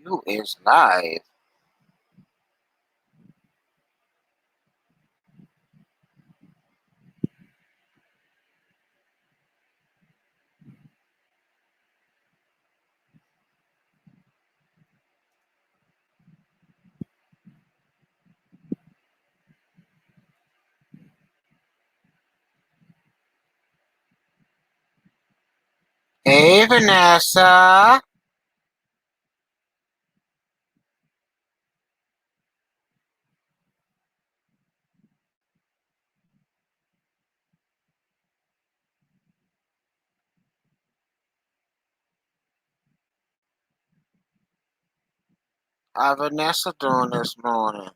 You is live. Hey, Vanessa. How Vanessa doing this morning?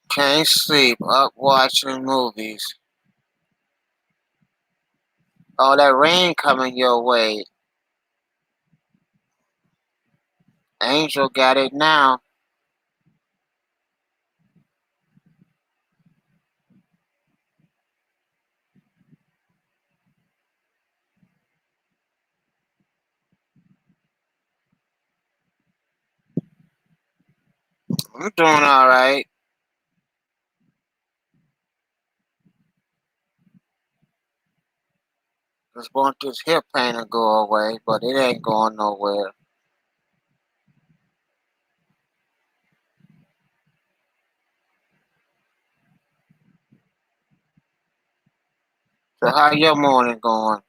Can't sleep. Up watching movies. Oh, that rain coming your way. Angel got it now. I'm doing all right. Just want this hip pain to go away, but it ain't going nowhere. So how your morning going?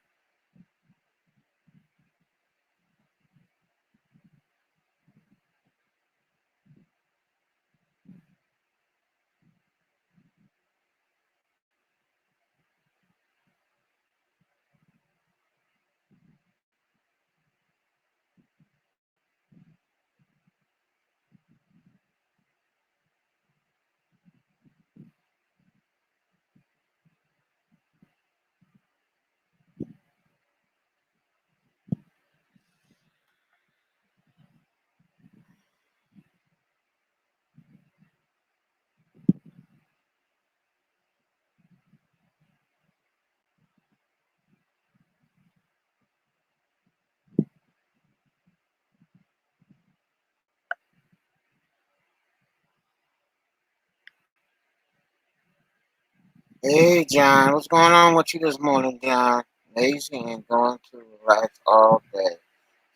Hey, John. What's going on with you this morning, John? Lazy and going to relax all day.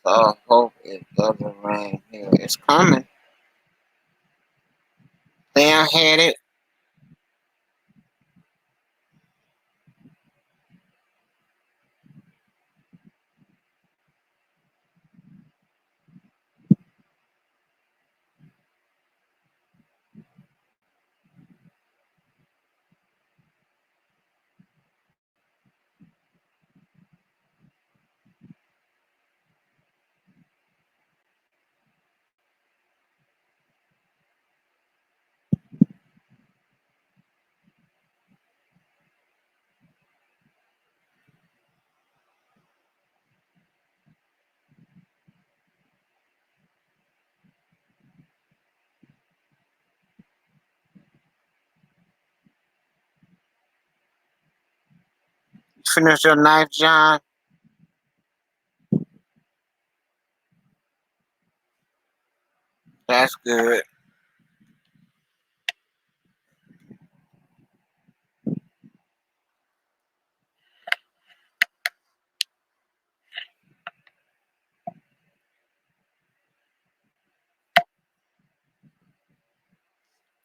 So I hope it doesn't rain here. It's coming. Damn headed. Finish your knife, John. That's good.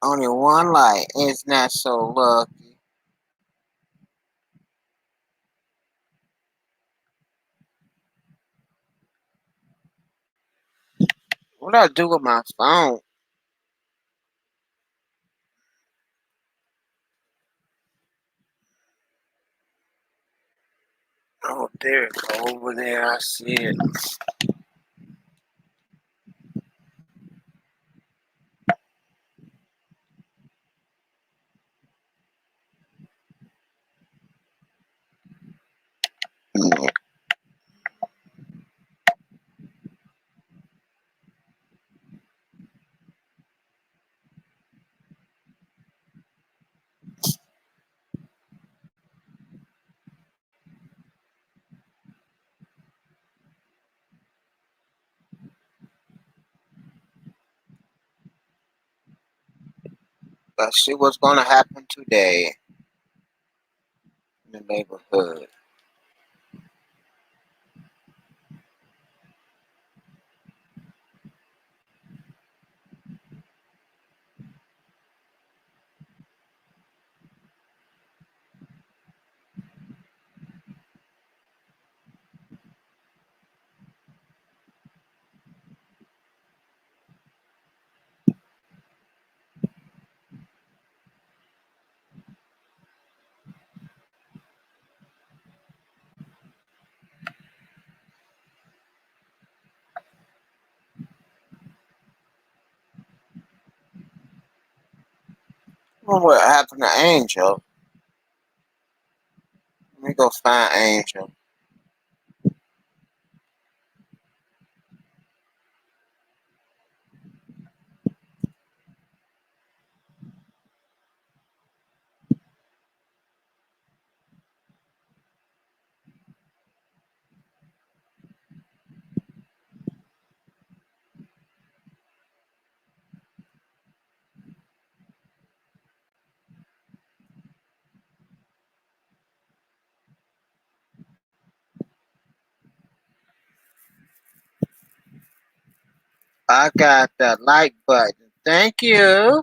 Only one light. It's not so lucky. What do I do with my phone? Oh, there it go. Over there. I see it. Let's see what's gonna happen today in the neighborhood. Well, what happened to Angel? Let me go find Angel. I got the like button. Thank you.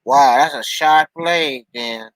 Wow, that's a sharp blade then.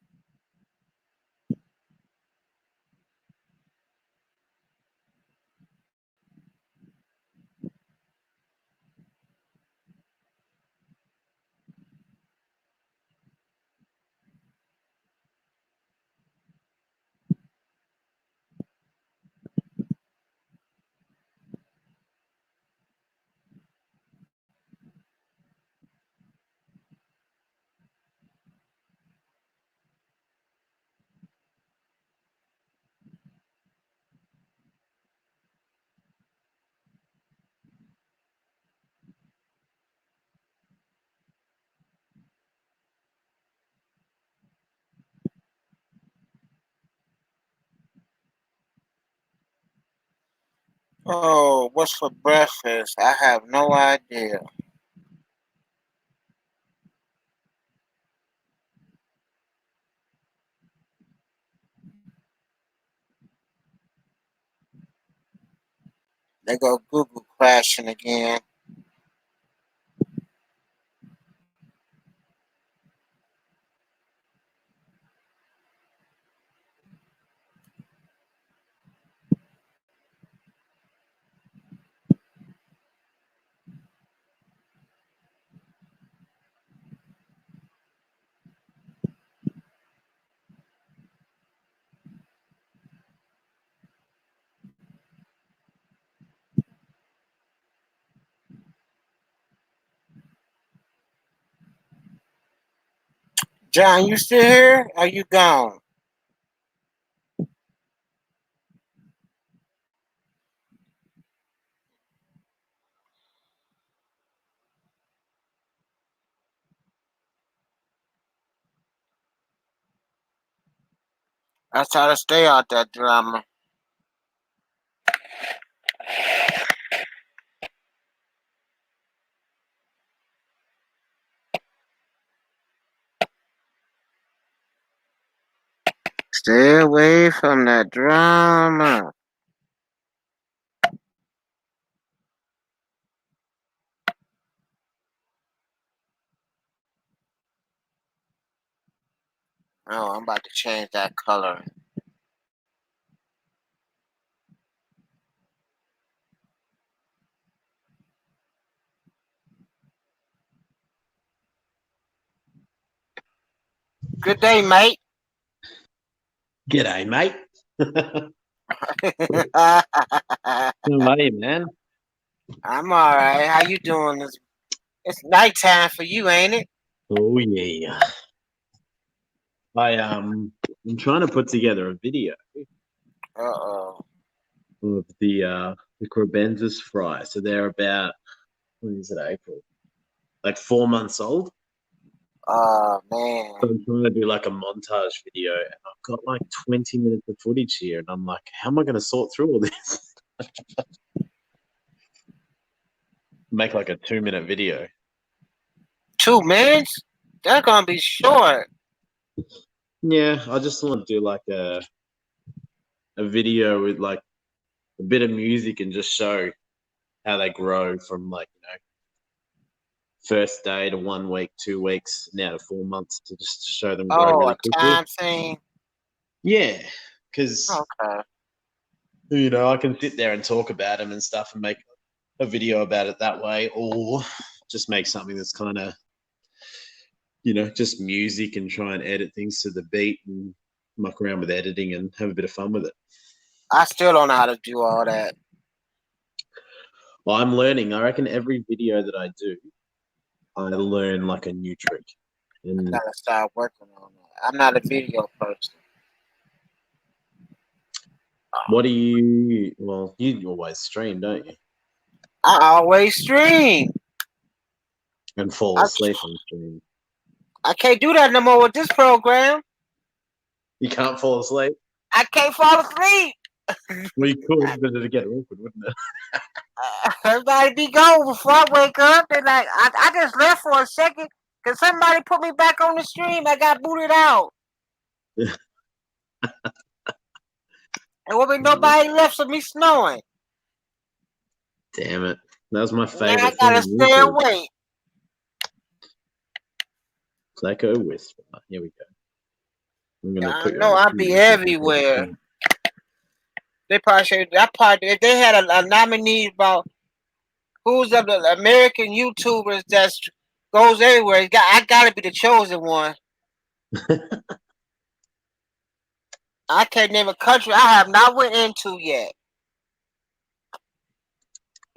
Oh, what's for breakfast? I have no idea. They go Google crashing again. John, you still here? Are you gone? I try to stay out that drama. Stay away from that drama. Oh, I'm about to change that color. Good day, mate. G'day, mate. I'm How are you, man? all right. How you doing? It's nighttime for you, ain't it? Oh yeah. I'm trying to put together a video Uh oh. of the Crebensis fry. So they're about, when is it, April? Like 4 months old. Oh man. So I'm trying to do like a montage video, and I've got like 20 minutes of footage here, and I'm like, how am I going to sort through all this? Make like a 2 minute video. 2 minutes? That's gonna be short. Yeah, I just want to do like a video with like a bit of music and just show how they grow from like first day to 1 week, 2 weeks, now to 4 months to just show them grow Oh, really a quickly. time thing. Yeah, because Okay. I can sit there and talk about them and stuff and make a video about it that way, or just make something that's kind of just music and try and edit things to the beat and muck around with editing and have a bit of fun with it. I still don't know how to do all that. Well, I'm learning. I reckon every video that I do, I learn like a new trick. I And gotta start working on that. I'm not a video person. what do you? Well, you always stream, don't you? I always stream. And fall I asleep on stream. I can't do that no more with this program. You can't fall asleep. I can't fall asleep. Well, you could, but it'd get awkward, wouldn't Everybody be gone before I wake up. They're like, I just left for a second because somebody put me back on the stream. I got booted out. it? And will be Oh, nobody left, so me snowing. damn it! That was my Now I favorite thing gotta on stay YouTube. awake. Echo Whisper. Here we go. I'm gonna I put you on know the I'll be queue. everywhere. They probably should. That part, if they had a nominee about who's of the American YouTubers that goes everywhere, I gotta be the chosen one. I can't name a country I have not went into yet.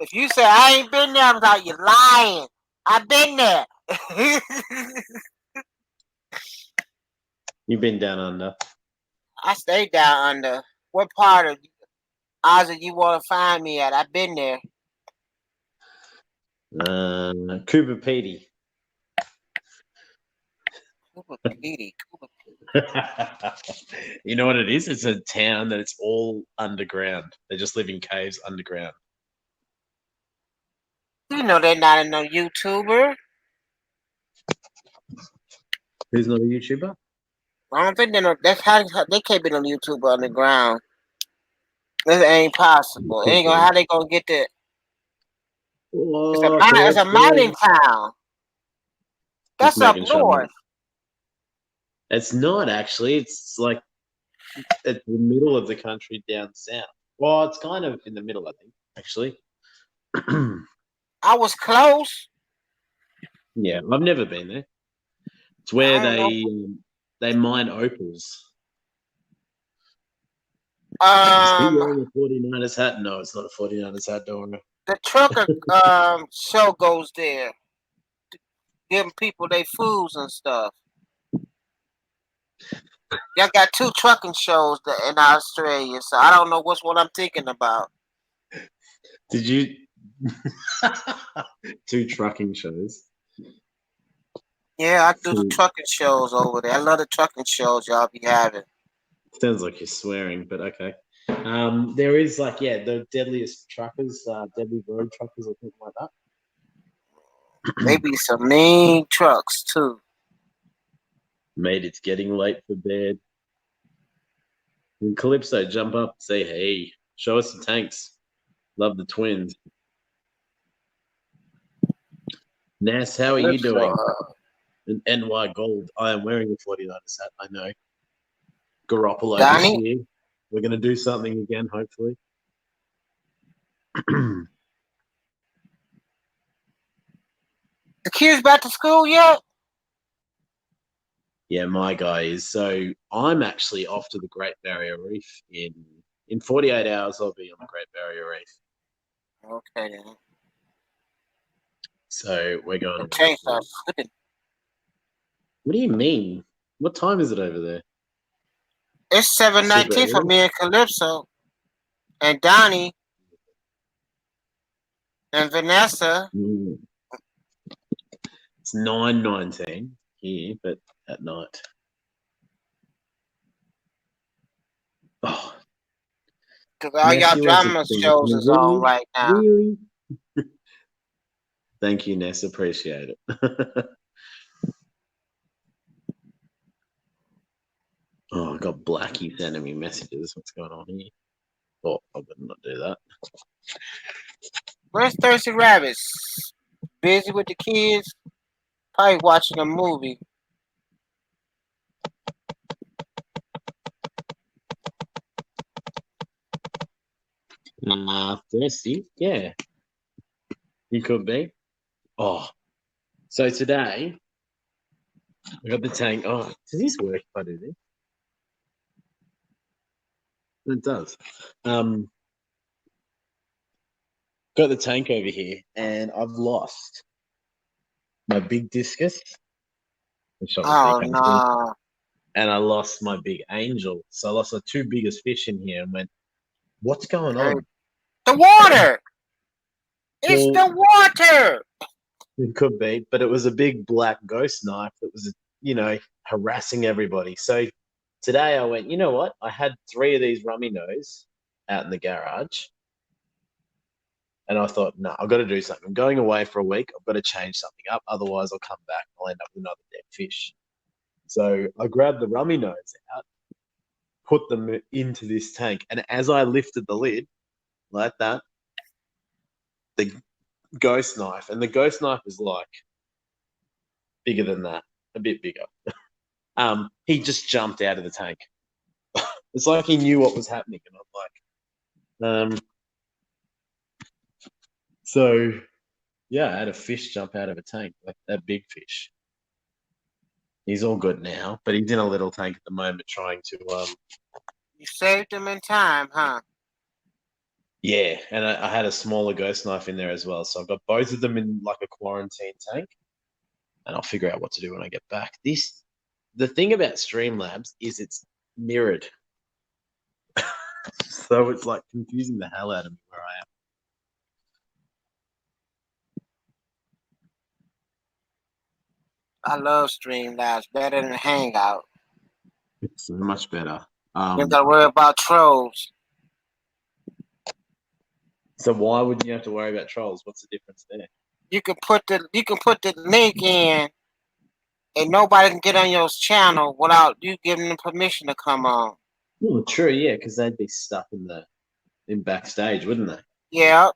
If you say I ain't been there, I'm like, you're lying. I've been there. You've been down under. I stay down under. What part of Ozzy you want to find me at? I've been there. Cooper Petey. Cooper Petey. You know what it is? It's a town that it's all underground. They just live in caves underground. You know they're not a no YouTuber. Who's not a YouTuber? I don't think they know. That's how they can't be no YouTuber underground. This ain't possible. It ain't gonna how they gonna get there. Oh, It's a mining correction. town. Just That's up making sure. north. It's not actually. It's like at the middle of the country down south. Well, it's kind of in the middle, I think, actually. I was close. Yeah, I've never been there. It's where I don't know. they mine opals. Is he wearing a 49ers hat? No, it's not a 49ers hat, don't worry. The trucker show goes there, giving people their foods and stuff. Y'all got two trucking shows in Australia, so I don't know which one I'm thinking about. Did you two trucking shows? Yeah, I do the trucking shows over there. I love the trucking shows y'all be having. Sounds like you're swearing, but okay. There is like the deadliest truckers, deadly road truckers or something like that. Maybe some mean trucks too. Mate, it's getting late for bed. And Calypso, jump up and say, hey, show us the tanks. Love the twins. Nas, how are you doing? And NY Gold, I am wearing a 49ers hat, I know. Garoppolo this year. We're going to do something again, hopefully. The kids back to school yet? Yeah, my guy is. So I'm actually off to the Great Barrier Reef in 48 hours. I'll be on the Great Barrier Reef. Okay then. So we're going. The tanks are slipping. What do you mean? What time is it over there? It's 7:19 for me and Calypso, and Donnie, and Vanessa. It's 9:19 here, but at night. Oh, Because all Ness, y'all you want to drama sing shows me? is on Really? right now. Really? Thank you, Ness. Appreciate it. Oh, I got Blackie sending me messages. What's going on here? Oh, I better not do that. Where's Thirsty Rabbits? Busy with the kids? Probably watching a movie. Thirsty? Yeah, he could be. Oh, so today I got the tank. Oh, does this work if I do this? It does. Got the tank over here, and I've lost my big discus, which obviously Oh comes in, no. and I lost my big angel. So I lost the two biggest fish in here, and went, "What's going Hey, on?" the water! It's Well, the water! it could be, but it was a big black ghost knife that was, harassing everybody. So today I went, you know what? I had three of these rummy nose out in the garage, and I thought, no, I've got to do something. I'm going away for a week. I've got to change something up. Otherwise, I'll come back and I'll end up with another dead fish. So I grabbed the rummy nose out, put them into this tank, and as I lifted the lid like that, the ghost knife, and the ghost knife is like bigger than that, a bit bigger. He just jumped out of the tank. It's like he knew what was happening, and I'm like, so yeah, I had a fish jump out of a tank, like that big fish. He's all good now, but he's in a little tank at the moment, trying to You saved them in time, huh? yeah, and I had a smaller ghost knife in there as well, so I've got both of them in like a quarantine tank, and I'll figure out what to do when I get back. The thing about Streamlabs is it's mirrored, so it's like confusing the hell out of me where I am. I love Streamlabs better than Hangout. It's much better. You don't gotta worry about trolls. So why wouldn't you have to worry about trolls? What's the difference there? You can put the link in and nobody can get on your channel without you giving them permission to come on. Well, true, yeah, because they'd be stuck in backstage, wouldn't they? Yeah.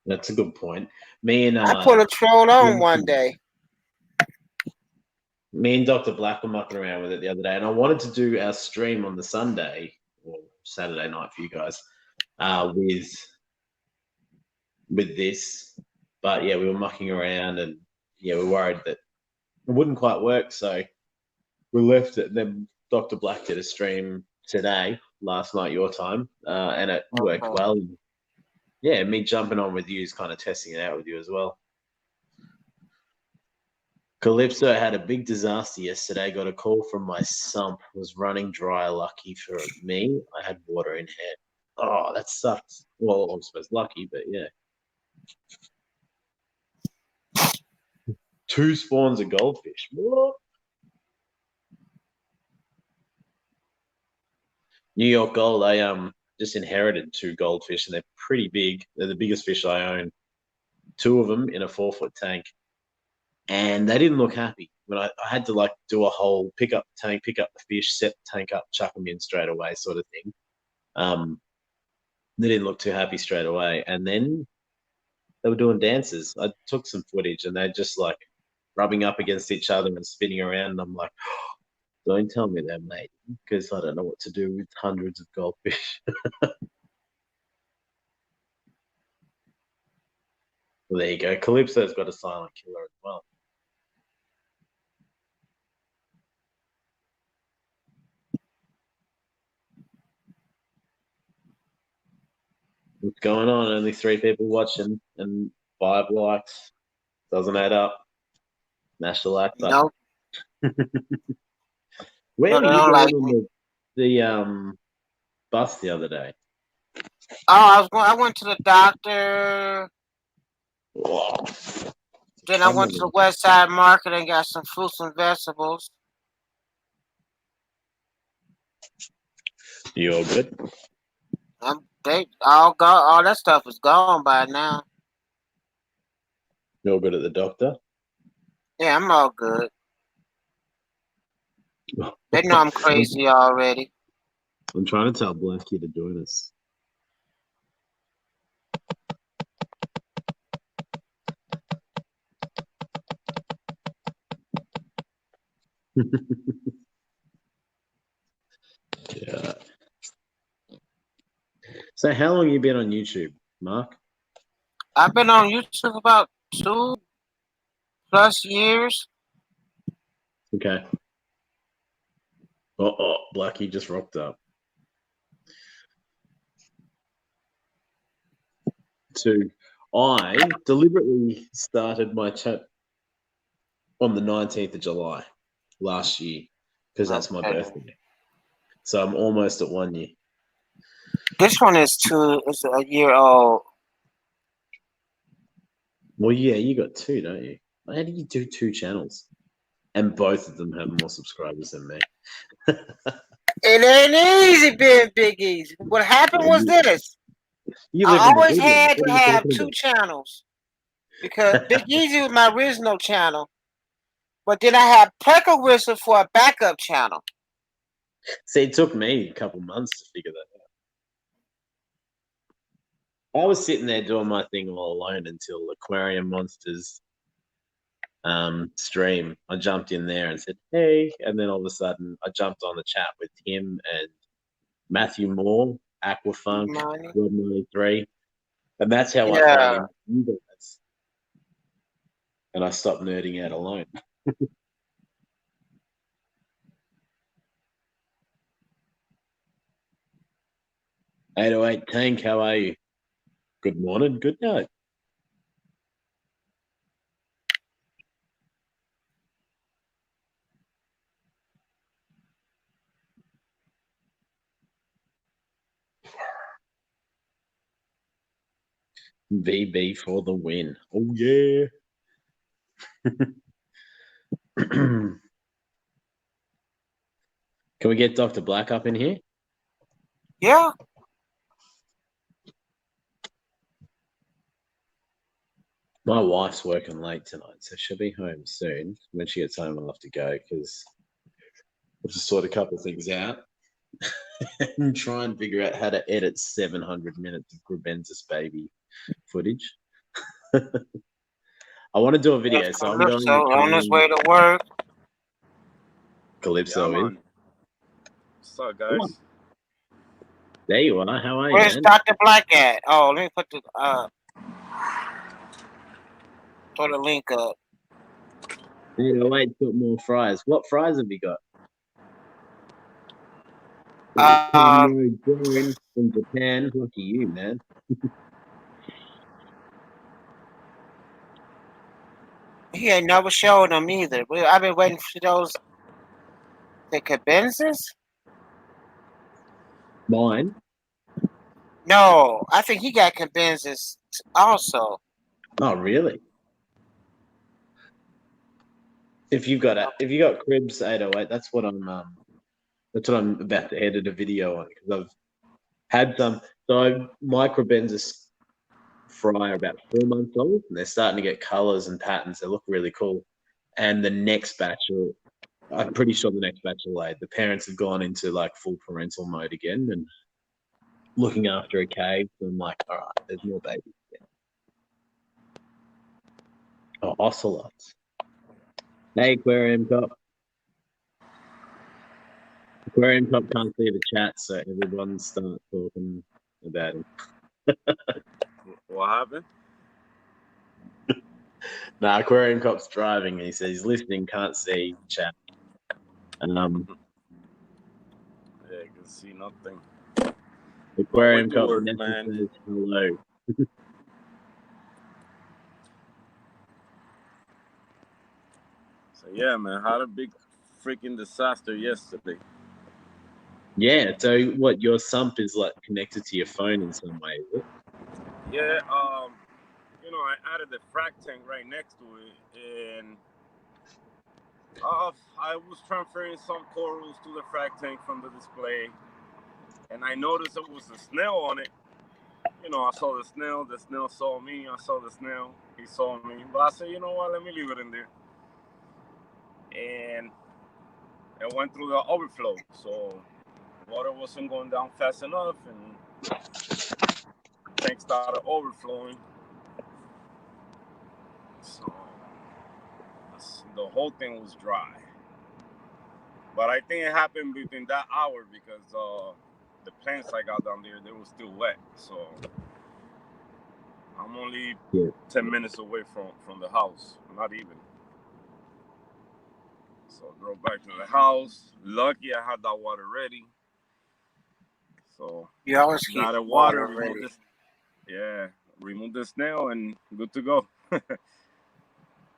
That's a good point. Me and I put a troll on one day. me and Dr. Black were mucking around with it the other day, and I wanted to do our stream on the Sunday or Saturday night for you guys with this, but yeah, we were mucking around, and yeah, we're worried that it wouldn't quite work, so we left it. Then Dr. Black did a stream today, last night your time, and it worked well. Yeah, me jumping on with you is kind of testing it out with you as well. Calypso had a big disaster yesterday. Got a call from my sump. Was running dry. Lucky for me, I had water in hand. Oh, that sucks. Well, I'm supposed lucky, but yeah. 2 spawns of goldfish. What? New York Gold. I just inherited 2 goldfish, and they're pretty big. They're the biggest fish I own. 2 of them in a 4-foot tank, and they didn't look happy. When I had to like do a whole pick up the tank, pick up the fish, set the tank up, chuck them in straight away, sort of thing. They didn't look too happy straight away, and then they were doing dances. I took some footage, and they're just like rubbing up against each other and spinning around, and I'm like, don't tell me they're mating, because I don't know what to do with hundreds of goldfish. Well, there you go. Calypso's got a silent killer as well. What's going on? Only 3 people watching and 5 likes. Doesn't add up. Smash the like button. Nope. Where No, were they you don't going like on me. the bus the other day? Oh, I went to the doctor. Whoa. Then I Some went of to the them. West Side Market and got some fruits and vegetables. You all good? They all go. All that stuff is gone by now. You all good at the doctor? Yeah, I'm all good. They know I'm I'm, crazy already. I'm trying to tell Blackie to join us. Yeah. So, how long you been on YouTube, Mark? I've been on YouTube about 2+ years. Okay. Blackie just rocked up. Two. I deliberately started my chat on the 19th of July last year because that's my Okay. birthday. So I'm almost at 1 year. This one is a year old. Well, yeah, you got two, don't you? How do you do two channels? And both of them have more subscribers than me. It ain't easy being Big Easy. What happened was You, this. you live I in the always woodlands. had What to are you have talking two channels because Big about? Easy was my original channel, but then I had Pecker Whistle for a backup channel. See, it took me a couple months to figure that out. I was sitting there doing my thing all alone until Aquarium Monsters stream. I jumped in there and said, hey. And then all of a sudden, I jumped on the chat with him and Matthew Moore, Aquafunk, Money. Rob 93. And that's how I Yeah. found you guys. And I stopped nerding out alone. 808 Tank, how are you? Good morning, good night. VB for the win. Oh, yeah. Can we get Dr. Black up in here? Yeah. My wife's working late tonight, so she'll be home soon. When she gets home, I'll have to go because I've just sort a couple of things out and try and figure out how to edit 700 minutes of Grebensis baby footage. I want to do a video, so I'm going Calypso to on his train way to work. Yeah, Calypso is. man. What's up, Oh, guys? there you are. How are you, Where's man? Dr. Black at? Oh, let me put the throw the link up. 808's got more fries. What fries have you got? Um, Samurai Darren from Japan. Lucky you, man. he ain't never showed them either. I've been waiting for those the cabenzas. Mine? No, I think he got cabenzas also. Oh, really? If you got Cribs 808, that's what I'm about to edit a video on because I've had some. So my Crebensis fry are about 4 months old, and they're starting to get colors and patterns. They look really cool. And the next batch, I'm pretty sure the next batch are laid. The parents have gone into like full parental mode again and looking after a cave. So I'm like, all right, there's more babies. Oh, ocelots. Hey, Aquarium Cop. Aquarium Cop can't see the chat, so everyone start talking about him. What happened? No, Aquarium Cop's driving. And he says he's listening, can't see chat. Yeah, I can see nothing. I Aquarium went to Cop work, never man. says hello. So yeah, man, had a big freaking disaster yesterday. Yeah, so what, your sump is like connected to your phone in some way, is it? Yeah, I added the frac tank right next to it, and I was transferring some corals to the frac tank from the display, and I noticed there was a snail on it. I saw the snail. The snail saw me. I saw the snail. He saw me. But I said, you know what? Let me leave it in there. And it went through the overflow. So water wasn't going down fast enough, and the tank started overflowing. So the whole thing was dry. But I think it happened within that hour because the plants I got down there, they were still wet. So I'm only 10 minutes away from the house, not even. So I drove back to the house. Lucky I had that water ready. So You always keep now the water water, remove ready. this. Yeah, remove the snail and good to go.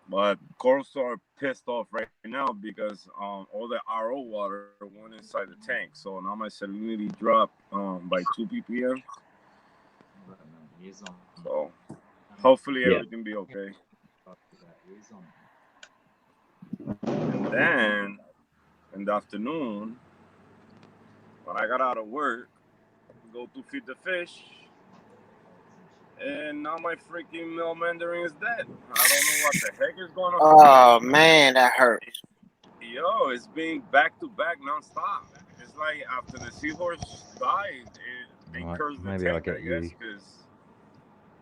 But corals are pissed off right now because all the RO water went inside the tank. So now my salinity dropped by 2 ppm. So hopefully Yeah. everything be okay. And then in the afternoon, when I got out of work, go to feed the fish, and now my freaking male mandarin is dead. I don't know what the heck is going on. Oh man, that hurts. Yo, it's being back to back nonstop. It's like after the seahorse died, they Right, cursed the maybe I'll tank, I get guess, you because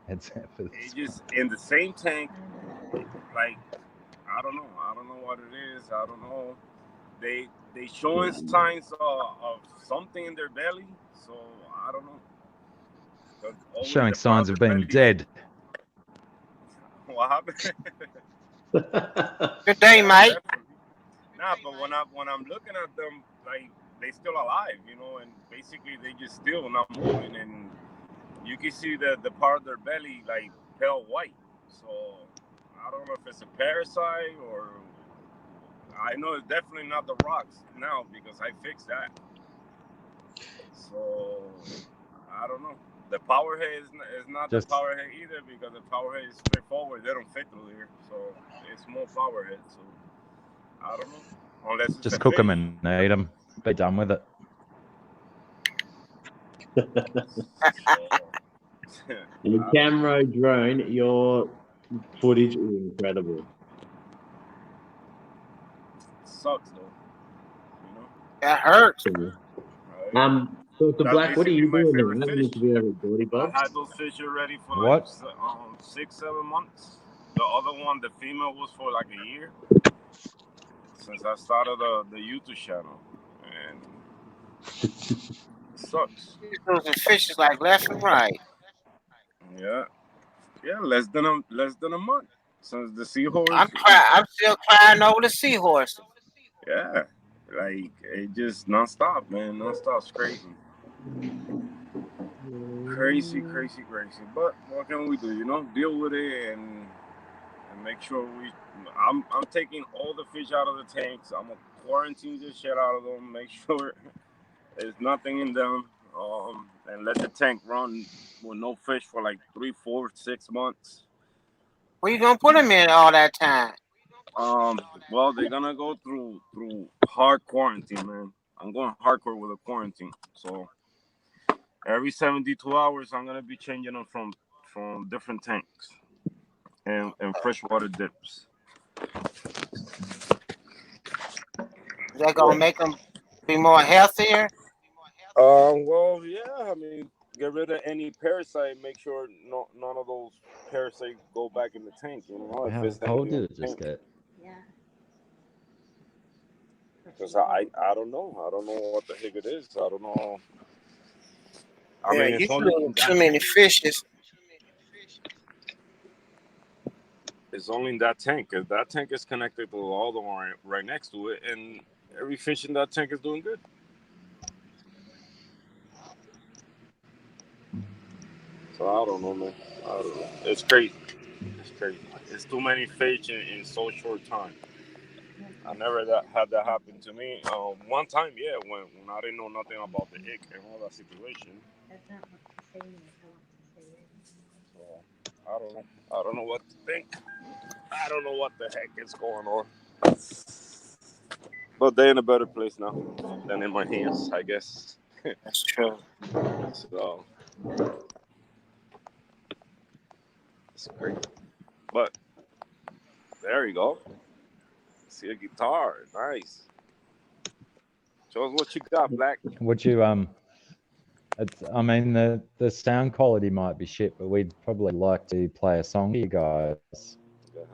headset for it this one. just in the same tank. Like I don't know what it is. I don't know. They showing signs of something in their belly. So I don't know. 'Cause always Showing the part signs of of their being belly. dead. What happened? Good day, Yeah, Mike. definitely. Nah, but when I'm looking at them, like they still alive, and basically they just still not moving, and you can see the part of their belly like pale white. So I don't know if it's a parasite or I know it's definitely not the rocks now because I fixed that. So I don't know. The power head is not the Just power head either because the power head is straightforward. They don't fit through here, so it's more power head. So I don't know. Unless it's a just cook them fish. and eat them. Be done with it. So And I don't know. camera drone, your footage is incredible. It sucks though. You know, That hurts. right? So That's Black, what are basically you my doing favorite now? Having fish. a interview over Geordie I Bob's? had those fish already for like What? 6, 7 months. The other one, the female, was for like a year since I started the YouTube channel, and it sucks. He's losing fishes like left and right. Yeah, yeah, less than a month since the I'm seahorse. crying. I'm still crying over the seahorses. Yeah, like it just nonstop, man, nonstop. It's crazy, crazy, crazy, crazy. But what can we do? Deal with it and make sure we. I'm taking all the fish out of the tanks. I'm gonna quarantine the shit out of them. Make sure there's nothing in them. And let the tank run with no fish for like 3, 4, 6 months. Where you gonna put them in all that time? Well, they're gonna go through hard quarantine, man. I'm going hardcore with a quarantine. So every 72 hours, I'm gonna be changing them from different tanks and freshwater dips. Is that gonna make them be more healthier? Well, yeah. I mean, get rid of any parasite. Make sure none of those parasites go back in the tank. If How it's old anything in did it the just tank. get? Because I don't know. I don't know what the heck it is. I don't know. I Yeah, mean, you it's only losing in too that many tank. fishes. It's only in that tank. 'Cause that tank is connected to all the one right next to it, and every fish in that tank is doing good. So I don't know, man. I don't know. It's crazy. It's crazy. It's too many fish in so short time. I never had that happen to me. One time, yeah, when I didn't know nothing about the ick and all that situation. So, I don't know. I don't know what to think. I don't know what the heck is going on. But they're in a better place now than in my hands, I guess. That's true. So it's great. But there you go. See a guitar. Nice. Show us what you got, Black. Would you I mean the sound quality might be shit, but we'd probably like to play a song for you guys.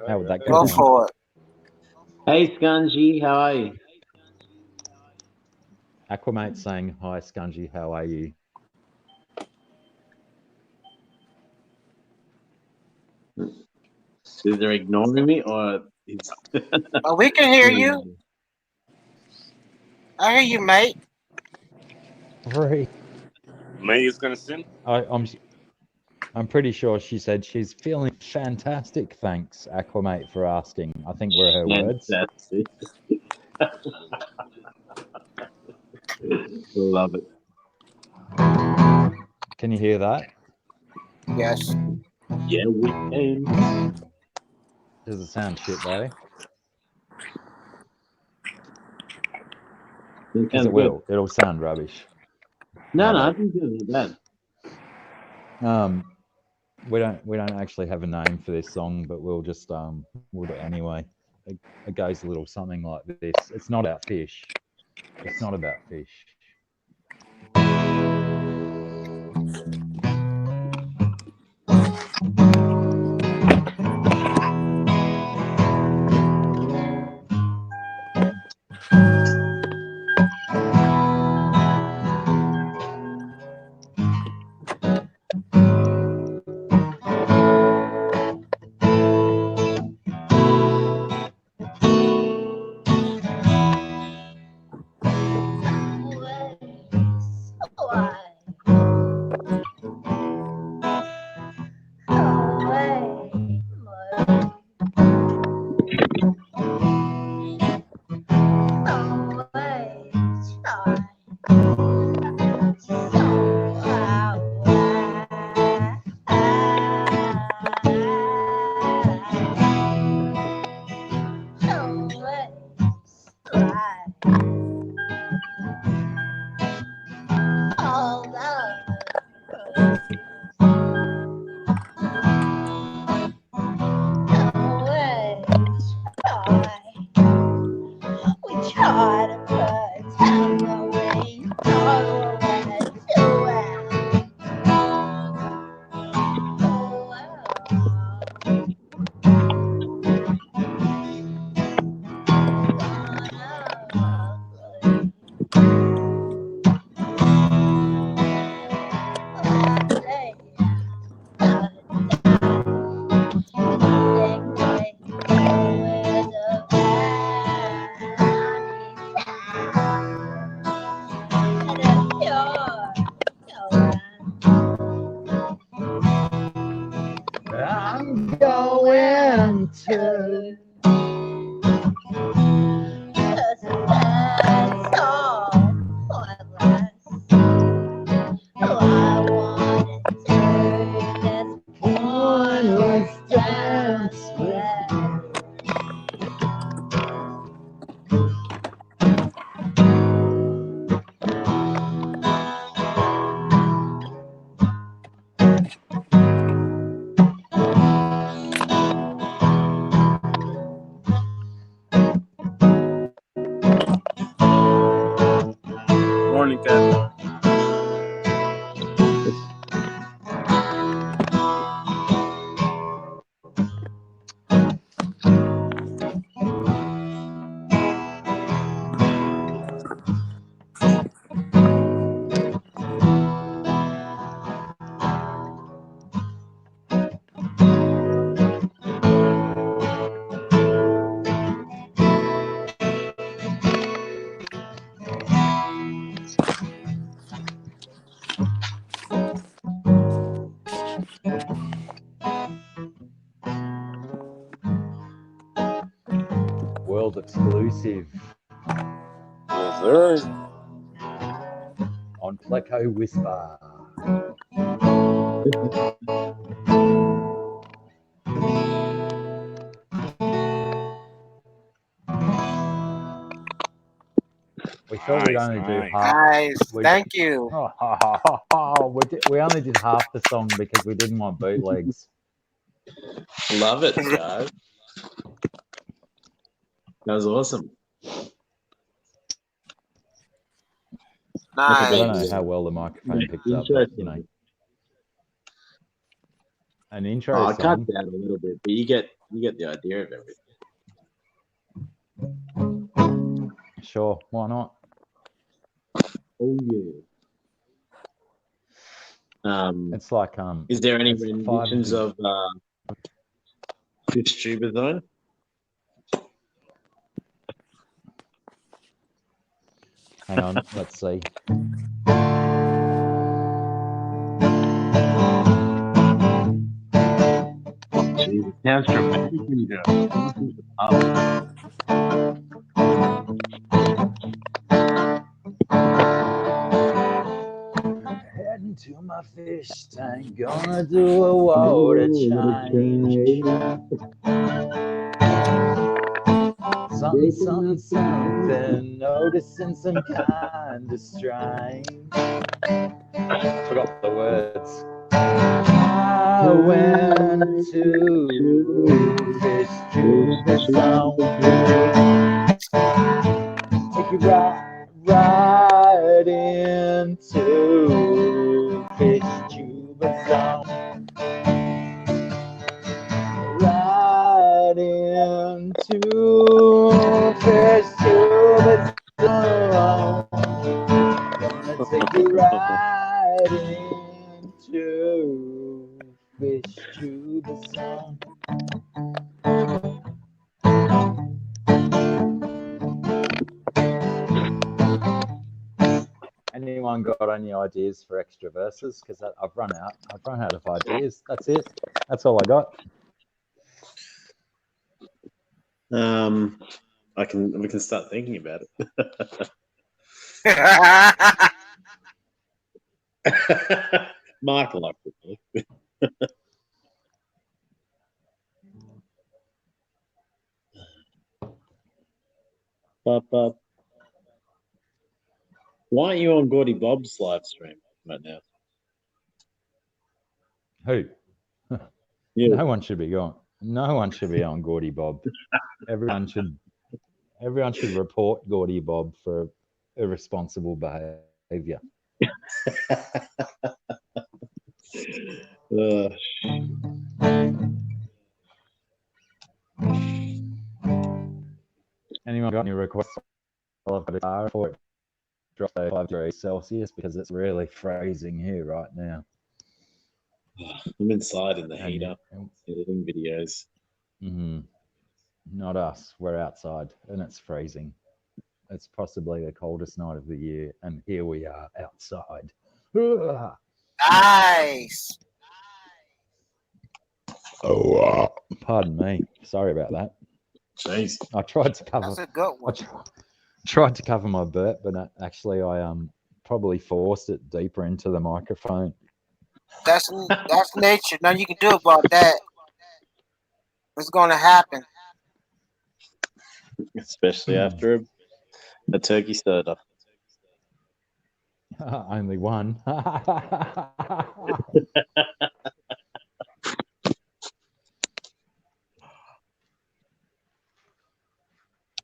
How would that go Go down? for it. Hey, Scungy, how are you? Aquamate saying hi, Scungy. How are you? Is they ignoring me or is Oh, we can hear you. I hear you, mate. Free. May is gonna sing. I'm pretty sure she said she's feeling fantastic. Thanks, Aquamate, for asking. I think were her words. fantastic? Love it. Can you hear that? Yes. Yeah, we can. Does it sound shit though? It Because sounds it good. will. It'll sound rubbish. No, My I bad. think it's not bad. We don't actually have a name for this song, but we'll just we'll do it anyway. It goes a little something like this. It's not about fish. It's not about fish. I'm going to. Pointless dance with Morning, Cat. world exclusive Yes, sir. on Pleco Whisper. thought we'd Nice, only do nice. half. Nice. We Thank you. we only did half the song because we didn't want bootlegs. Love it, guys. That was awesome. I don't know Nice. how well the microphone picked up, Intro but you know, song. an intro Oh, I cut song. down a little bit, but you get the idea of everything. Sure, why not? Oh yeah. It's like Is there any it's renditions of Fish Tuber Zone? Hang on, let's see. Jeez, it sounds dramatic when you do it. Everything's up. Heading to my fish tank, gonna do a water change. Something, something, noticing some kind of strange. Forgot the words. I went to fish tuber zone. Take you right into fish tuber zone. Right into fish tuber zone. Gonna take you right into fish tuber zone. Anyone got any ideas for extra verses? Because I've run out. I've run out of ideas. That's it. That's all I got. We can start thinking about it. Mark liked it. But why aren't you on Gordy Bob's live stream right now? Who? Yeah. No one should be on. No one should be on Gordy Bob. Everyone should report Gordy Bob for irresponsible behaviour. Anyone got any requests? I've got a car for it. Drop 5 degrees Celsius because it's really freezing here right now. I'm inside in the And- heater editing videos. Not us. We're outside and it's freezing. It's possibly the coldest night of the year, and here we are outside. Nice. Oh, pardon me. Sorry about that. Jeez. I tried to cover. That's a good I one. tried to cover my burp, but actually, I probably forced it deeper into the microphone. That's nature. Nothing you can do about that. It's gonna happen. Especially after a turkey soda. Only one.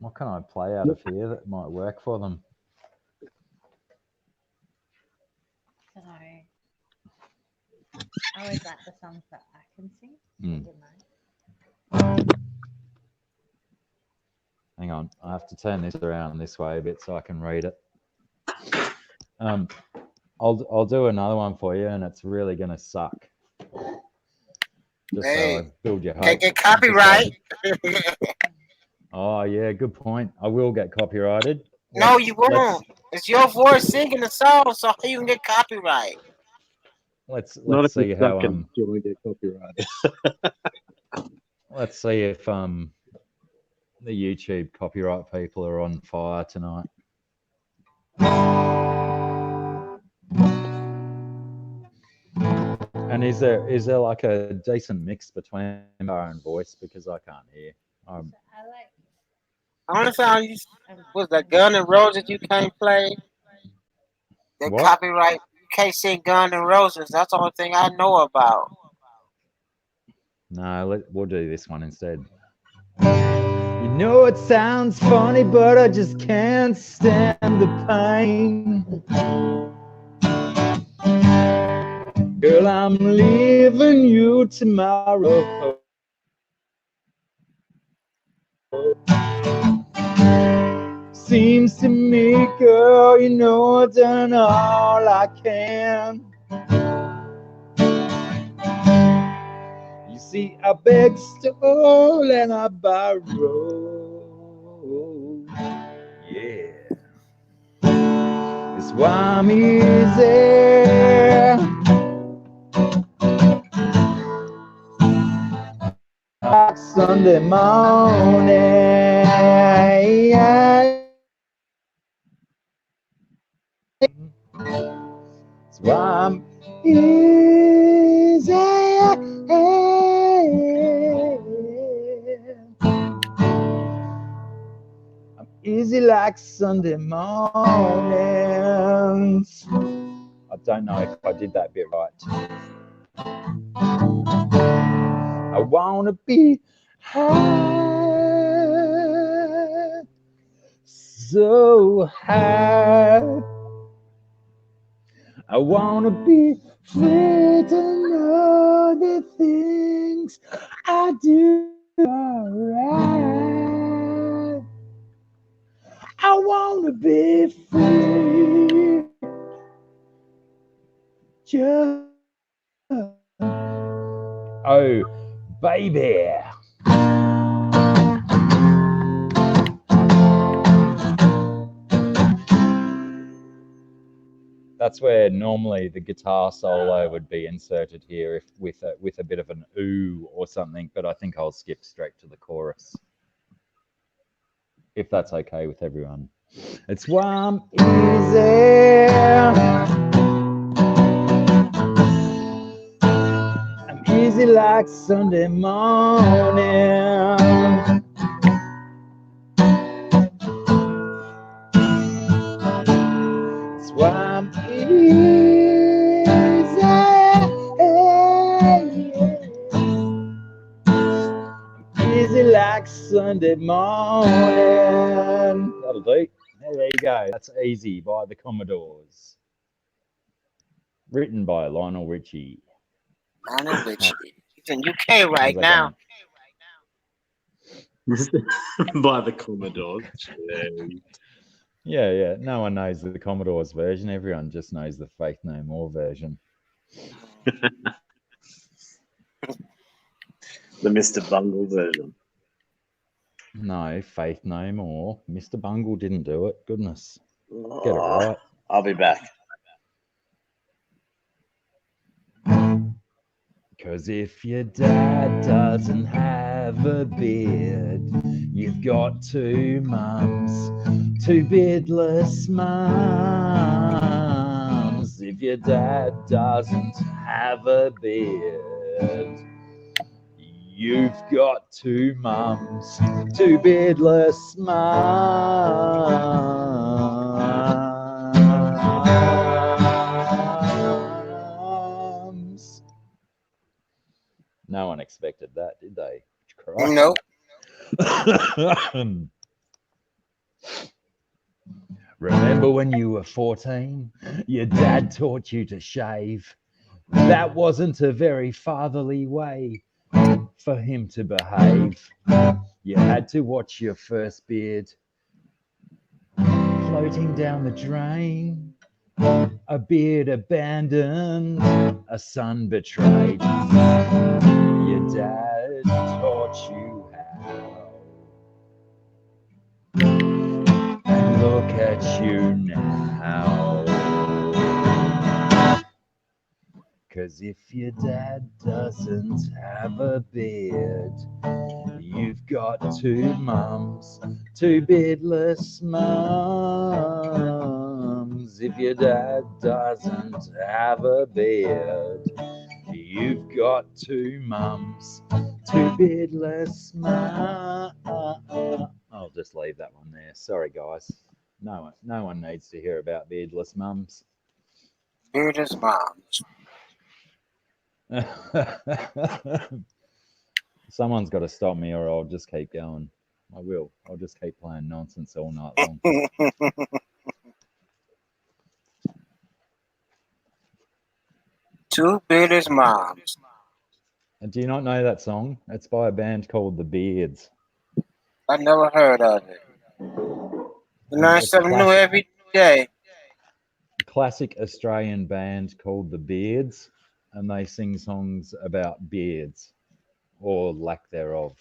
What can I play out of here that might work for them? So I always like the songs that I can sing. Mm. Hang on, I have to turn this around this way a bit so I can read it. I'll do another one for you, and it's really gonna suck. Just so I build your hope. Can't get copyright. Oh yeah, good point. I will get copyrighted. No, you won't. It's your voice singing the song, so how you can get copyright? Let's you see how won't get copyrighted. let's see if the YouTube copyright people are on fire tonight. And is there like a decent mix between bar and voice, because I can't hear? I like Only song you I was was the born Gun in and Roses you 1980. can't play. The What? copyright you can't sing Gun and Roses. That's the only thing I know about. No, we'll do this one instead. You know it sounds funny, but I just can't stand the pain. Girl, I'm leaving you tomorrow. Seems to me, girl, you know I've done all I can. You see, I beg, stole, and I borrow. Yeah, it's why I'm easy. Sunday morning. It's why I'm easy. I'm easy like Sunday mornings. I don't know if I did that bit right. I wanna be high, so high. I wanna be free to know the things I do are right. I wanna be free, just oh baby. That's where normally the guitar solo would be inserted here, if with a bit of an ooh or something. But I think I'll skip straight to the chorus, if that's okay with everyone. It's why I'm easy. I'm easy like Sunday morning. It's why I'm easy like Sunday morning. That'll do. There you go. That's Easy by the Commodores. Written by Lionel Richie. Lionel Richie. He's in UK How's right that now. going? By the Commodores. Yeah. Yeah, yeah. No one knows the Commodores version. Everyone just knows the Faith No More version. The Mr. Bungle version. No, Faith No More. Mr. Bungle didn't do it. Goodness. Get it Oh, right. I'll be back. Cause if your dad doesn't have a beard, you've got two mums, two beardless mums. If your dad doesn't have a beard, you've got two mums, two beardless mums. No one expected that, did they? Nope. Remember when you were 14? Your dad taught you to shave. That wasn't a very fatherly way for him to behave. You had to watch your first beard floating down the drain. A beard abandoned, a son betrayed. Your dad taught you how. And look at you now. 'Cause if your dad doesn't have a beard, you've got two mums, two beardless mums. If your dad doesn't have a beard, you've got two mums, two beardless mums. I'll just leave that one there. Sorry, guys. No one needs to hear about beardless mums. Beardless moms. Someone's got to stop me, or I'll just keep going. I will. I'll just keep playing nonsense all night long. Two beardless moms. And do you not know that song? It's by a band called The Beards. I never heard of it. You learn It's something new every day. classic Australian band called The Beards, and they sing songs about beards or lack thereof,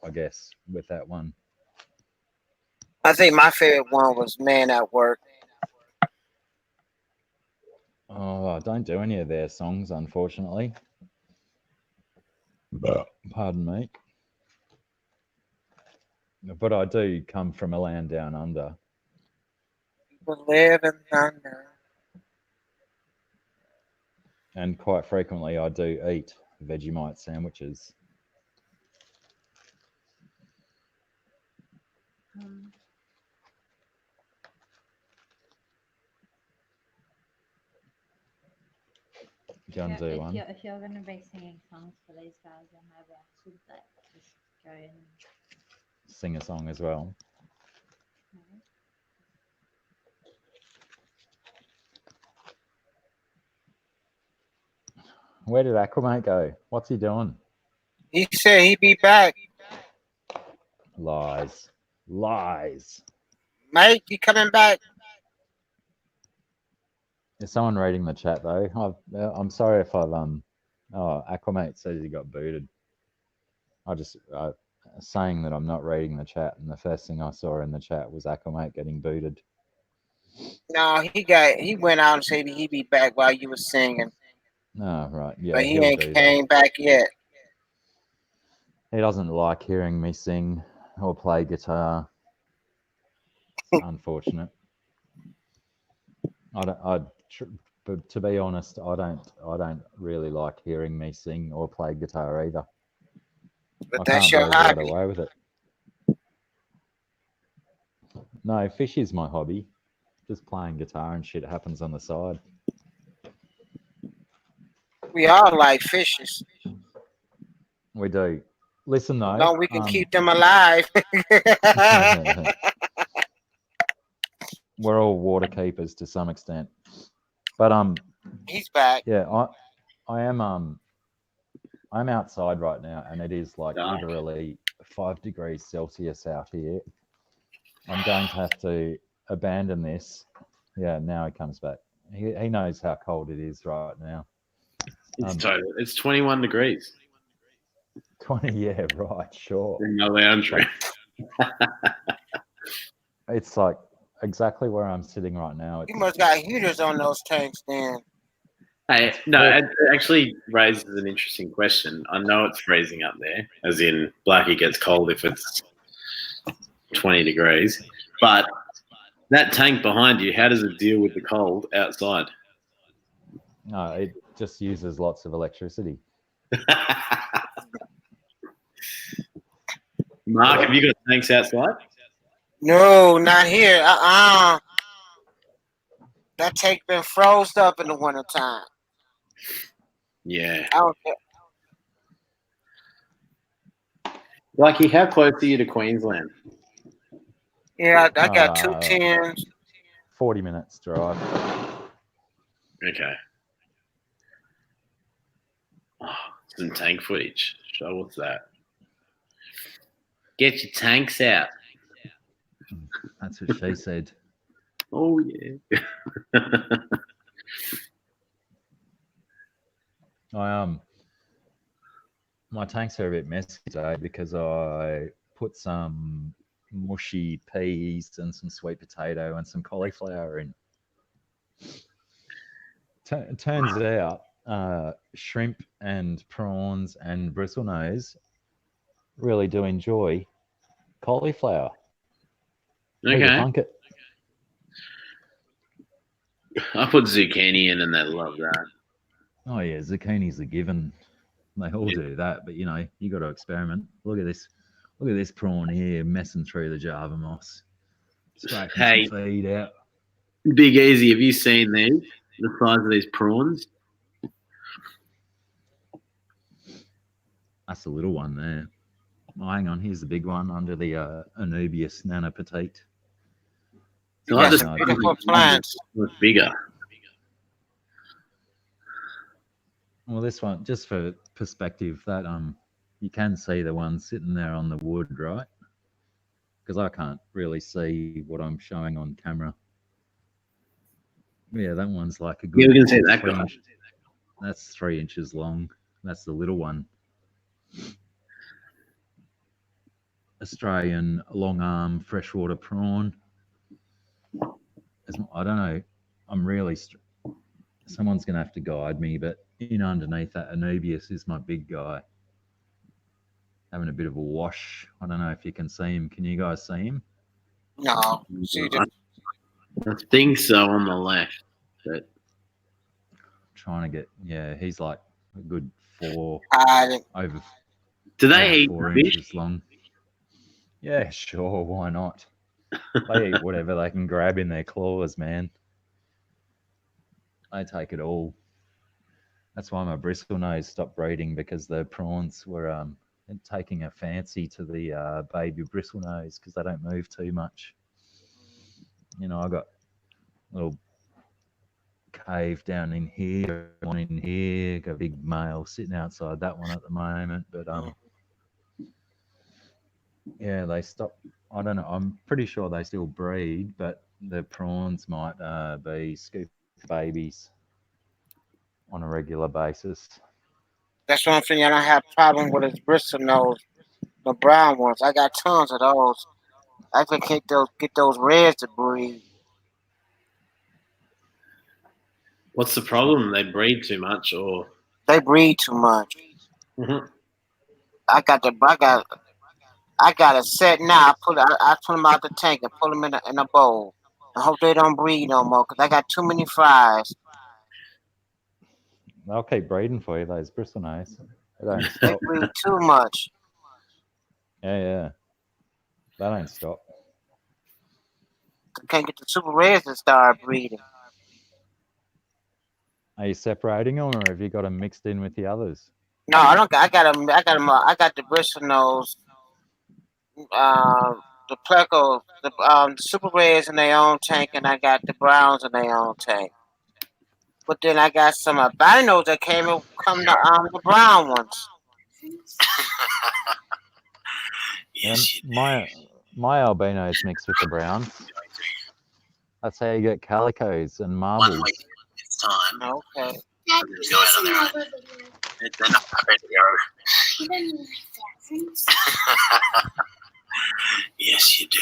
I guess, with that one. I think my favorite one was Man at Work. Oh, I don't do any of their songs, unfortunately. Pardon me. But I do come from a land down under, People live in thunder. and quite frequently I do eat Vegemite sandwiches. Um, Do you want to do one? if you're going to be singing songs for these guys, then maybe I should like just go in. Sing a song as well. No? Where did Aquamate go? What's he doing? He said he'd be back. Lies. Lies. Mate, he coming back. Is someone reading the chat though? I'm sorry if I've Oh, Aquamate says he got booted. I just saying that I'm not reading the chat, and the first thing I saw in the chat was Aquamate getting booted. No, he went out and said he'd be back while you was singing, Oh, right, yeah, but he he'll ain't do that. came back yet. He doesn't like hearing me sing or play guitar. It's unfortunate. I don't. But to be honest, I don't really like hearing me sing or play guitar either. But I that's can't your believe I got hobby. away with it. No, fish is my hobby. Just playing guitar and shit happens on the side. We all like fishes. We do. Listen though, Long we can keep them alive. we're all water keepers to some extent. But He's back. yeah, I am I'm outside right now, and it is like Dark. literally 5 degrees Celsius out here. I'm going to have to abandon this. Yeah, now he comes back. He knows how cold it is right now. It's 21 degrees 20, yeah, right, sure. in my lounge room. It's like exactly where I'm sitting right now. You must got heaters on those tanks then. Hey, no, it actually raises an interesting question. I know it's freezing up there, as in Blackie gets cold if it's 20 degrees, but that tank behind you, how does it deal with the cold outside? No, it just uses lots of electricity. Mark, have you got tanks outside? No, not here. That tank been froze up in the wintertime. Yeah. I don't care. Blackie, how close are you to Queensland? Yeah, I got two tins. 40 minutes drive. Okay. Oh, some tank footage. Show us that. Get your tanks out. That's what she said. Oh, yeah. My tanks are a bit messy today because I put some mushy peas and some sweet potato and some cauliflower in. It turns out shrimp and prawns and bristlenose really do enjoy cauliflower. Who'd have Okay. thunk it? I put zucchini in and they love that. Oh yeah, zucchini's a given. They all do that, but you got to experiment. Look at this. Look at this prawn here messing through the Java moss, scraping some Hey, feed out. Big Easy, have you seen these? The size of these prawns? That's the little one there. Oh, hang on, here's the big one under the Anubias nana petite. So You like got the some size beautiful of plants. much bigger. Well, this one, just for perspective, that you can see the one sitting there on the wood, right? Because I can't really see what I'm showing on camera. Yeah, that one's like a Yeah, good we can see that 3 guy. inch. That's 3 inches long. That's the little one. Australian long arm freshwater prawn. I don't know. I'm really. Someone's gonna have to guide me, but in underneath that Anubias is my big guy, having a bit of a wash. I don't know if you can see him. Can you guys see him? No, see the I think so on the left. But Trying to get. Yeah, he's like a good four hiding. over do over they eat 4 inches fish? long. Yeah, sure. Why not? They eat whatever they can grab in their claws, man. They take it all. That's why my bristle nose stopped breeding, because the prawns were taking a fancy to the baby bristle nose because they don't move too much. You know, I got a little cave down in here, one in here, got a big male sitting outside that one at the moment. But yeah, they stopped. I don't know. I'm pretty sure they still breed, but the prawns might be scooping babies on a regular basis. That's one thing I don't have problem with is bristle nose, the brown ones. I got tons of those. I can get those reds to breed. What's the problem? They breed too much, or They breed too much. Mhm. I got a set now. I pull them out the tank and put them in a bowl. I hope they don't breed no more because I got too many flies. They'll keep breeding for you, those bristle nose. They don't They stop. breed too much. Yeah, yeah. They don't stop. I can't get the super reds to start breeding. Are you separating them, or have you got them mixed in with the others? No, I don't. I got them. I got them. I got the bristle nose, the pleco, the super reds in their own tank, and I got the browns in their own tank. But then I got some albinos that come the brown ones. Yes, you My albinos mixed with the browns. That's how you get calicos and one marbles. week it's time. Okay. Dad, do it on their own. They're not ready to go. Yes, you do.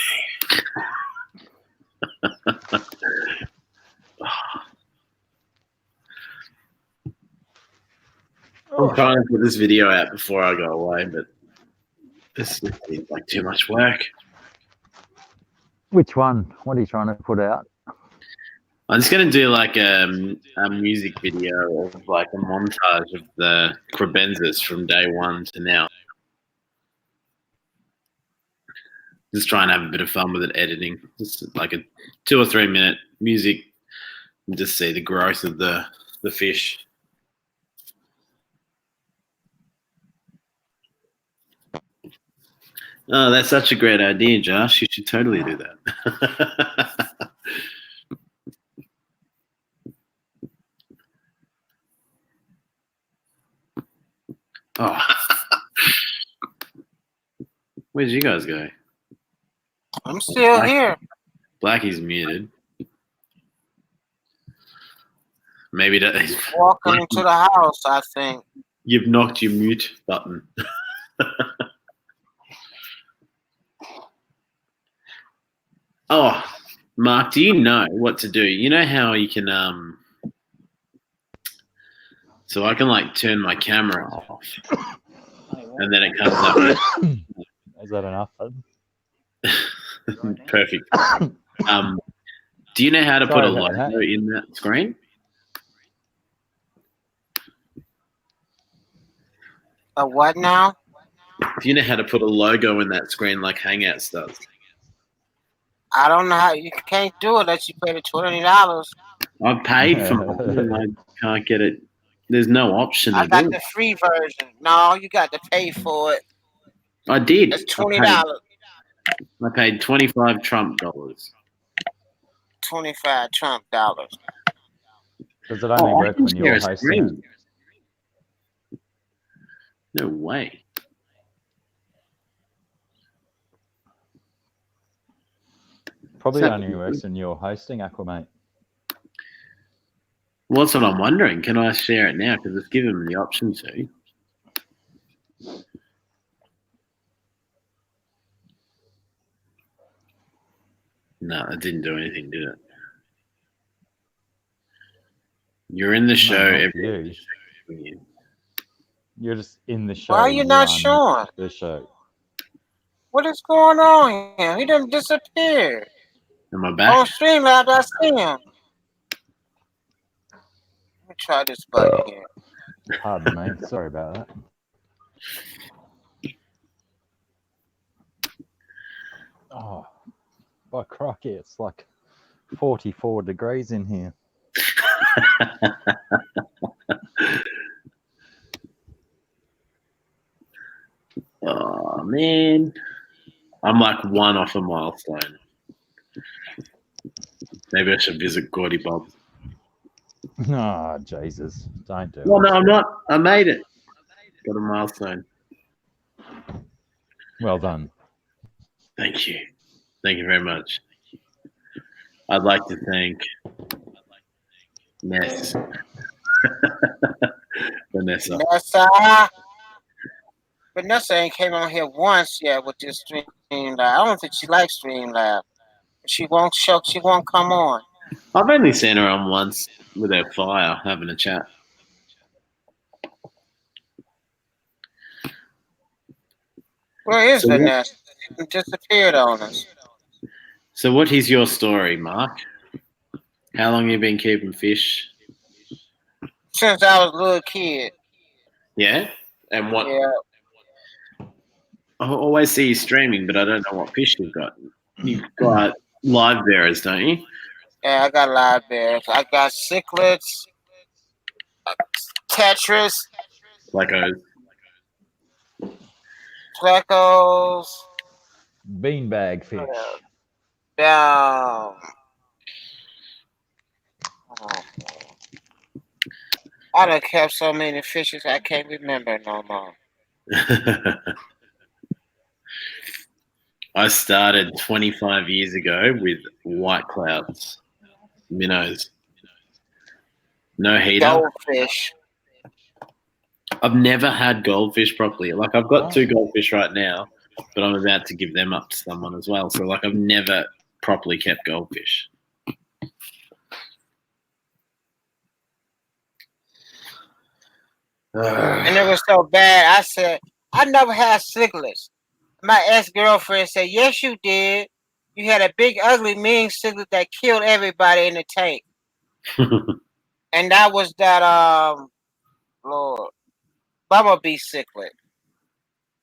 I'm trying to put this video out before I go away, but this seems like too much work. Which one? What are you trying to put out? I'm just gonna do like a music video of like a montage of the Crebenzas from day one to now. Just try and have a bit of fun with it editing. Just like a 2 or 3 minute music and just see the growth of the fish. Oh, that's such a great idea, Josh. You should totally do that. Oh, where did you guys go? I'm still here. Blackie's muted. Maybe that Walking into the house, I think. you've knocked your mute button. Oh, Mark, do you know what to do? You know how you can so I can like turn my camera off and then it comes up. Is that enough? Perfect. Do you know how to put Sorry a about logo that. in that screen? A what now? Do you know how to put a logo in that screen like Hangouts does? I don't know how you can't do it unless you pay the $20. I've paid for mine and I can't get it. There's no option I to got do the it. free version. No, you got to pay for it. I did. It's $20. I paid 25 Trump dollars. 25 Trump dollars. Does it only Oh, I work can when share you're a hosting it? screen. No way. Probably So, only works when you're hosting, Aquamate. well, that's what I'm wondering. Can I share it now? Because it's given me the option to. No, it didn't do anything, did it? You're in the No, show not for every you. You're just in the Why show. are you You not are not showing? the show. What is going on here? He done disappeared. Am I On back? Streamlabs, I see him. Let me try this button here. Pardon me. Sorry about that. Oh, by crikey, it's like 44 degrees in here. Oh, man. I'm like one off a milestone. Maybe I should visit Gordy Bob. Oh, Jesus. Don't do Well, it. no, I'm not. I made it. Got a milestone. Well done. Thank you. Thank you very much. I'd like to thank Ness. Vanessa. Vanessa ain't came on here once yet with this Streamlab. I don't think she likes Streamlab. She won't show. She won't come on. I've only seen her on once with her fire having a chat. Where is So what, Vanessa? She disappeared on us. so what is your story, Mark? How long you been keeping fish? Since I was a little kid. Yeah? And what? Yeah. I always see you streaming, but I don't know what fish you've got. You've got live bearers, don't you? Yeah, I got live bears. I got cichlids, tetras, Plecos. plecos, Beanbag fish. down. I done kept so many fishes I can't remember no more. I started 25 years ago with white clouds, minnows, no heater. Goldfish. I've never had goldfish properly. Like I've got two goldfish right now, but I'm about to give them up to someone as well. So like I've never properly kept goldfish. And it was so bad. I said, I never had cichlids. My ex-girlfriend said, yes, you did. You had a big, ugly, mean cichlid that killed everybody in the tank. And that was that, Lord, bumblebee cichlid.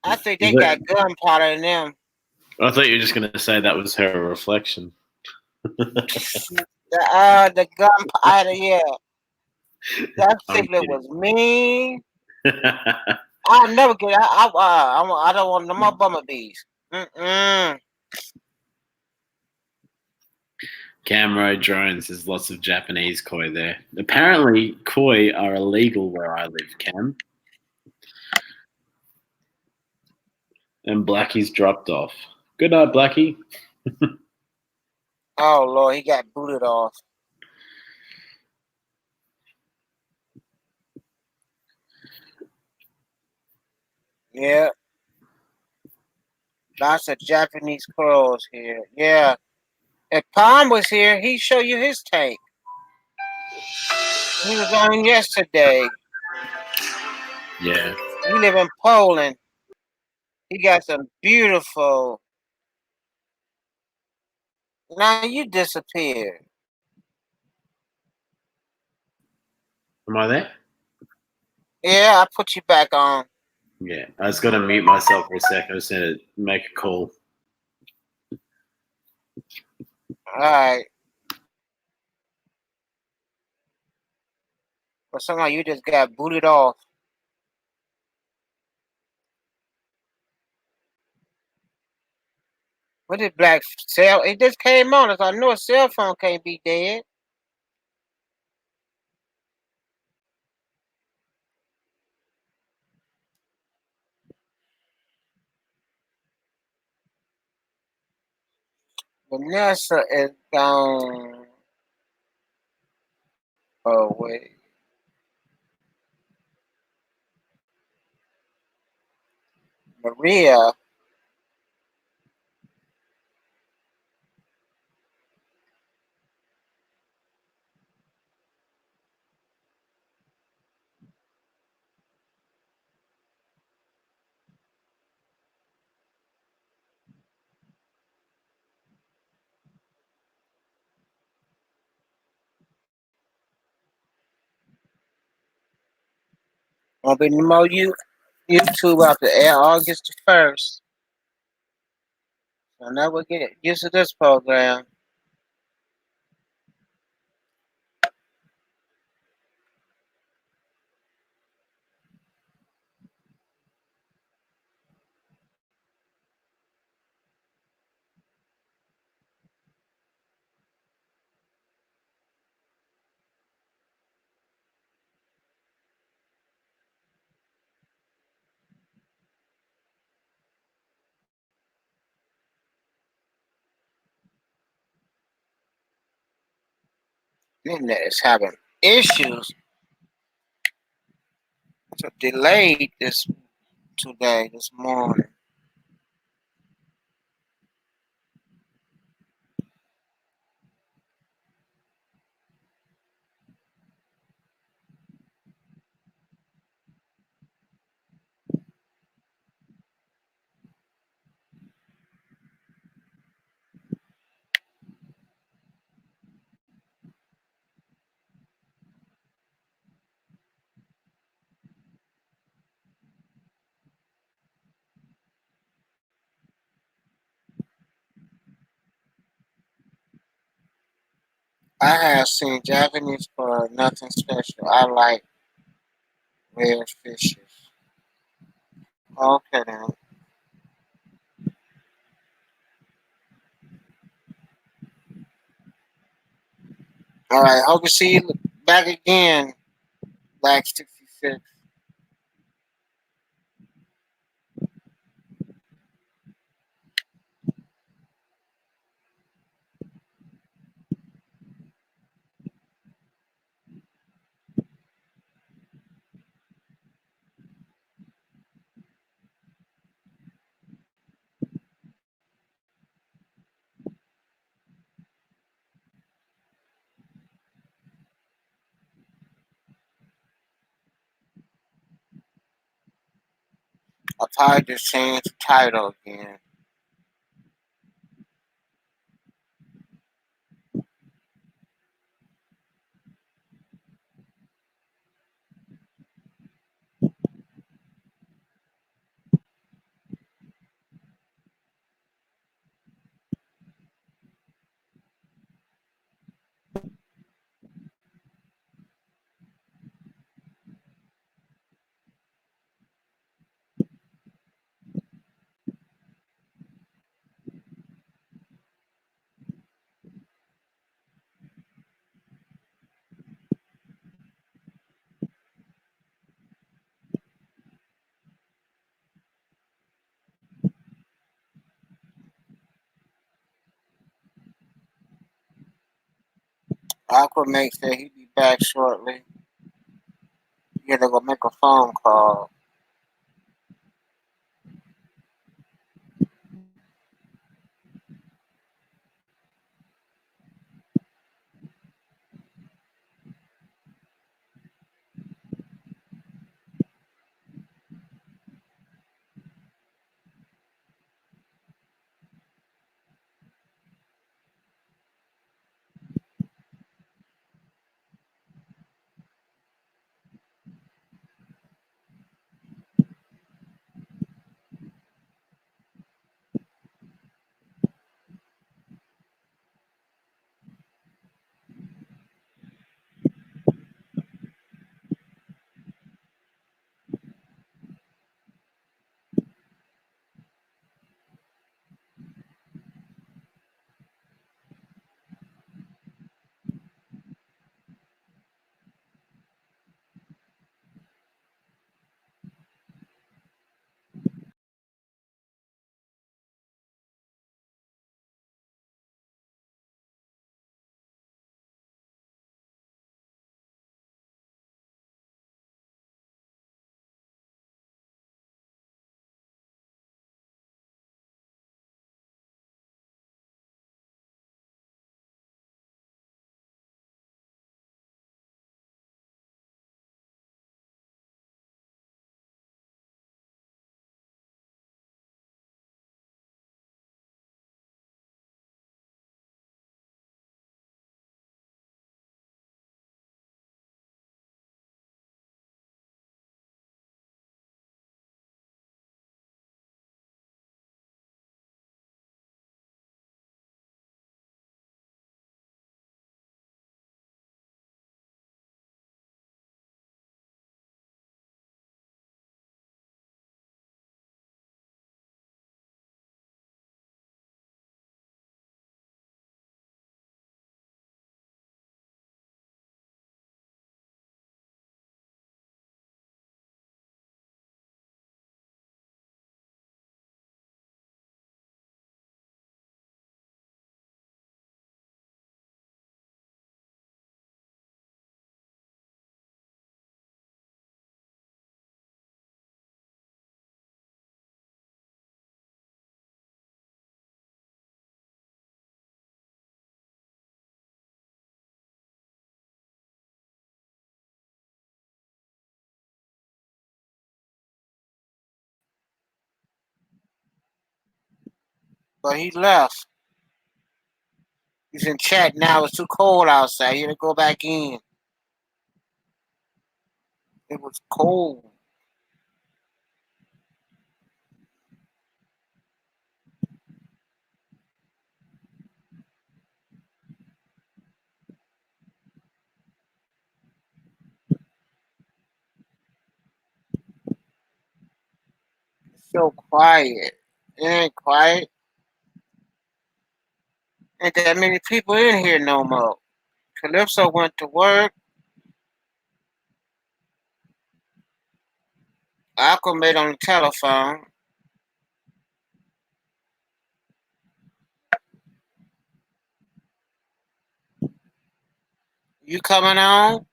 I think they got gunpowder in them. I thought you were just going to say that was her reflection. The gunpowder, yeah. That I'm cichlid kidding. was mean. I'll never get. I don't want no more bumblebees. Mm-mm. Camro drones. There's lots of Japanese koi there. Apparently, koi are illegal where I live, Cam. And Blackie's dropped off. Good night, Blackie. Oh Lord, he got booted off. Yeah, lots of Japanese crows here. Yeah, if Palm was here, he'd show you his tank. He was on yesterday. Yeah. We live in Poland. He got some beautiful. Now you disappeared. Am I there? Yeah, I put you back on. Yeah, I just got to mute myself for a second. I just need to make a call. All right. But somehow you just got booted off. What did Black cell? It just came on. I know a cell phone can't be dead. Vanessa is gone. Oh wait. Maria. Won't be no more YouTube after air August the 1st. So now we'll get used to this program. Internet is having issues. So delayed this morning. I have seen Japanese for nothing special. I like rare fishes. Okay then. All right. Hope to see you back again, Black 66. I'll probably just change the title again. Aquaman said he'd be back shortly. You gotta go make a phone call. but he left. He's in chat now. It's too cold outside. He had to go back in. It was cold. It's so quiet. It ain't quiet. Ain't that many people in here no more. Calypso went to work. Aqua made on the telephone. You coming on?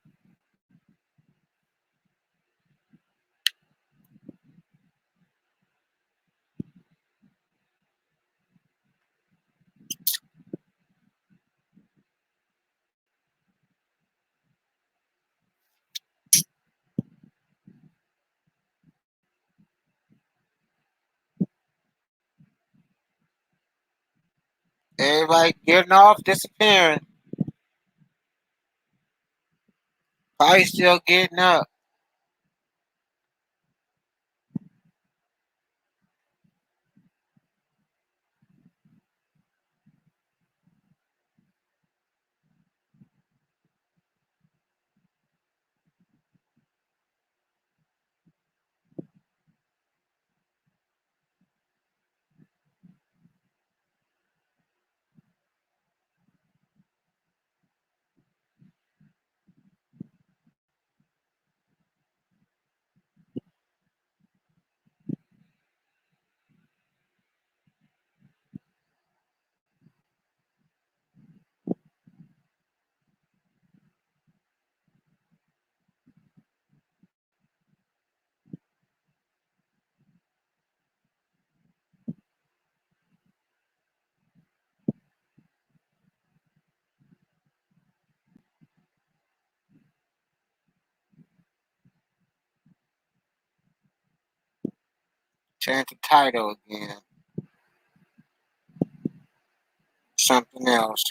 Everybody getting off, disappearing. Probably still getting up. Change the title again. Something else.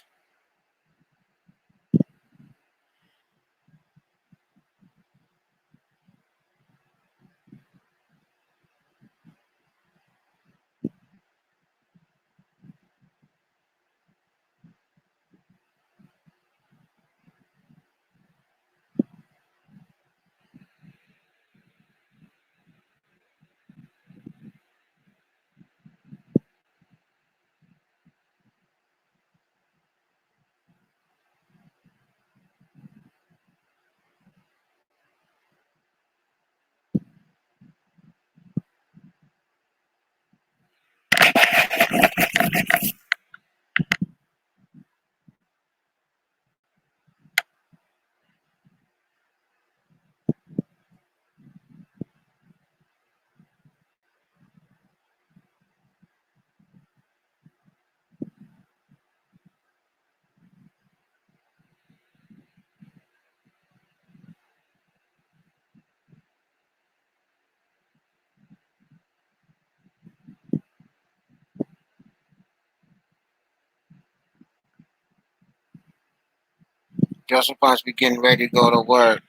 Just supposed to be getting ready to go to work.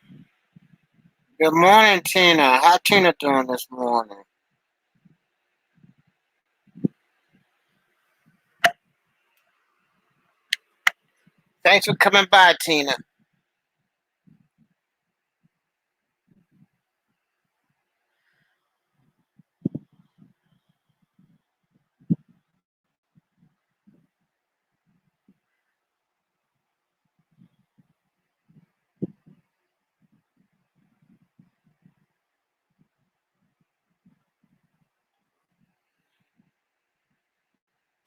Good morning, Tina. How Tina doing this morning? Thanks for coming by, Tina.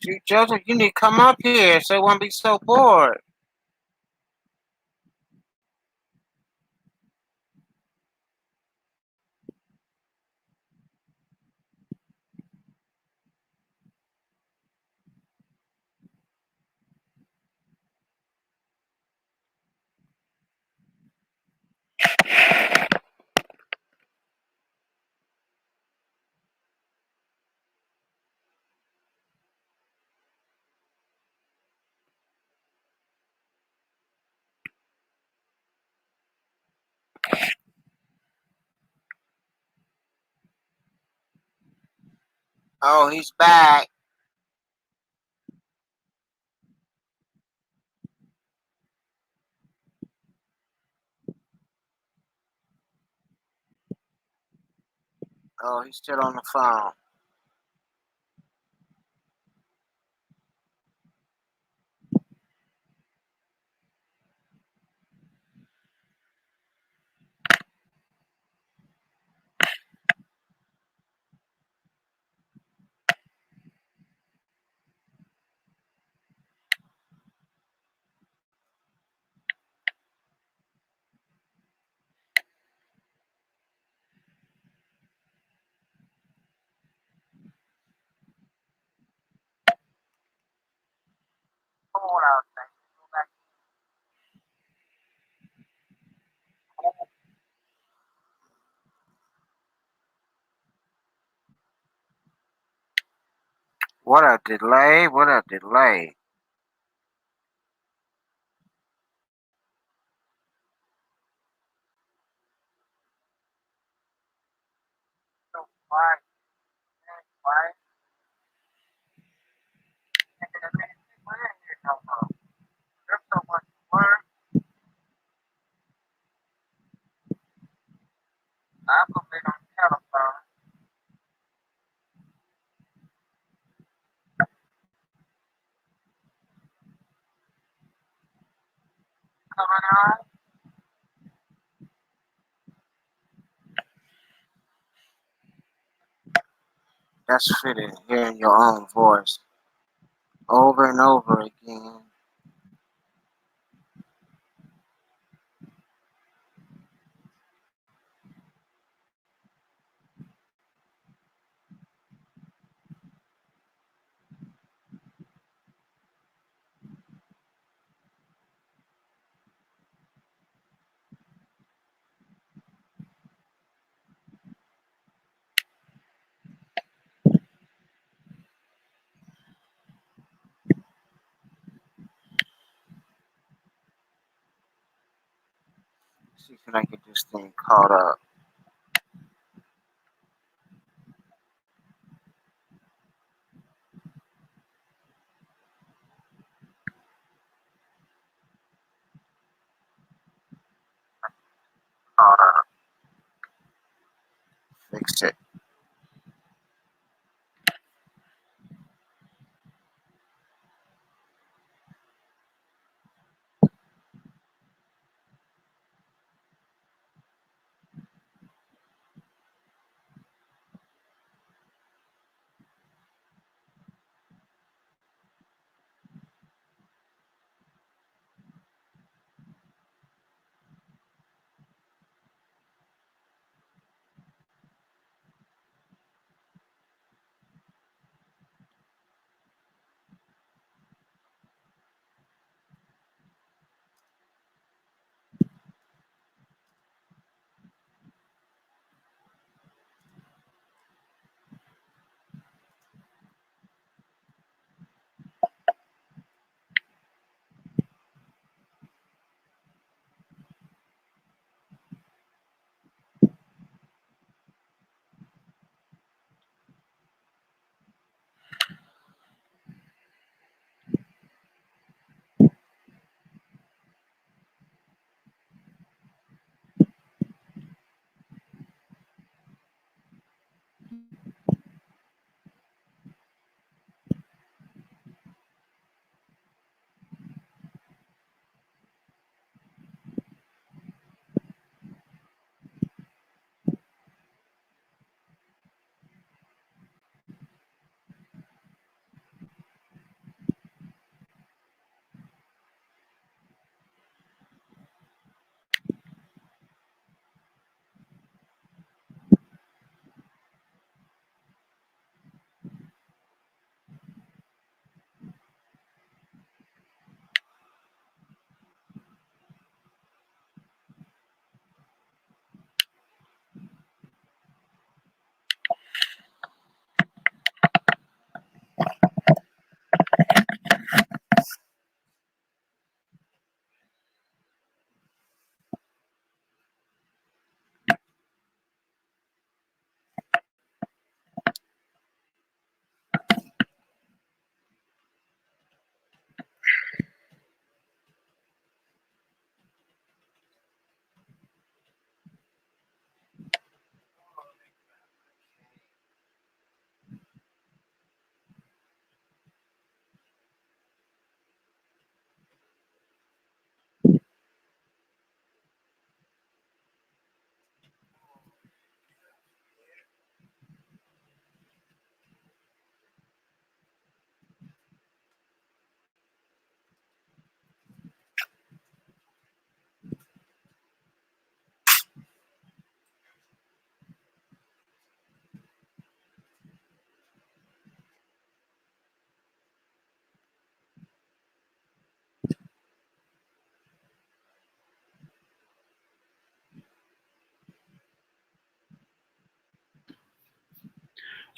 See, Joseph, you need to come up here so it won't be so bored. Oh, he's back. Oh, he's still on the phone. What a delay. What a delay. That's fitting. Hearing your own voice over and over again. See if I get this thing caught up. Caught up. Fix it.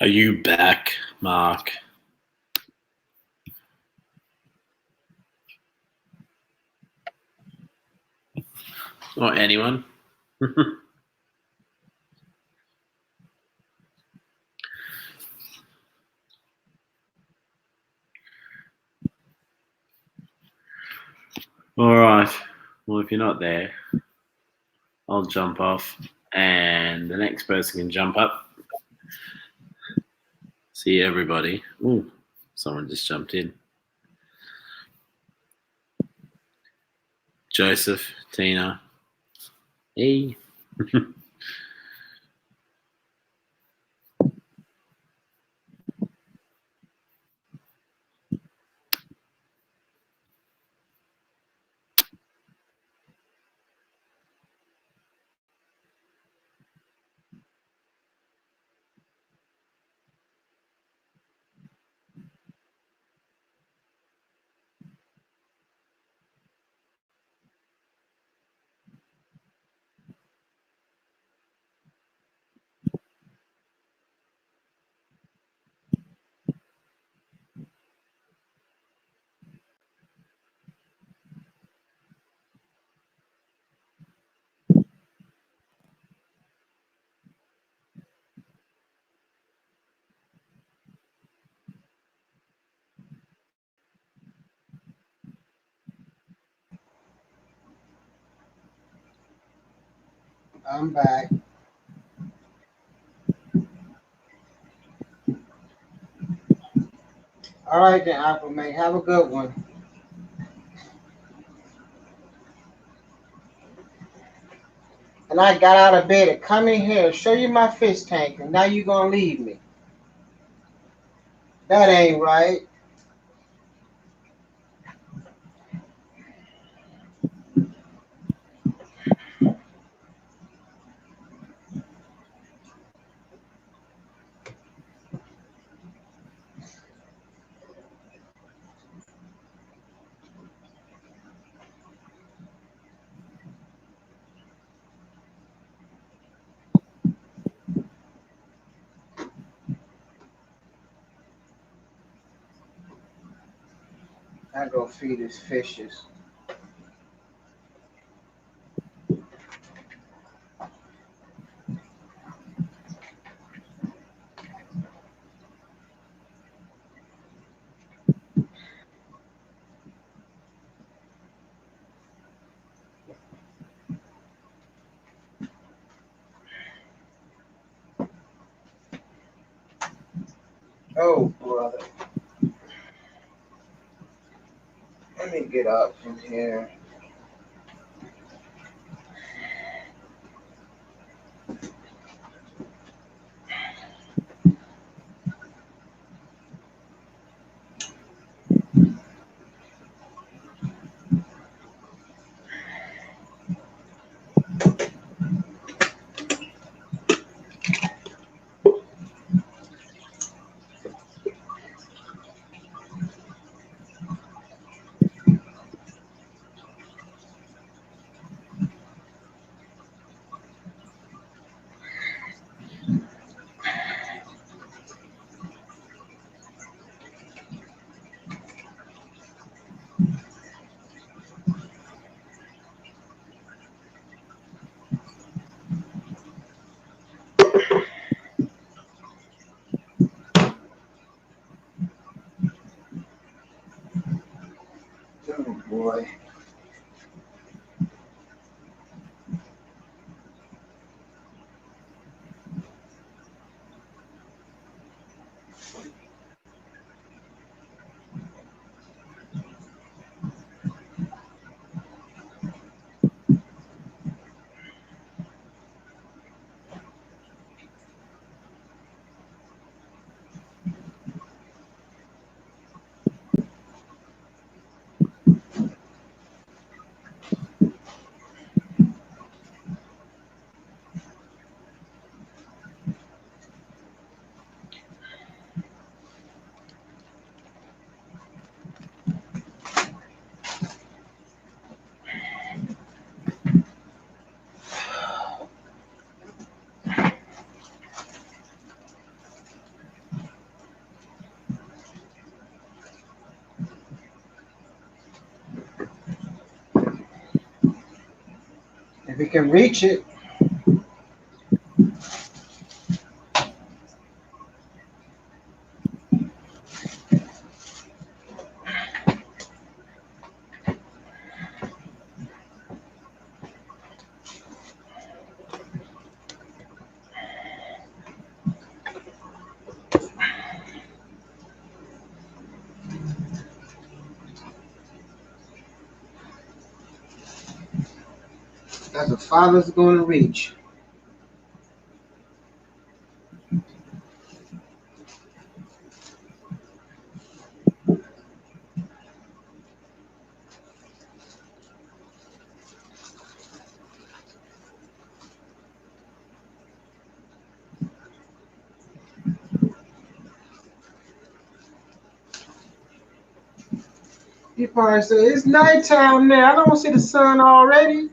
Are you back, Mark? Or anyone? All right. Well, if you're not there, I'll jump off, and the next person can jump up. See everybody. Ooh, someone just jumped in. Joseph, Tina. Hey. I'm back. All right then, Apple May. Have a good one. And I got out of bed to come in here, show you my fish tank, and now you gonna leave me. That ain't right. I go feed his fishes. Oh, brother. Let me get up from here. Oh, boy. If he can reach it, that's the farthest going to reach. He probably said, "It's nighttime now. I don't see the sun already."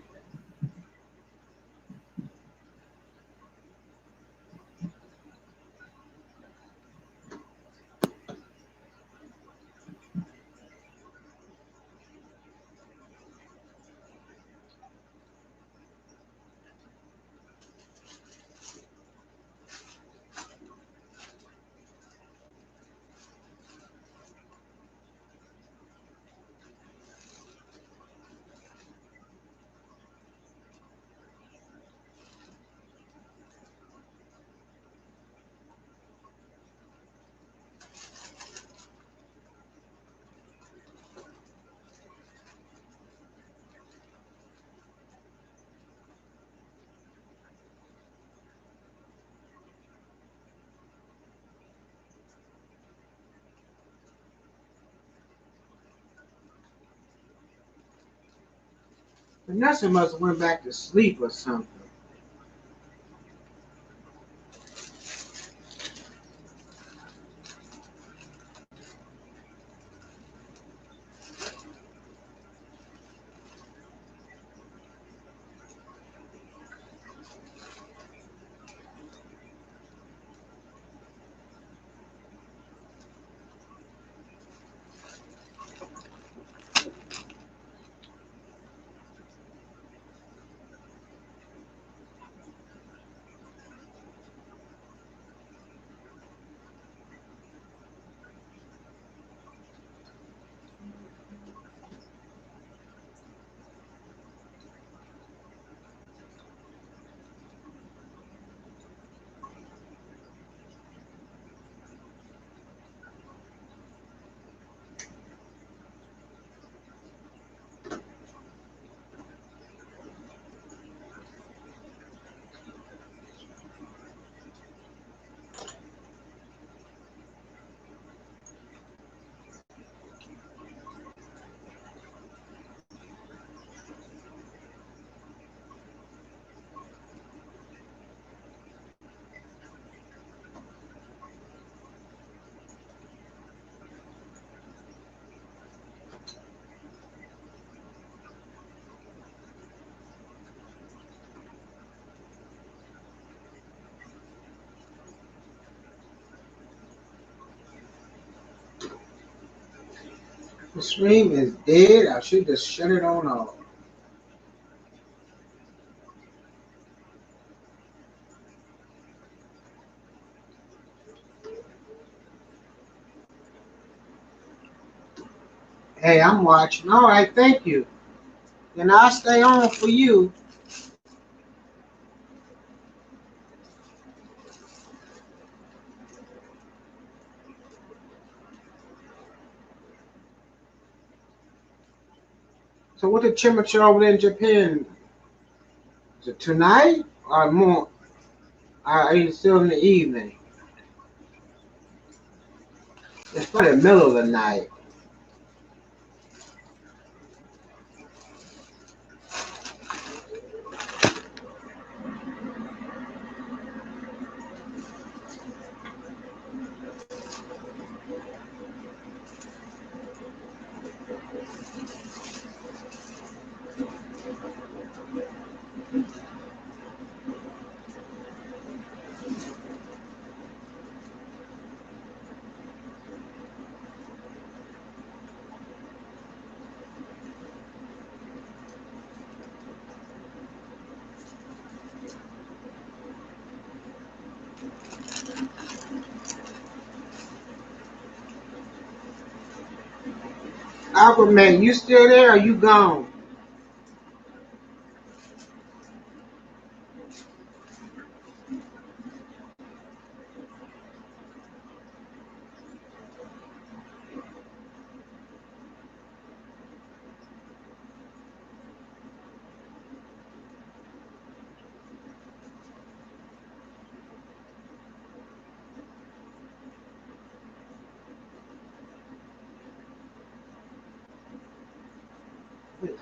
Vanessa must have went back to sleep or something. The stream is dead. I should just shut it on off. Hey, I'm watching. All right, thank you. Then I'll stay on for you. So, what the temperature over there in Japan? Is it tonight or more? Are you still in the evening? It's probably the middle of the night. Aquaman, you still there or you gone?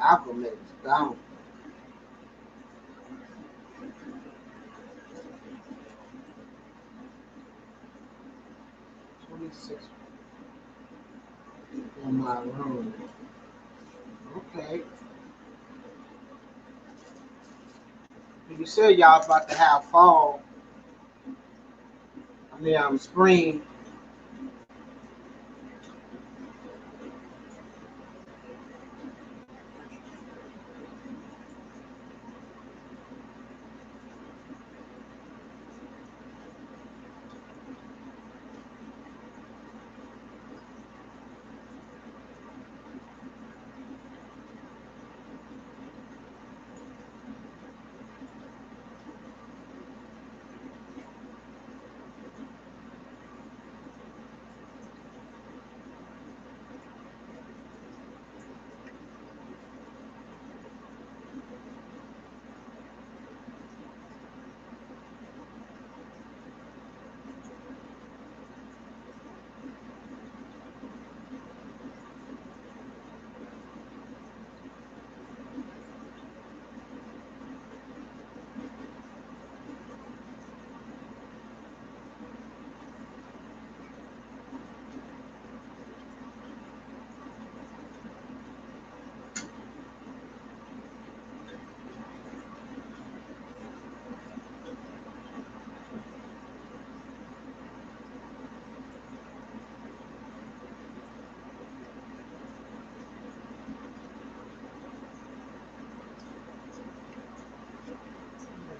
Aquaman is gone. 26 in my room. Okay. You said y'all about to have fall. I mean, spring.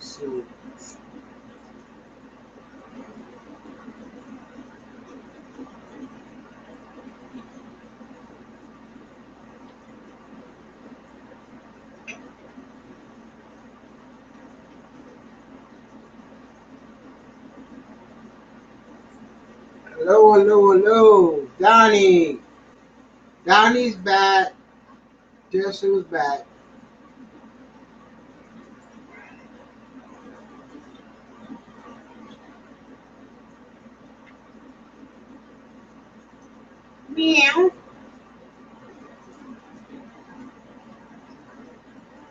Let's see. Hello, hello, hello. Donnie. Donnie's back. Guess who's back? Meow.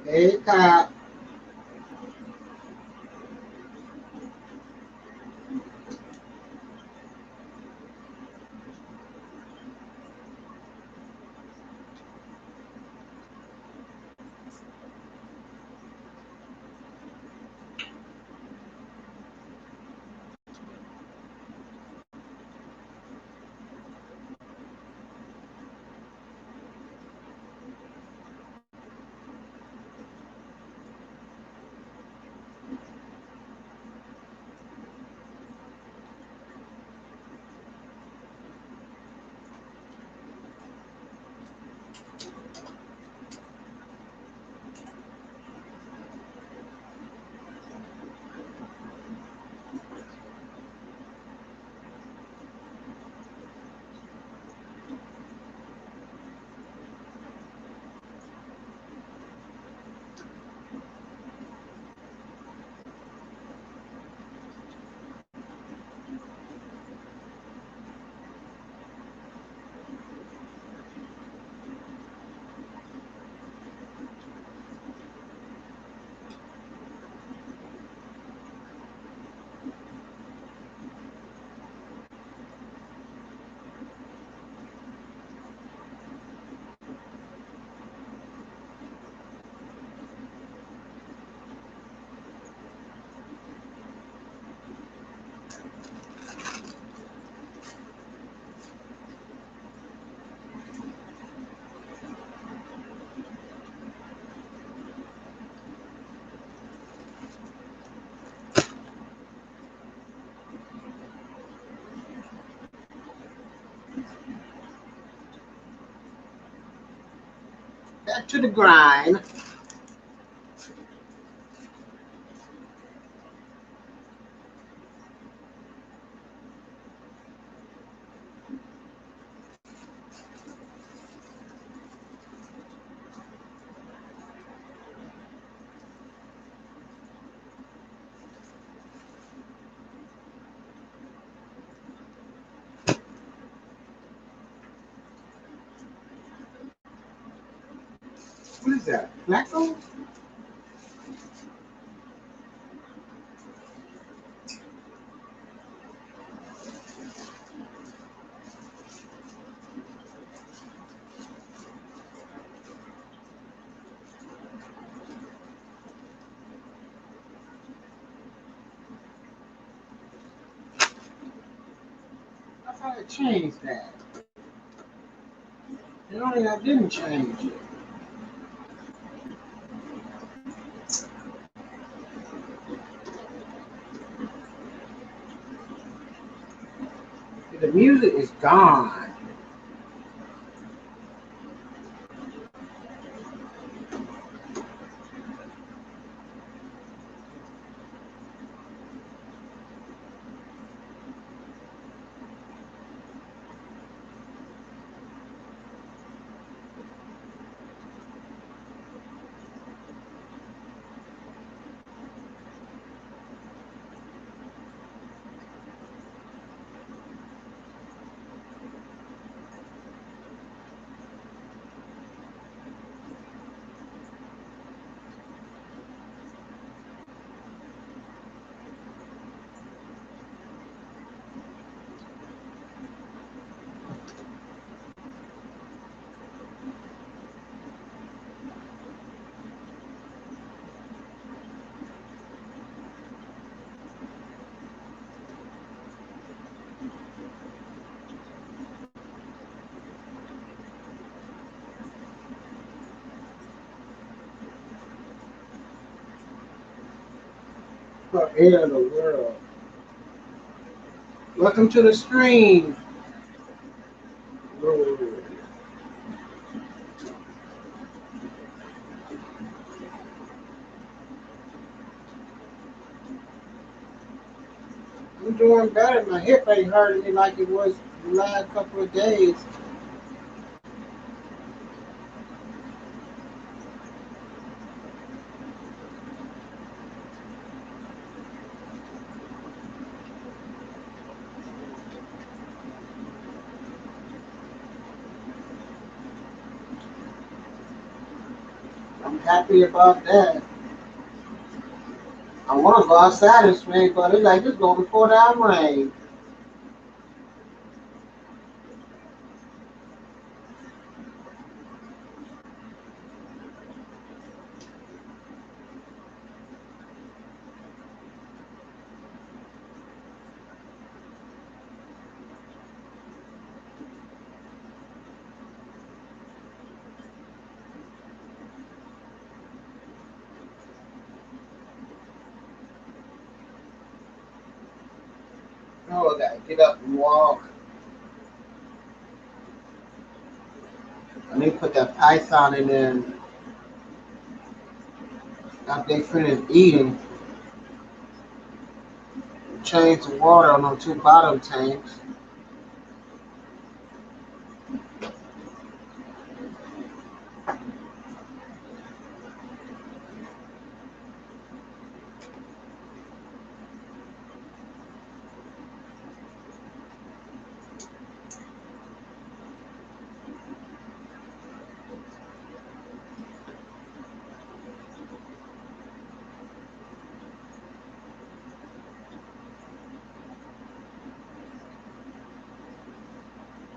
Hey, Cop. Back to the grind. What is that? Flacco? I thought I changed that. You know, I didn't change it. The music is gone. For air of the world. Welcome to the stream. I'm doing better. My hip ain't hurting me like it was the last couple of days. I'm happy about that. I want to go outside and swing, but it's like it's going to pour down rain. Oh, I got to get up and walk. Let me put that python in there. After they finish eating, change the water on them two bottom tanks.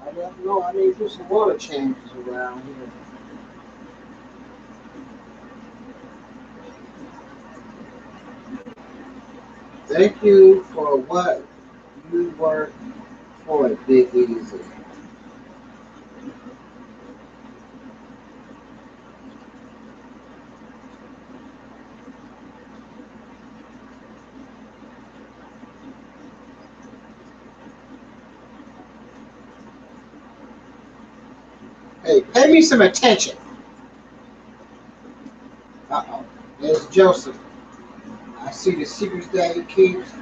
I don't know. I need to do some water changes around here. Thank you for what you work for, Big Easy. Hey, pay me some attention. Joseph, I see the secrets that he keeps.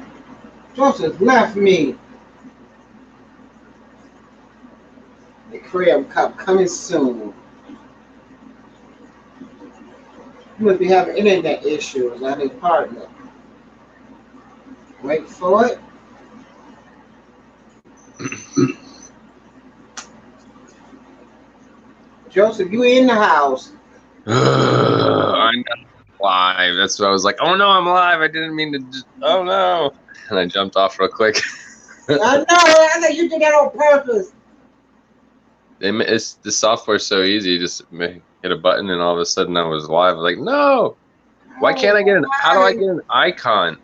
Joseph left me. The Crab Cup coming soon. You must be having internet issues on his partner. Wait for it. Joseph, you in the house. I know I'm live. That's what I was like. Oh no, I'm live. I didn't mean to. Oh no! And I jumped off real quick. I know. I thought you did that on purpose. The software's so easy. You just hit a button, and all of a sudden I was live. Like, no. Why can't I get an? How do I get an icon?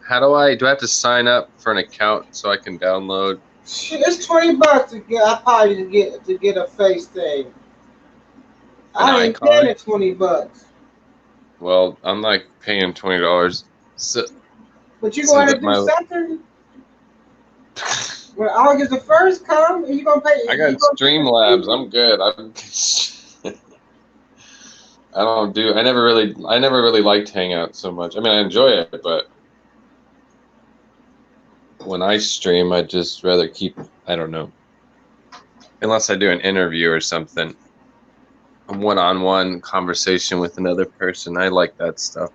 How do I? Do I have to sign up for an account so I can download? Shit, it's $20 to get. I probably to get a face thing. An I ain't icon? paying it $20. Well, I'm like paying $20. So, But you so going to that do my something? When August the 1st come, you gonna pay? I got You gonna pay Streamlabs. I'm good. I don't do. I never really liked Hangout so much. I mean, I enjoy it, but when I stream, I'd just rather keep. I don't know, unless I do an interview or something, a one-on-one conversation with another person. I like that stuff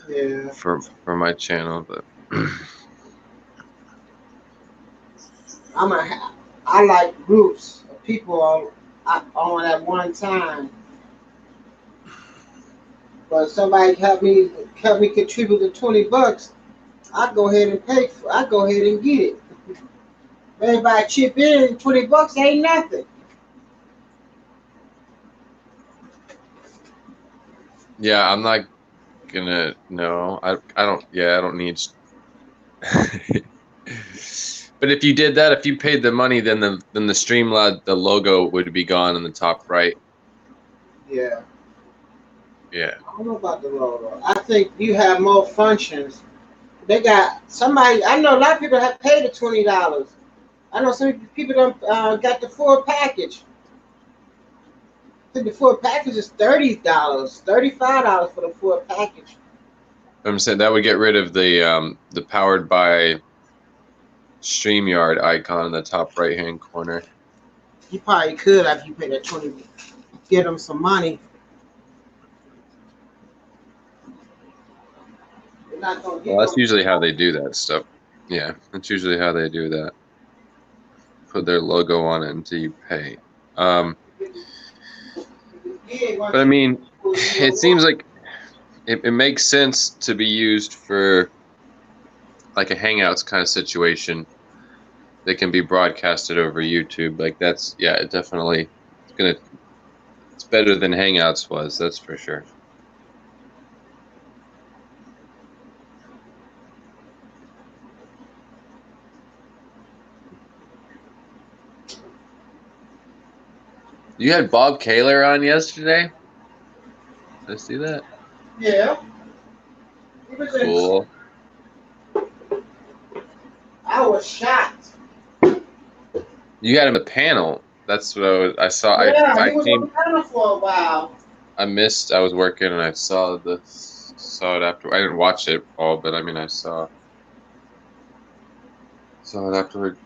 Yeah. for my channel, but I like groups of people on at one time. But somebody help me contribute the $20. I go ahead and pay for. I go ahead and get it. Everybody chip in $20 ain't nothing. yeah, I'm not gonna. No, I don't. Yeah, I don't need. But if you did that, if you paid the money, then the Streamlabs, the logo would be gone in the top right. Yeah. Yeah. I don't know about the logo. I think you have more functions. They got somebody. I know a lot of people have paid the $20. I know some people don't got the full package. I think the full package is $30, $35 for the full package. I'm saying that would get rid of the powered by StreamYard icon in the top right hand corner. You probably could if you pay that 20. Get them some money. You're not gonna get Well, that's no. usually how they do that stuff. Yeah, that's usually how they do that. Put their logo on it until you pay. But I mean, it seems like it makes sense to be used for like a Hangouts kind of situation that can be broadcasted over YouTube. Like that's it definitely it's better than Hangouts was, that's for sure. You had Bob Kaler on yesterday? Did I see that? Yeah. Cool. I was shocked. You had him a panel. That's what I saw. Yeah, I he was on the came. panel for a while. I missed. I was working and I saw it after. I didn't watch it all, but I mean, I saw it afterward.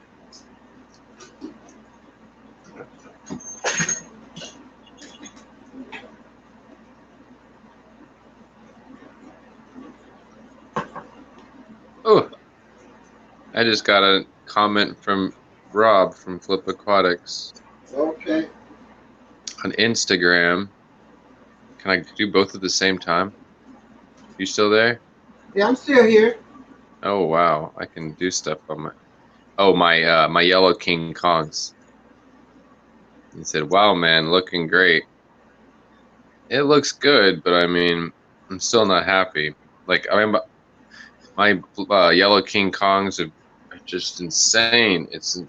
Oh, I just got a comment from Rob from Flip Aquatics Okay. on Instagram. Can I do both at the same time? You still there? Yeah, I'm still here. Oh wow, I can do stuff on my yellow King Kongs. He said, "Wow, man, looking great." It looks good, but I mean, I'm still not happy. Like I mean, my yellow King Kongs are just insane.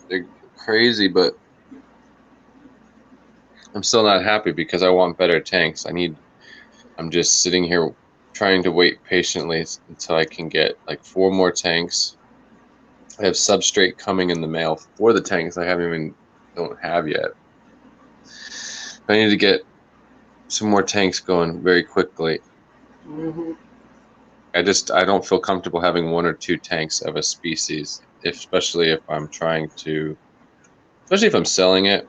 They're crazy, but I'm still not happy because I want better tanks. I'm just sitting here trying to wait patiently until I can get like 4 more tanks. I have substrate coming in the mail for the tanks I don't have yet. I need to get some more tanks going very quickly. Hmm. I don't feel comfortable having one or two tanks of a species, especially if I'm trying to, especially if I'm selling it.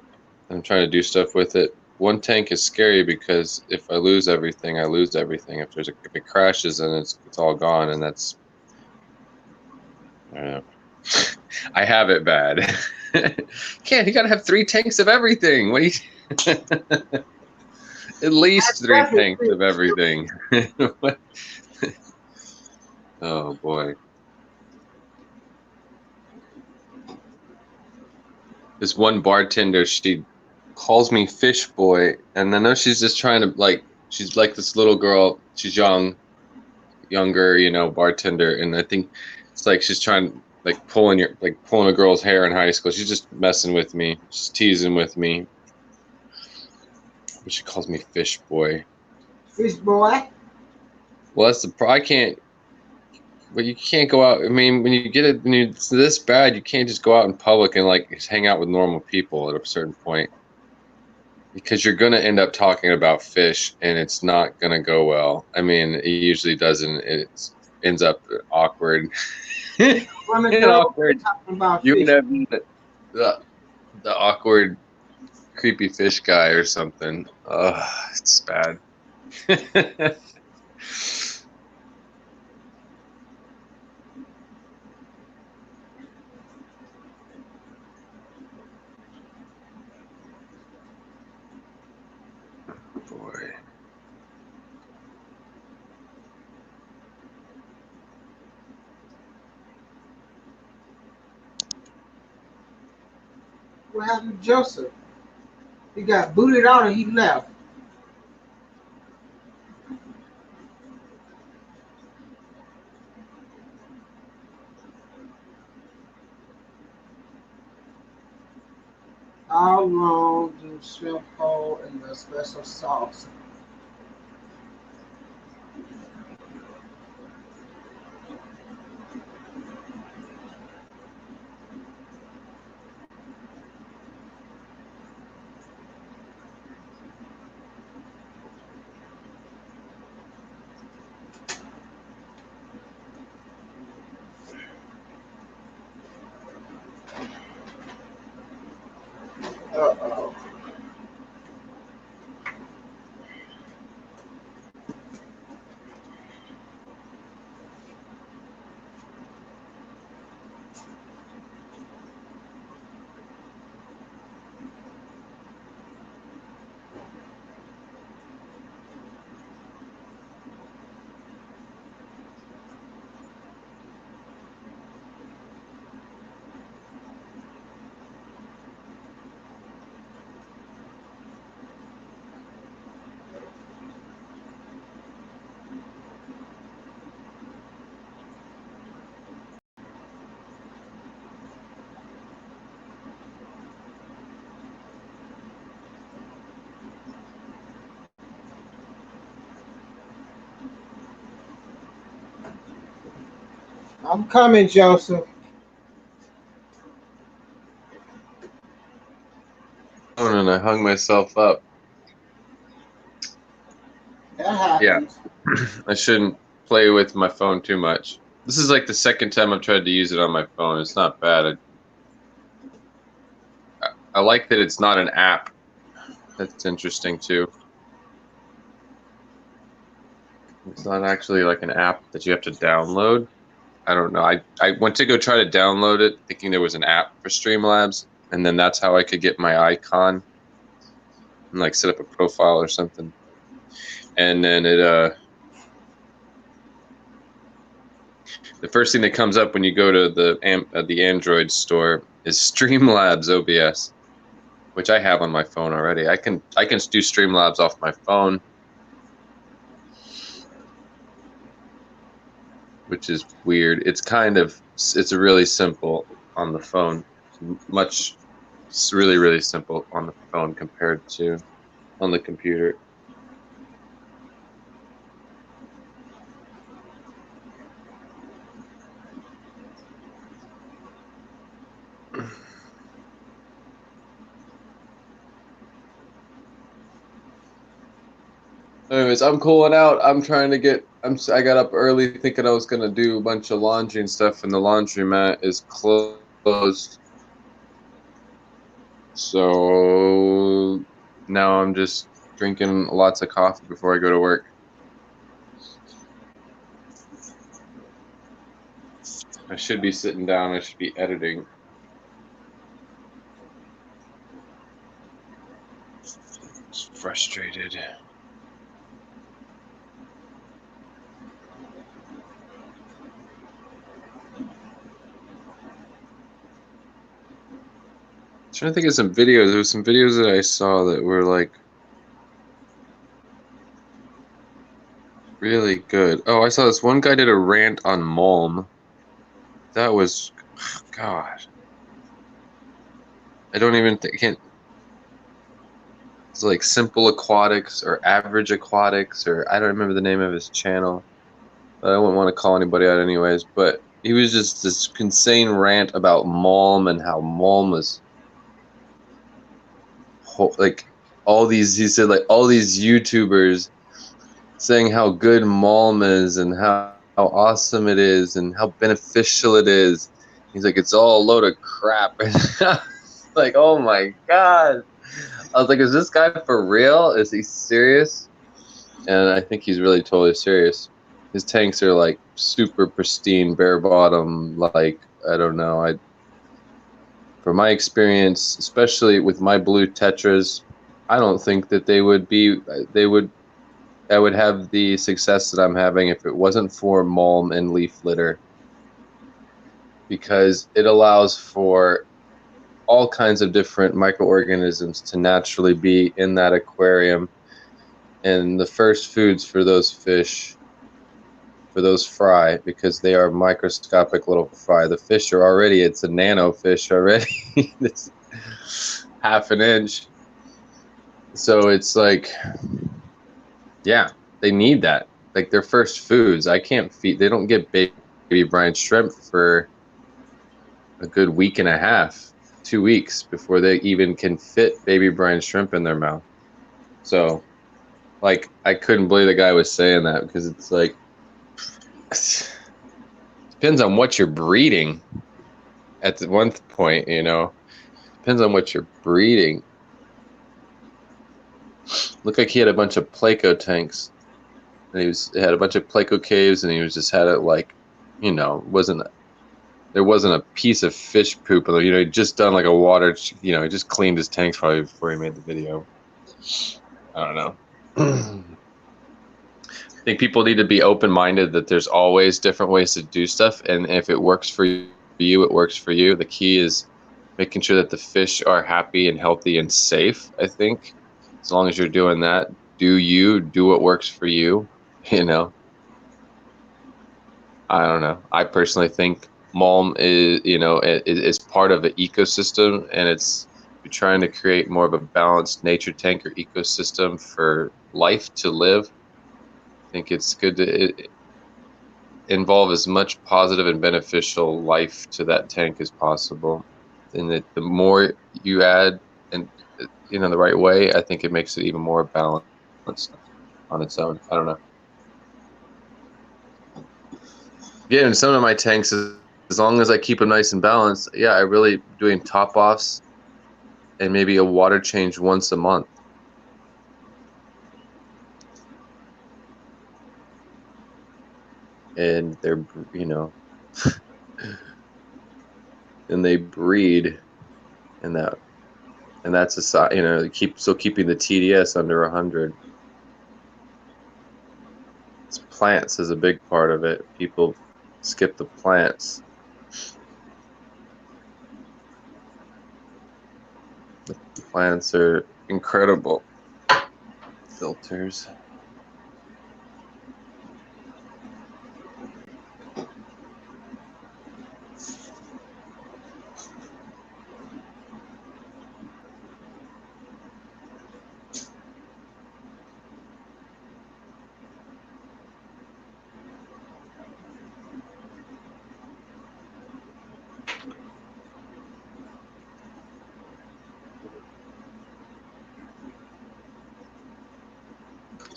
I'm trying to do stuff with it. One tank is scary because if I lose everything, I lose everything. If it crashes, then it's all gone, and that's I don't know. I have it bad. Can't you gotta have three tanks of everything? What do you? At least three tanks Definitely. of everything. Oh boy. This one bartender, she calls me fish boy, and I know she's just trying to she's like this little girl. She's younger, bartender, and I think it's like she's trying pulling a girl's hair in high school. She's just messing with me, she's teasing with me, but she calls me fish boy. Fish boy. Well, that's the pro. I can't. But you can't go out. I mean, when it's this bad, you can't just go out in public and hang out with normal people at a certain point because you're gonna end up talking about fish, and it's not gonna go well. I mean, it usually doesn't. It ends up awkward. Women And girl awkward. talking about You fish. end up being the the awkward, creepy fish guy or something. Oh, it's bad. Boy. What happened to Joseph? He got booted out and he left. How long do shrimp hold in the special sauce? Uh-oh. I'm coming, Joseph. Oh, and I hung myself up. That Yeah, happens. I shouldn't play with my phone too much. This is like the second time I've tried to use it on my phone. It's not bad. I like that it's not an app. That's interesting too. It's not actually like an app that you have to download. I don't know. I went to go try to download it thinking there was an app for Streamlabs, and then that's how I could get my icon and set up a profile or something. And then the first thing that comes up when you go to the Android store is Streamlabs OBS, which I have on my phone already. I can do Streamlabs off my phone, which is weird. It's really simple on the phone. It's really really simple on the phone compared to on the computer. Anyways, I'm cooling out. I'm trying to get. I got up early thinking I was gonna do a bunch of laundry and stuff, and the laundromat is closed. So now I'm just drinking lots of coffee before I go to work. I should be sitting down. I should be editing. Just frustrated. Trying to think of some videos. There were some videos that I saw that were like really good. Oh, I saw this one guy did a rant on Malm. That was, God. I don't even think, can't, it's like Simple Aquatics or Average Aquatics, or I don't remember the name of his channel. I wouldn't want to call anybody out anyways, but he was just this insane rant about Malm and how Malm was like all these, he said like all these YouTubers saying how good Malm is and how awesome it is and how beneficial it is. He's like, it's all a load of crap. Like, oh my God. I was like, is this guy for real? Is he serious? And I think he's really totally serious. His tanks are like super pristine, bare bottom. Like, I don't know. From my experience, especially with my blue tetras, I don't think that I would have the success that I'm having if it wasn't for mulm and leaf litter, because it allows for all kinds of different microorganisms to naturally be in that aquarium. And the first foods for those fish, for those fry, because they are microscopic little fry. The fish are already, it's a nano fish already. It's half an inch. So it's like, yeah, they need that. Like their first foods. I can't feed, they don't get baby brine shrimp for a good week and a half, 2 weeks before they even can fit baby brine shrimp in their mouth. So, like, I couldn't believe the guy was saying that, because it's like, depends on what you're breeding at the one point, you know. Depends on what you're breeding. Looked like he had a bunch of Placo tanks, and had a bunch of Placo caves, and he was just had it like, you know, there wasn't a piece of fish poop. You know, he just done like a water, you know, he just cleaned his tanks probably before he made the video. I don't know. I think people need to be open-minded that there's always different ways to do stuff, and if it works for you, it works for you. The key is making sure that the fish are happy and healthy and safe. I think as long as you're doing that, do what works for you. You know, I don't know. I personally think Malm is, you know, is part of the ecosystem, and you're trying to create more of a balanced nature tank or ecosystem for life to live. I think it's good to involve as much positive and beneficial life to that tank as possible. And that the more you add, and you know, the right way, I think it makes it even more balanced on its own. I don't know. Yeah, and some of my tanks, as long as I keep them nice and balanced, yeah, I really doing top offs and maybe a water change once a month. And they're, you know, and they breed, and that's you know, keeping the TDS under 100. Plants is a big part of it. People skip the plants. The plants are incredible filters.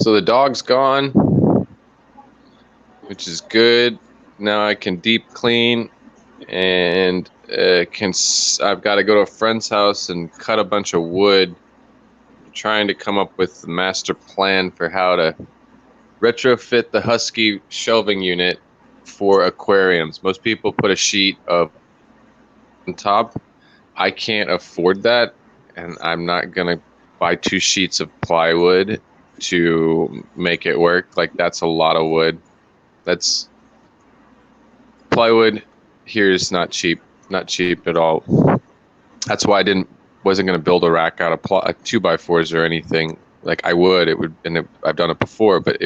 So So the dog's gone, which is good. Now I can deep clean, and I've got to go to a friend's house and cut a bunch of wood. I'm trying to come up with the master plan for how to retrofit the Husky shelving unit for aquariums. Most people put a sheet of on top. I can't afford that, and I'm not gonna buy 2 sheets of plywood to make it work. Like, that's a lot of wood. That's plywood here is not cheap, not cheap at all. That's why I wasn't gonna build a rack out of 2x4s or anything. Like, I would, I've done it before, but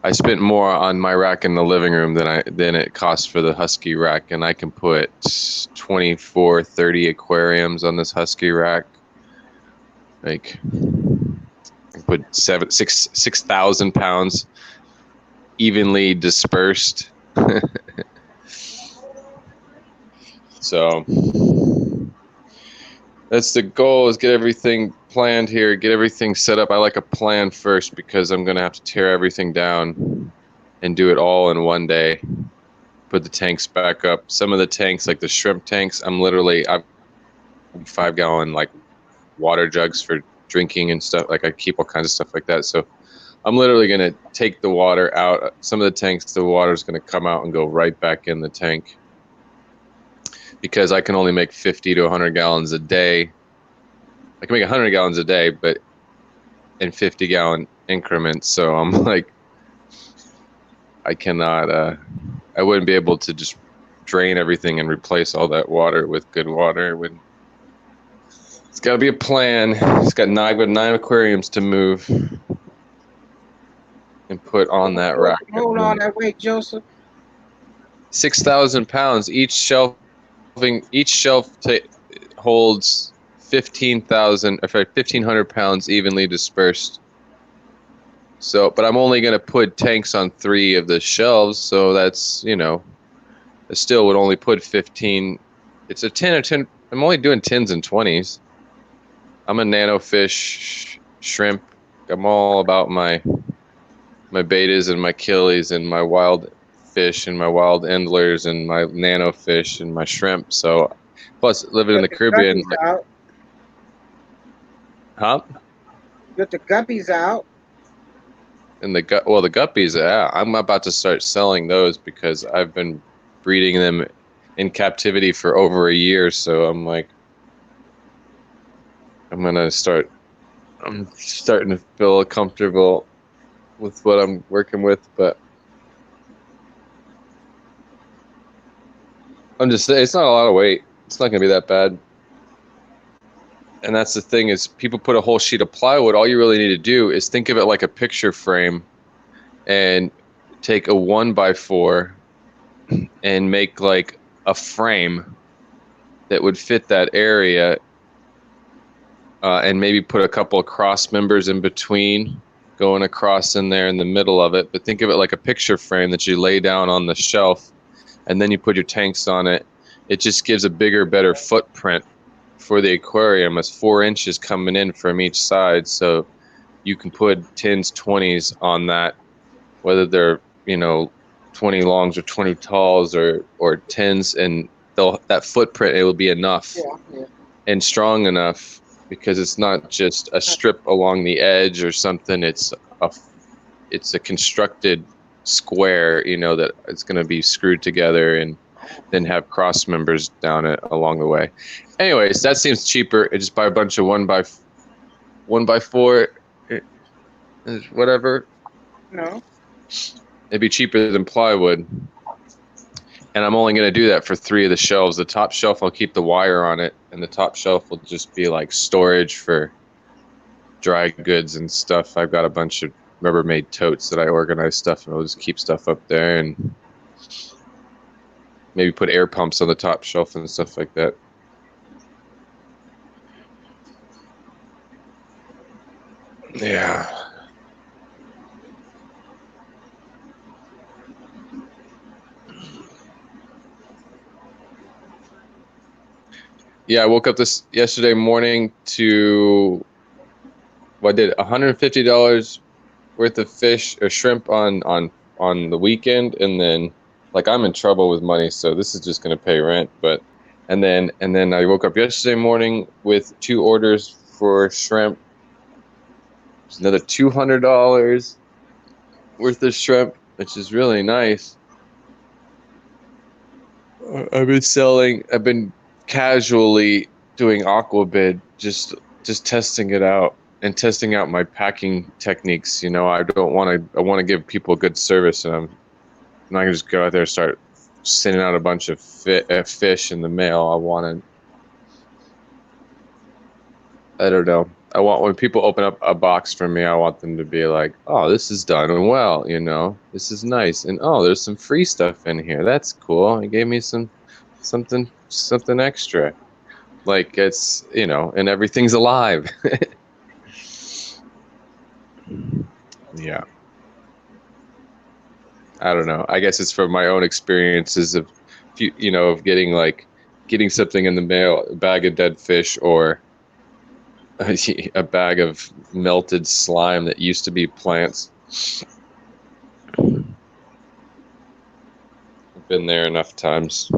I spent more on my rack in the living room than it cost for the Husky rack, and I can put 24, 30 aquariums on this Husky rack. Like, I put 6,000 pounds evenly dispersed. So that's the goal, is get everything planned here, get everything set up. I like a plan first because I'm gonna have to tear everything down and do it all in one day. Put the tanks back up. Some of the tanks, like the shrimp tanks, I've 5-gallon like water jugs for drinking and stuff. Like, I keep all kinds of stuff like that. So I'm literally gonna take the water out. Some of the tanks, the water is gonna come out and go right back in the tank, because I can only make 50 to 100 gallons a day. I can make 100 gallons a day, but in 50-gallon increments. So I'm like, I cannot, I wouldn't be able to just drain everything and replace all that water with good water. It's got to be a plan. It's got 9 aquariums to move and put on that rack. Hold on that weight, Joseph. 6,000 pounds. Each shelf holds 1,500 pounds evenly dispersed. So, but I'm only going to put tanks on 3 of the shelves, so that's, I still would only put 15. It's a 10 or 10. I'm only doing 10s and 20s. I'm a nano fish, shrimp. I'm all about my betas and my killies and my wild fish and my wild endlers and my nano fish and my shrimp. So, plus living in the Caribbean. Huh? Get the guppies out. And the guppies, yeah, I'm about to start selling those because I've been breeding them in captivity for over a year. So I'm like, I'm starting to feel comfortable with what I'm working with, but I'm just saying, it's not a lot of weight. It's not going to be that bad. And that's the thing, is people put a whole sheet of plywood. All you really need to do is think of it like a picture frame and take a 1x4 and make like a frame that would fit that area, and maybe put a couple of cross members in between, going across in there in the middle of it. But think of it like a picture frame that you lay down on the shelf, and then you put your tanks on it. It just gives a bigger, better footprint for the aquarium. It's 4 inches coming in from each side, so you can put 10s, 20s on that, whether they're 20 longs or 20 talls or 10s, and that footprint, it will be enough. Yeah. And strong enough, because it's not just a strip along the edge or something. It's a constructed square, that it's going to be screwed together and then have cross members down it along the way. Anyways, that seems cheaper. I just buy a bunch of 1x4, whatever. No. It'd be cheaper than plywood. And I'm only going to do that for 3 of the shelves. The top shelf, I'll keep the wire on it, and the top shelf will just be like storage for dry goods and stuff. I've got a bunch of Rubbermaid totes that I organize stuff, and I'll just keep stuff up there, and maybe put air pumps on the top shelf and stuff like that. Yeah. Yeah, I woke up yesterday morning to Well, I did $150 worth of fish or shrimp on the weekend, and then like I'm in trouble with money, so this is just gonna pay rent. But and then I woke up yesterday morning with 2 orders for shrimp. There's another $200 worth of shrimp, which is really nice. I've been casually doing aquabid, just testing it out and testing out my packing techniques. You know, I want to give people good service, and I'm not gonna just go out there and start sending out a bunch of fish in the mail. I don't know. I want when people open up a box from me, I want them to be like, "Oh, this is done well, you know. This is nice." And, "Oh, there's some free stuff in here. That's cool. It gave me something extra." Like it's, and everything's alive. Yeah. I don't know. I guess it's from my own experiences of of getting something in the mail, a bag of dead fish or a bag of melted slime that used to be plants. I've been there enough times.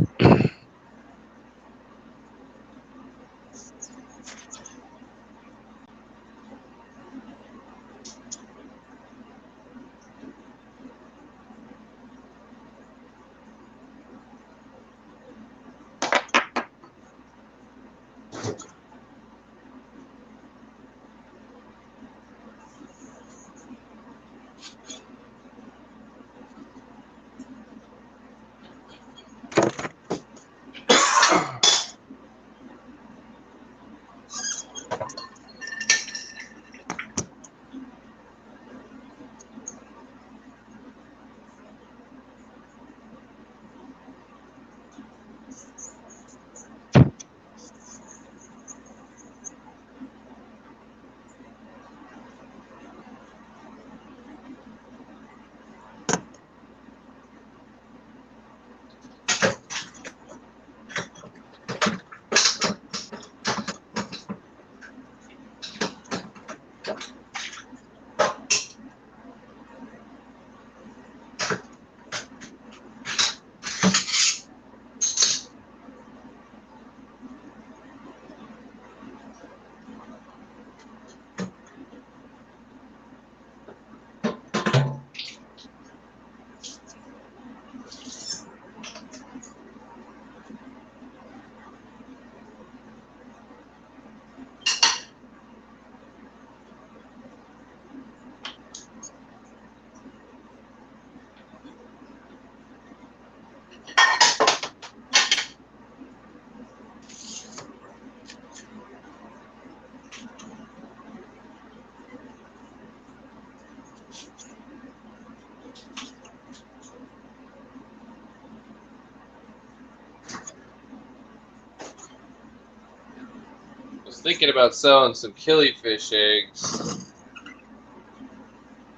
I was thinking about selling some killifish eggs,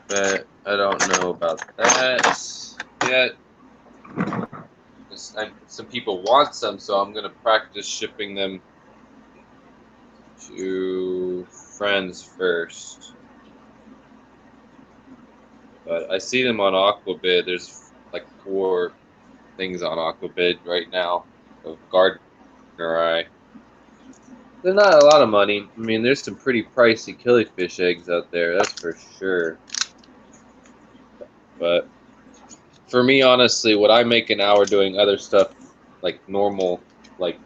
but I don't know about that yet. Some people want some, so I'm gonna practice shipping them to friends first. But I see them on Aquabid. There's like 4 things on Aquabid right now of Gardener Eye. They're not a lot of money. I mean, there's some pretty pricey killifish eggs out there, that's for sure. But for me, honestly, what I make an hour doing other stuff, like normal, like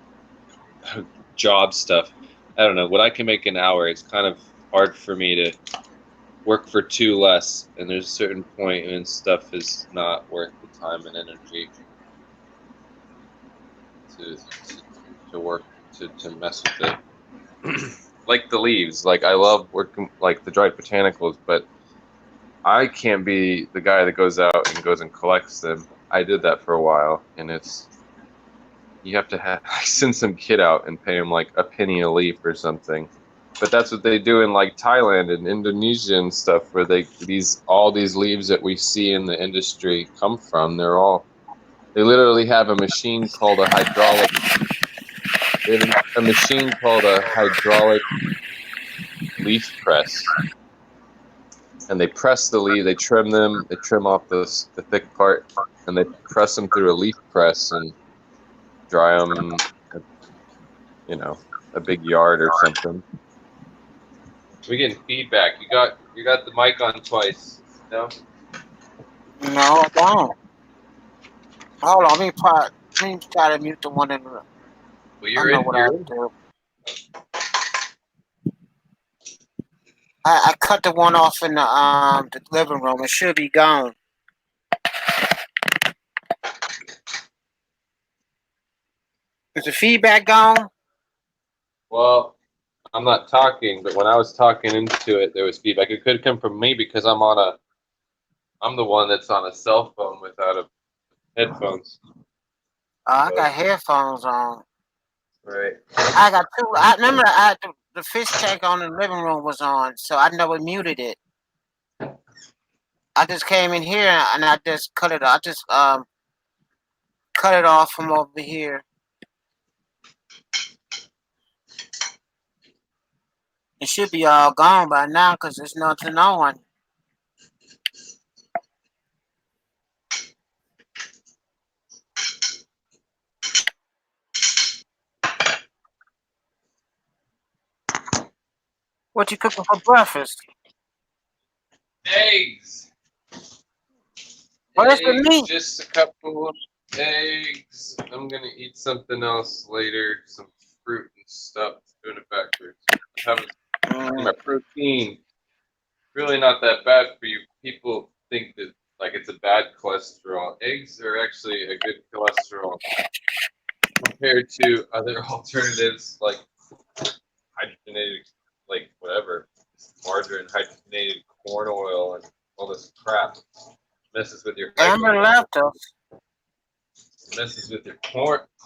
job stuff, I don't know. What I can make an hour, it's kind of hard for me to work for 2 less. And there's a certain point when stuff is not worth the time and energy to work to mess with it. Like the leaves, like I love working like the dried botanicals, but I can't be the guy that goes out and goes and collects them. I did that for a while, and you have to have I send some kid out and pay him like a penny a leaf or something. But that's what they do in like Thailand and Indonesia and stuff, where all these leaves that we see in the industry come from. They literally have a machine called a hydraulic. They have a machine called a hydraulic leaf press, and they press the leaf. They trim them. They trim off the thick part, and they press them through a leaf press and dry them. You know, a big yard or something. We're getting feedback. You got the mic on twice. No. No, I don't. Hold on, let me try to mute the one in the. Well, I you're know in. what I You're in. do. I cut the one off in the living room. It should be gone. Is the feedback gone? Well, I'm not talking, but when I was talking into it, there was feedback. It could come from me because I'm the one that's on a cell phone without a headphones. I So, got headphones on. right. I got two. I remember the fish tank on the living room was on, so I never muted it. I just came in here and I just cut it. I just cut it off from over here. It should be all gone by now because there's nothing on. What you cooking for breakfast? Eggs. Where's the Eggs. meat? Just a couple of eggs. I'm gonna eat something else later. Some fruit and stuff. Doing it backwards. Having my protein. Really not that bad for you. People think that like it's a bad cholesterol. Eggs are actually a good cholesterol compared to other alternatives like hydrogenated, like whatever, margarine, hydrogenated corn oil, and all this crap. Messes with your Amber left us. messes with your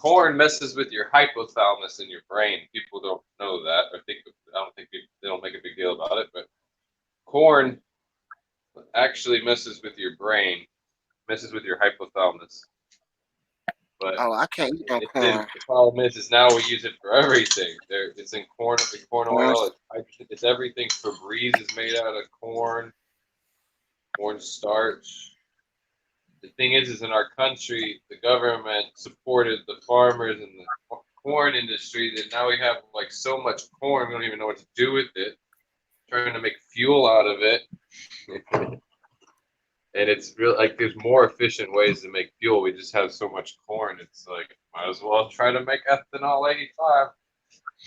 corn messes with your hypothalamus in your brain. People don't know that, or think I don't think they don't make a big deal about it, but corn actually messes with your brain, messes with your hypothalamus. But Oh, I can't eat no corn. the problem is now we use it for everything. It's in corn oil. It's everything. Febreze is made out of corn starch. The thing is in our country, the government supported the farmers and the corn industry that now we have like so much corn, we don't even know what to do with it. Trying to make fuel out of it. And it's real like there's more efficient ways to make fuel. We just have so much corn. It's like might as well try to make ethanol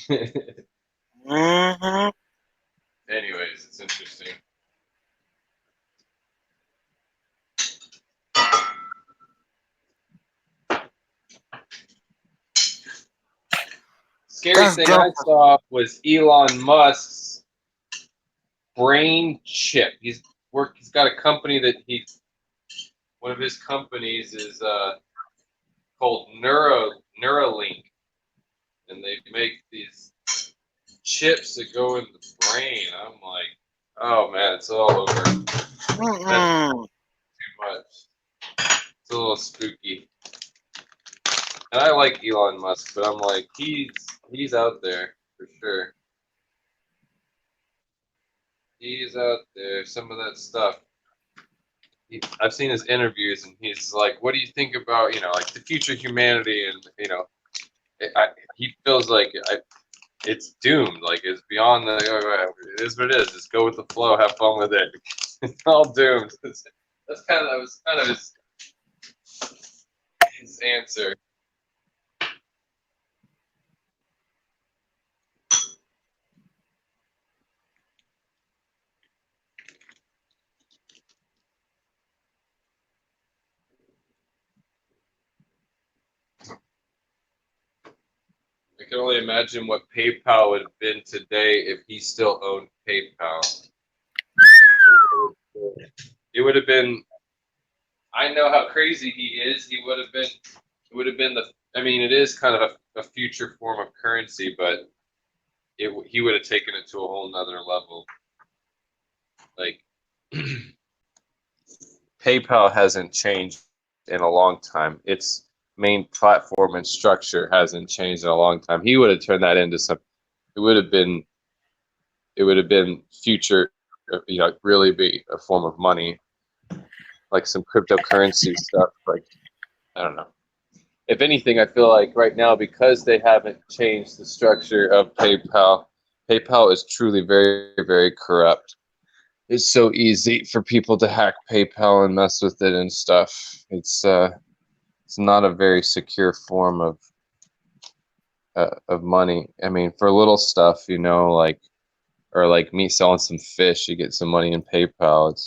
85. Mm-hmm. Anyways, it's interesting. Scary That's thing I different. saw was Elon Musk's brain chip. He's got a company that one of his companies is called Neuralink, and they make these chips that go in the brain. I'm like, oh man, it's all over. That's Mm-mm. too much. It's a little spooky. And I like Elon Musk, but I'm like, he's out there for sure. He's out there. Some of that stuff. I've seen his interviews, and he's like, "What do you think about like the future of humanity?" And he feels like it's doomed. Like it's beyond it is what it is. Just go with the flow. Have fun with it. It's all doomed. That was kind of his answer. I can only imagine what PayPal would have been today if he still owned PayPal. It would have been. I know how crazy he is. He would have been. It would have been the. I mean, it is kind of a future form of currency, but he would have taken it to a whole nother level. Like PayPal hasn't changed in a long time. Its main platform and structure hasn't changed in a long time. He would have turned that into something. It would have been it would have been future, really be a form of money, like some cryptocurrency stuff. Like, I don't know. If anything, I feel like right now, because they haven't changed the structure of PayPal, PayPal is truly very, very corrupt. It's so easy for people to hack PayPal and mess with it and stuff. It's not a very secure form of money. I mean, for little stuff, like, or like me selling some fish, you get some money in PayPal.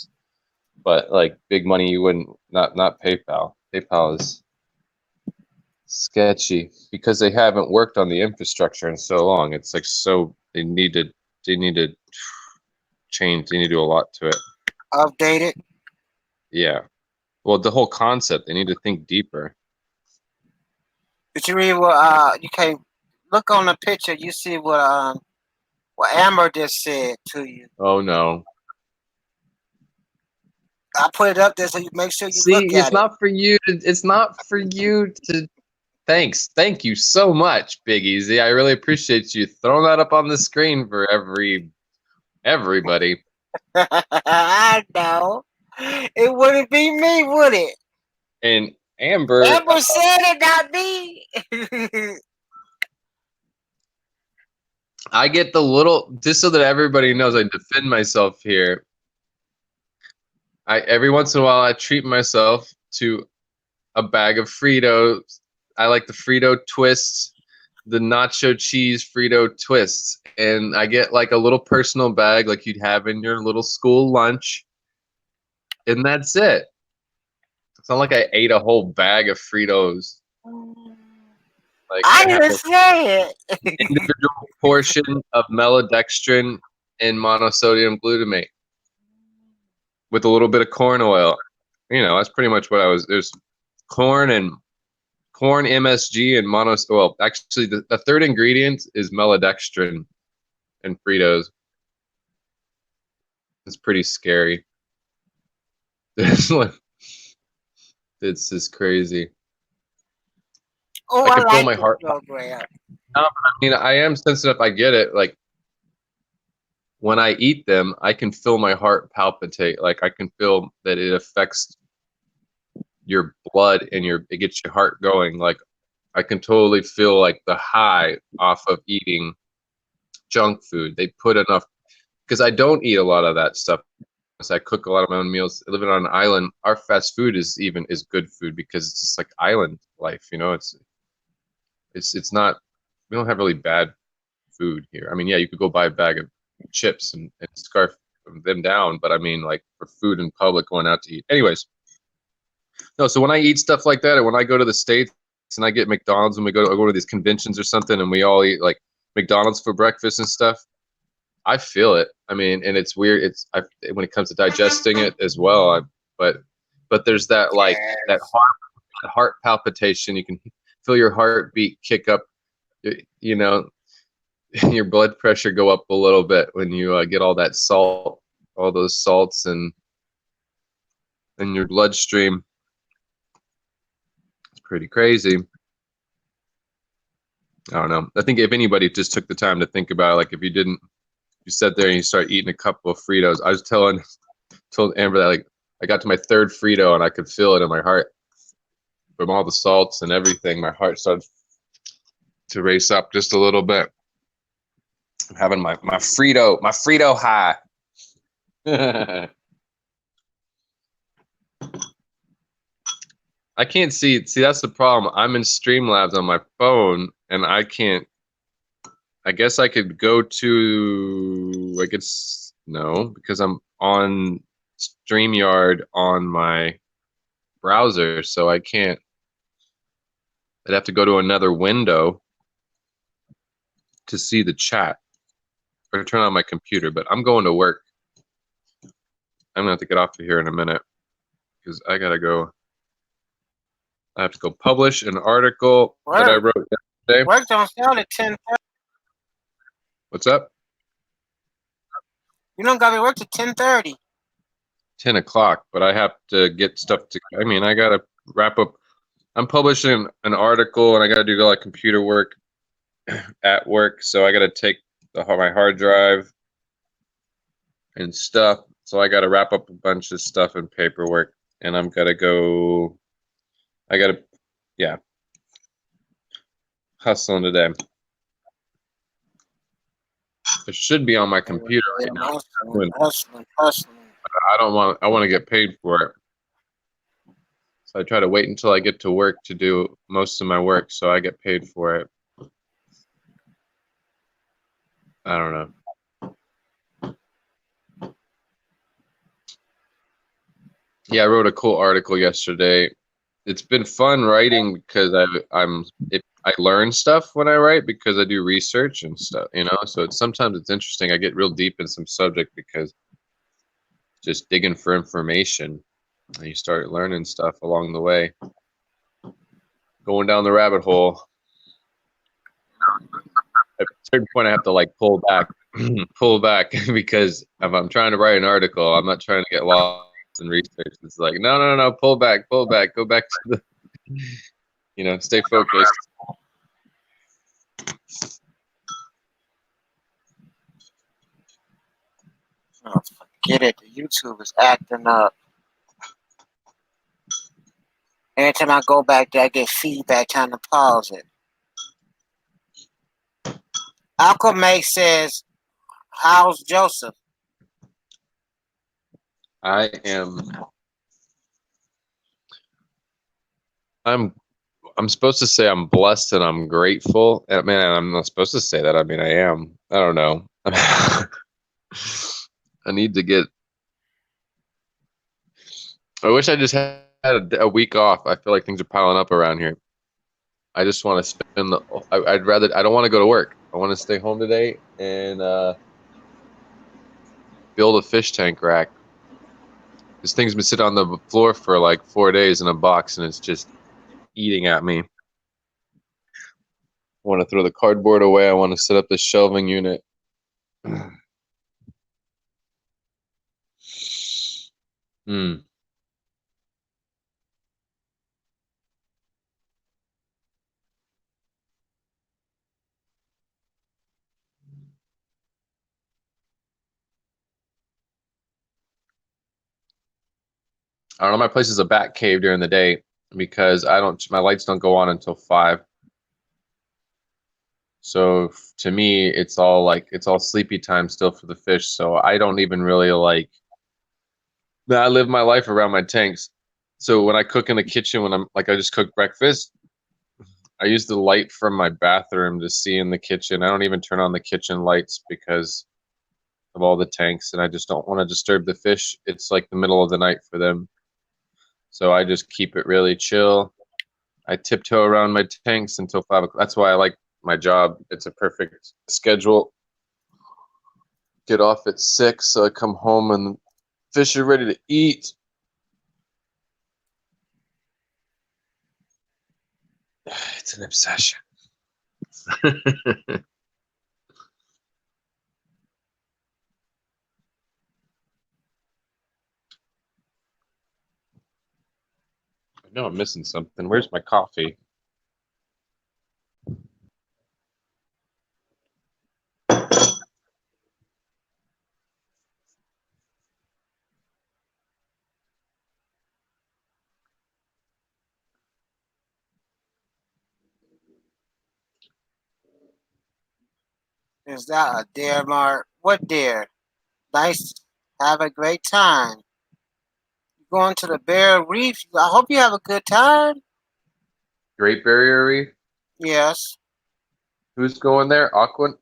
But like big money, you wouldn't. Not PayPal. PayPal is sketchy because they haven't worked on the infrastructure in so long. It's like they need to change. They need to do a lot to it. Updated. Yeah. Well, the whole concept, they need to think deeper. Did you read what you can look on the picture, you see what Amber just said to you. Oh no. I put it up there so you make sure you See, look at it. it's not for you to thank you so much, Big Easy. I really appreciate you throwing that up on the screen for everybody. I know. It wouldn't be me, would it? And Amber, Amber said it, not me. I get the little, just so that everybody knows, I defend myself here. Every once in a while I treat myself to a bag of Fritos. I like the Frito twists, the nacho cheese Frito twists, and I get like a little personal bag like you'd have in your little school lunch, and that's it. It's not like I ate a whole bag of Fritos. Like I I have didn't an say it. individual portion of maltodextrin and monosodium glutamate with a little bit of corn oil. That's pretty much what I was. There's corn MSG and monos. Well, actually, the third ingredient is maltodextrin and Fritos. It's pretty scary. It's just crazy. Oh, I I can feel like my this heart. program. I mean, I am sensitive. I get it. Like when I eat them, I can feel my heart palpitate. Like I can feel that it affects your blood and it gets your heart going. Like I can totally feel like the high off of eating junk food. They put enough, because I don't eat a lot of that stuff. So I cook a lot of my own meals. Living on an island, our fast food is good food because it's just like island life. It's not. We don't have really bad food here. I mean, yeah, you could go buy a bag of chips and scarf them down, but I mean, like for food in public, going out to eat. Anyways, no. So when I eat stuff like that, or when I go to the States and I get McDonald's, and I go to these conventions or something, and we all eat like McDonald's for breakfast and stuff, I feel it. I mean, and it's weird. When it comes to digesting it as well. But there's that like that heart palpitation. You can feel your heartbeat kick up. You know, your blood pressure go up a little bit when you get all that salt, all those salts in your bloodstream. It's pretty crazy. I don't know. I think if anybody just took the time to think about it, like if you sat there and you start eating a couple of Fritos. I was told Amber that like I got to my third Frito and I could feel it in my heart from all the salts and everything. My heart started to race up just a little bit. I'm having my Frito high. I can't see. See, that's the problem. I'm in Streamlabs on my phone, and I can't. I guess I could go to. I guess no, because I'm on StreamYard on my browser, so I can't. I'd have to go to another window to see the chat or turn on my computer. But I'm going to work. I'm gonna have to get off of here in a minute because I gotta go. I have to go publish an article that I wrote yesterday. Work don't start at 10:30. What's up? You don't got to work to 10:30. 10 o'clock, but I have to get stuff to. I mean, I gotta wrap up. I'm publishing an article, and I gotta do like computer work at work. So I gotta take my hard drive and stuff. So I got to wrap up a bunch of stuff and paperwork, and I'm gonna go. I gotta, yeah, hustling today. It should be on my computer right now. Hustling, hustling, hustling. I don't want. I want to get paid for it. So I try to wait until I get to work to do most of my work, so I get paid for it. I don't know. Yeah, I wrote a cool article yesterday. It's been fun writing because I learn stuff when I write because I do research and stuff, you know. So sometimes it's interesting. I get real deep in some subject because just digging for information, and you start learning stuff along the way, going down the rabbit hole. At a certain point, I have to like pull back, pull back because if I'm trying to write an article, I'm not trying to get lost in research. It's like no, pull back, go back to the, stay focused. Oh, forget it. The YouTube is acting up. Every time I go back there, I get feedback trying to pause it. Alchemate says, "How's Joseph?" I am. I'm supposed to say I'm blessed and I'm grateful. Man, I'm not supposed to say that. I mean, I am. I don't know. I need to get. I wish I just had a week off. I feel like things are piling up around here. I just want to spend the. I'd rather. I don't want to go to work. I want to stay home today and build a fish tank rack. This thing's been sitting on the floor for like 4 days in a box, and it's just eating at me. I want to throw the cardboard away. I want to set up this shelving unit. Hmm. I don't know. My place is a bat cave during the day because my lights don't go on until 5. So to me, it's all sleepy time still for the fish. So I don't even really like. I live my life around my tanks. So when I cook in the kitchen, when I just cook breakfast, I use the light from my bathroom to see in the kitchen. I don't even turn on the kitchen lights because of all the tanks, and I just don't want to disturb the fish. It's like the middle of the night for them. So I just keep it really chill. I tiptoe around my tanks until 5 o'clock. That's why I like my job. It's a perfect schedule. Get off at 6, so I come home and fish are ready to eat. It's an obsession. I know I'm missing something. Where's my coffee? Is that a dare, Mark? What dare? Nice. Have a great time. You going to the Bear Reef? I hope you have a good time. Great Barrier Reef. Yes. Who's going there? Aqua. Who?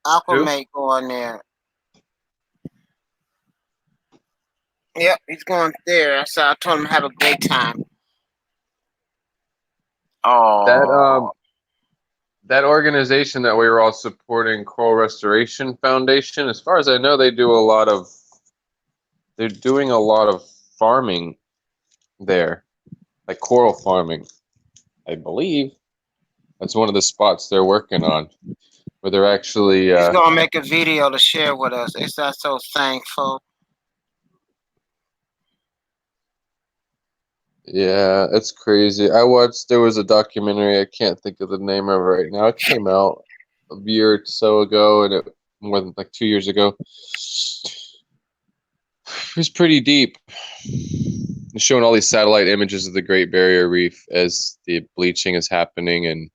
Aquamate going there. Yep, he's going there. So I told him to have a great time. That Oh, that organization that we were all supporting, Coral Restoration Foundation. As far as I know, they're doing a lot of farming there, like coral farming. I believe that's one of the spots they're working on, where they're actually. he's gonna make a video to share with us. It's not so thankful. Yeah, it's crazy. There was a documentary, I can't think of the name of it right now. It came out a year or so ago, and more than like 2 years ago. was pretty deep. It's showing all these satellite images of the Great Barrier Reef as the bleaching is happening, and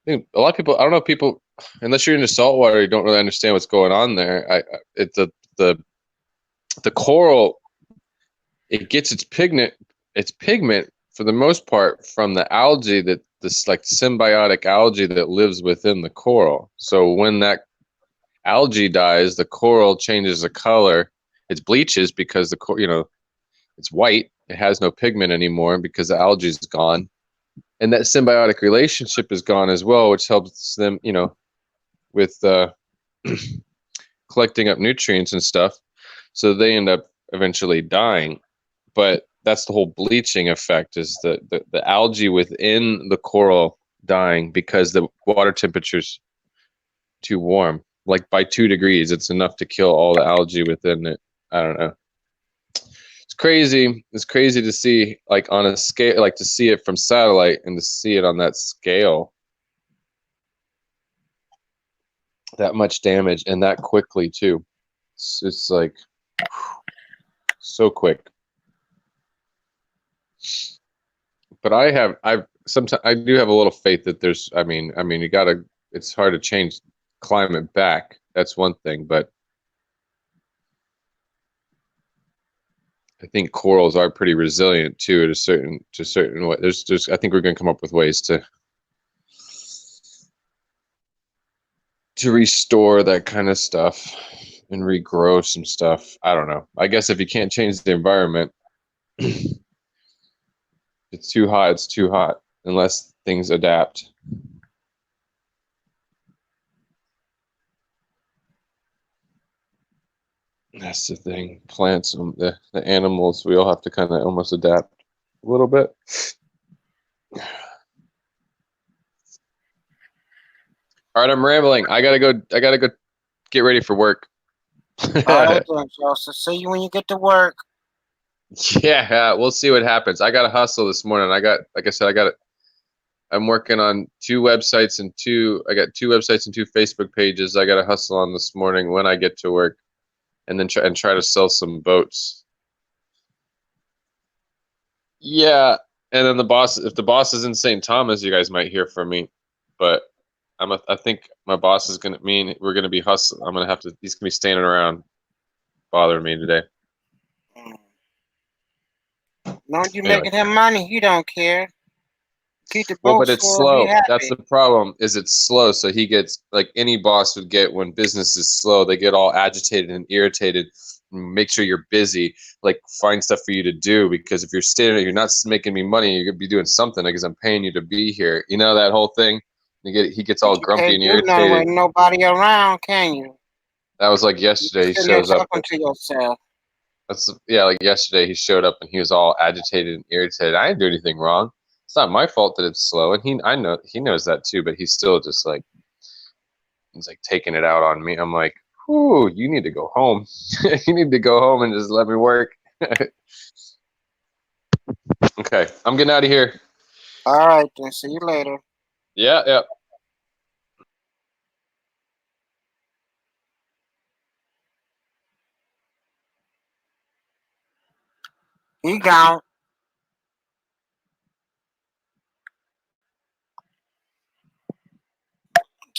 I think a lot of people. I don't know, people, unless you're into saltwater, you don't really understand what's going on there. It's the coral, it gets its pigment for the most part from the algae, that this like symbiotic algae that lives within the coral. So when that algae dies, the coral changes the color. It bleaches because it's white. It has no pigment anymore because the algae is gone, and that symbiotic relationship is gone as well, which helps them, with collecting up nutrients and stuff. So they end up eventually dying. But that's the whole bleaching effect, is the algae within the coral dying because the water temperature's too warm. Like by 2 degrees, it's enough to kill all the algae within it. I don't know. It's crazy. It's crazy to see, like on a scale, like to see it from satellite and to see it on that scale, that much damage and that quickly too. It's like so quick. But I do have a little faith that there's, you gotta, it's hard to change climate back. That's one thing, but I think corals are pretty resilient too, to a certain way. I think we're gonna come up with ways to restore that kind of stuff and regrow some stuff. I don't know. I guess if you can't change the environment, it's too hot, it's too hot, unless things adapt. That's the thing. Plants, the animals, we all have to kind of almost adapt a little bit. All right, I'm rambling. I gotta go. Get ready for work. All right then, Joseph. See you when you get to work. Yeah, we'll see what happens. I got to hustle this morning. Like I said, I'm working on I got 2 websites and 2 Facebook pages. I got to hustle on this morning when I get to work, and then try to sell some boats. Yeah, and then if the boss is in St. Thomas, you guys might hear from me. But I think my boss is gonna mean we're gonna be hustling. I'm gonna have to. He's gonna be standing around bothering me today. Long as you Anyway. making him money, he don't care. Keep the Well, boat but it's full, he slow. That's happy. the problem. Is it's slow. So he gets, like any boss would get when business is slow. They get all agitated and irritated. Make sure you're busy. Like find stuff for you to do, because if you're standing, you're not making me money. You're gonna be doing something because I'm paying you to be here. You know that whole thing. He gets all But you grumpy can't and do nothing irritated. with nobody around, can you? That was like You yesterday. just He sitting there shows up. talking to yourself. Like yesterday he showed up and he was all agitated and irritated. I didn't do anything wrong. It's not my fault that it's slow, and I know he knows that too. But he's still just like, he's like taking it out on me. I'm like, "Ooh, you need to go home. You need to go home and just let me work." Okay, I'm getting out of here. All right, then. See you later. Yeah, yeah. He gone.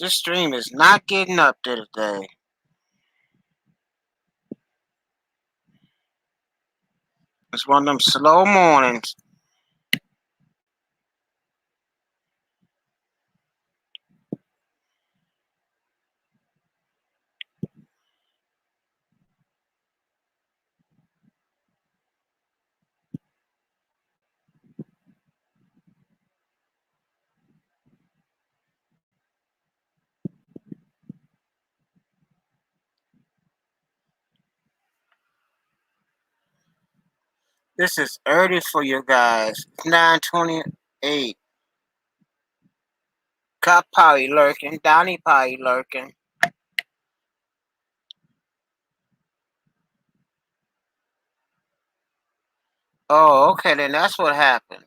This stream is not getting up there today. It's one of them slow mornings. This is early for you guys. It's 9:28. Cop probably lurking. Donnie probably lurking. Oh, okay, then that's what happened.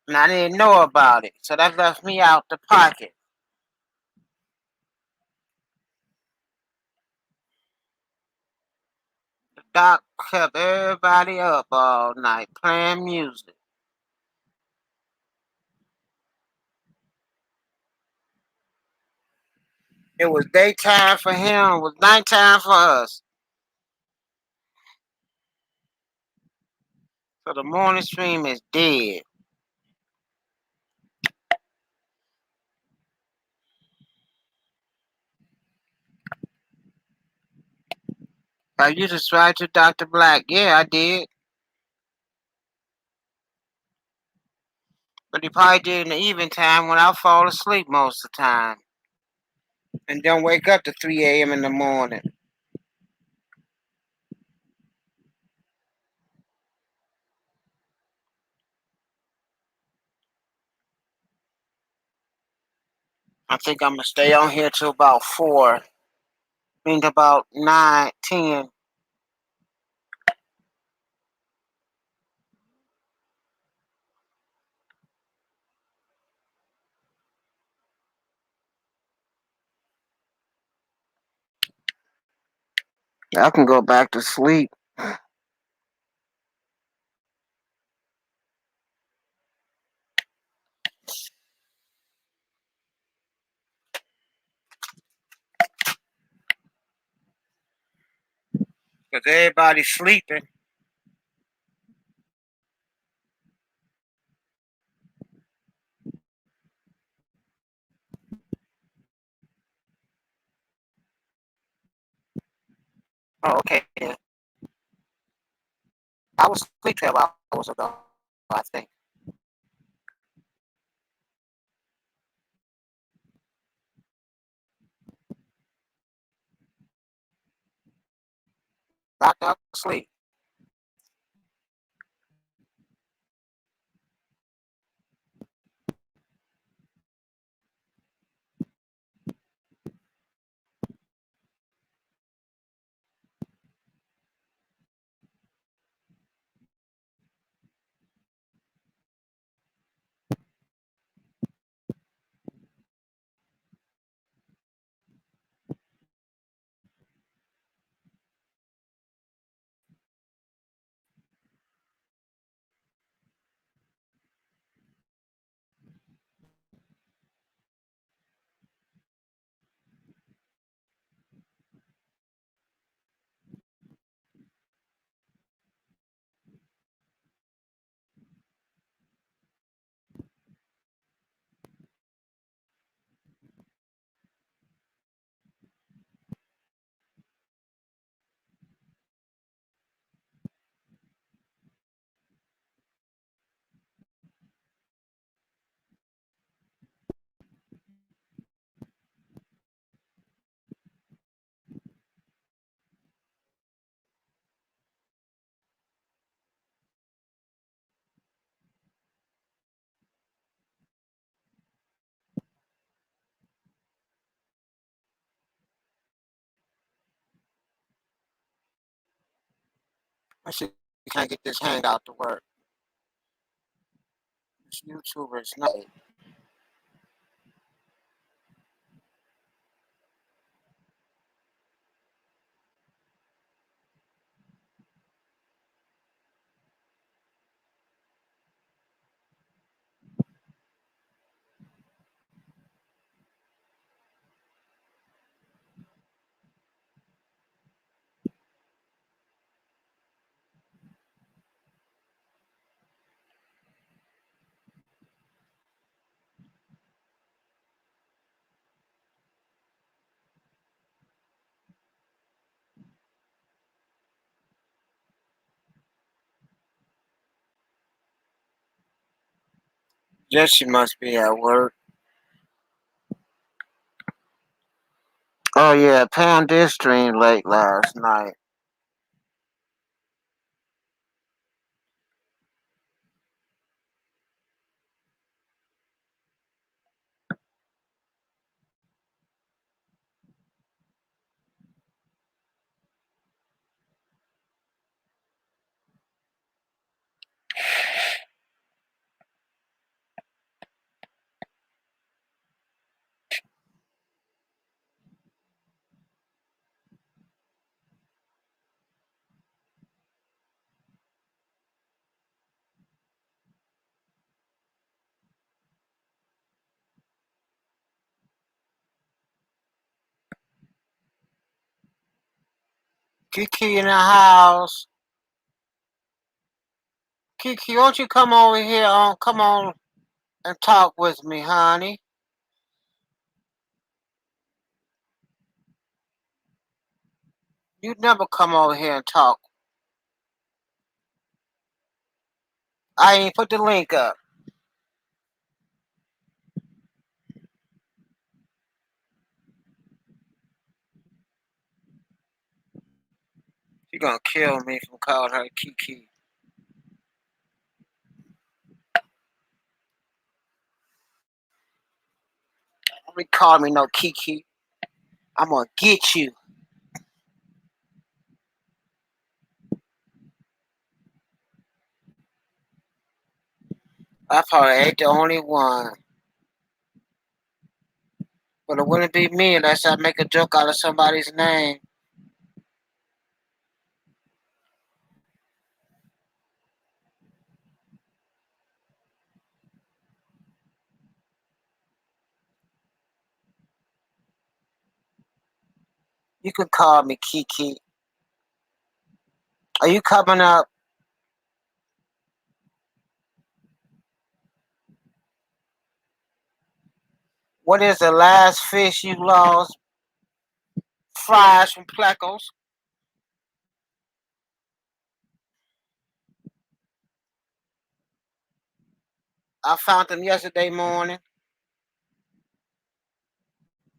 And I didn't know about it, so that left me out the pocket. Doc kept everybody up all night playing music. It was daytime for him, it was nighttime for us. So the morning stream is dead. Have you subscribed to Dr. Black? Yeah, I did. But he probably did in the evening time when I fall asleep most of the time. And don't wake up to 3 a.m. in the morning. I think I'm going to stay on here till about 4. Means about 9, 10. I can go back to sleep. Because everybody's sleeping. Oh, okay. Yeah. I was asleep 12 hours ago, I think. Knocked out sleep. I should can't get this hangout to work. This YouTuber is not. Jesse must be at work. Oh yeah, Pam did stream late last night. Kiki in the house. Kiki, won't you come over here? Come on and talk with me, honey. You never come over here and talk. I ain't put the link up. She gonna kill me from calling her Kiki. Don't be calling me no Kiki. I'm gonna get you. I probably ain't the only one. But it wouldn't be me unless I make a joke out of somebody's name. You can call me Kiki. Are you coming up? What is the last fish you lost? Fries from Plecos. I found them yesterday morning.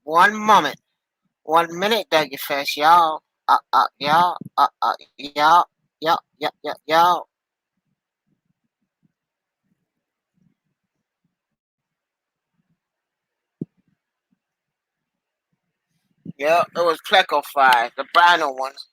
1 moment. 1 minute, Dougie Fresh, y'all. Y'all. Y'all. Y'all. Yeah, it was Pleco fries, the brino ones.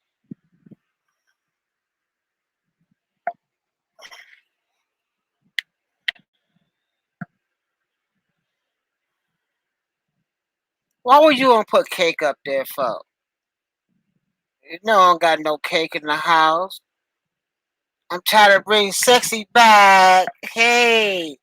Why would you want to put cake up there for? You know I don't got no cake in the house. I'm trying to bring sexy back. Hey.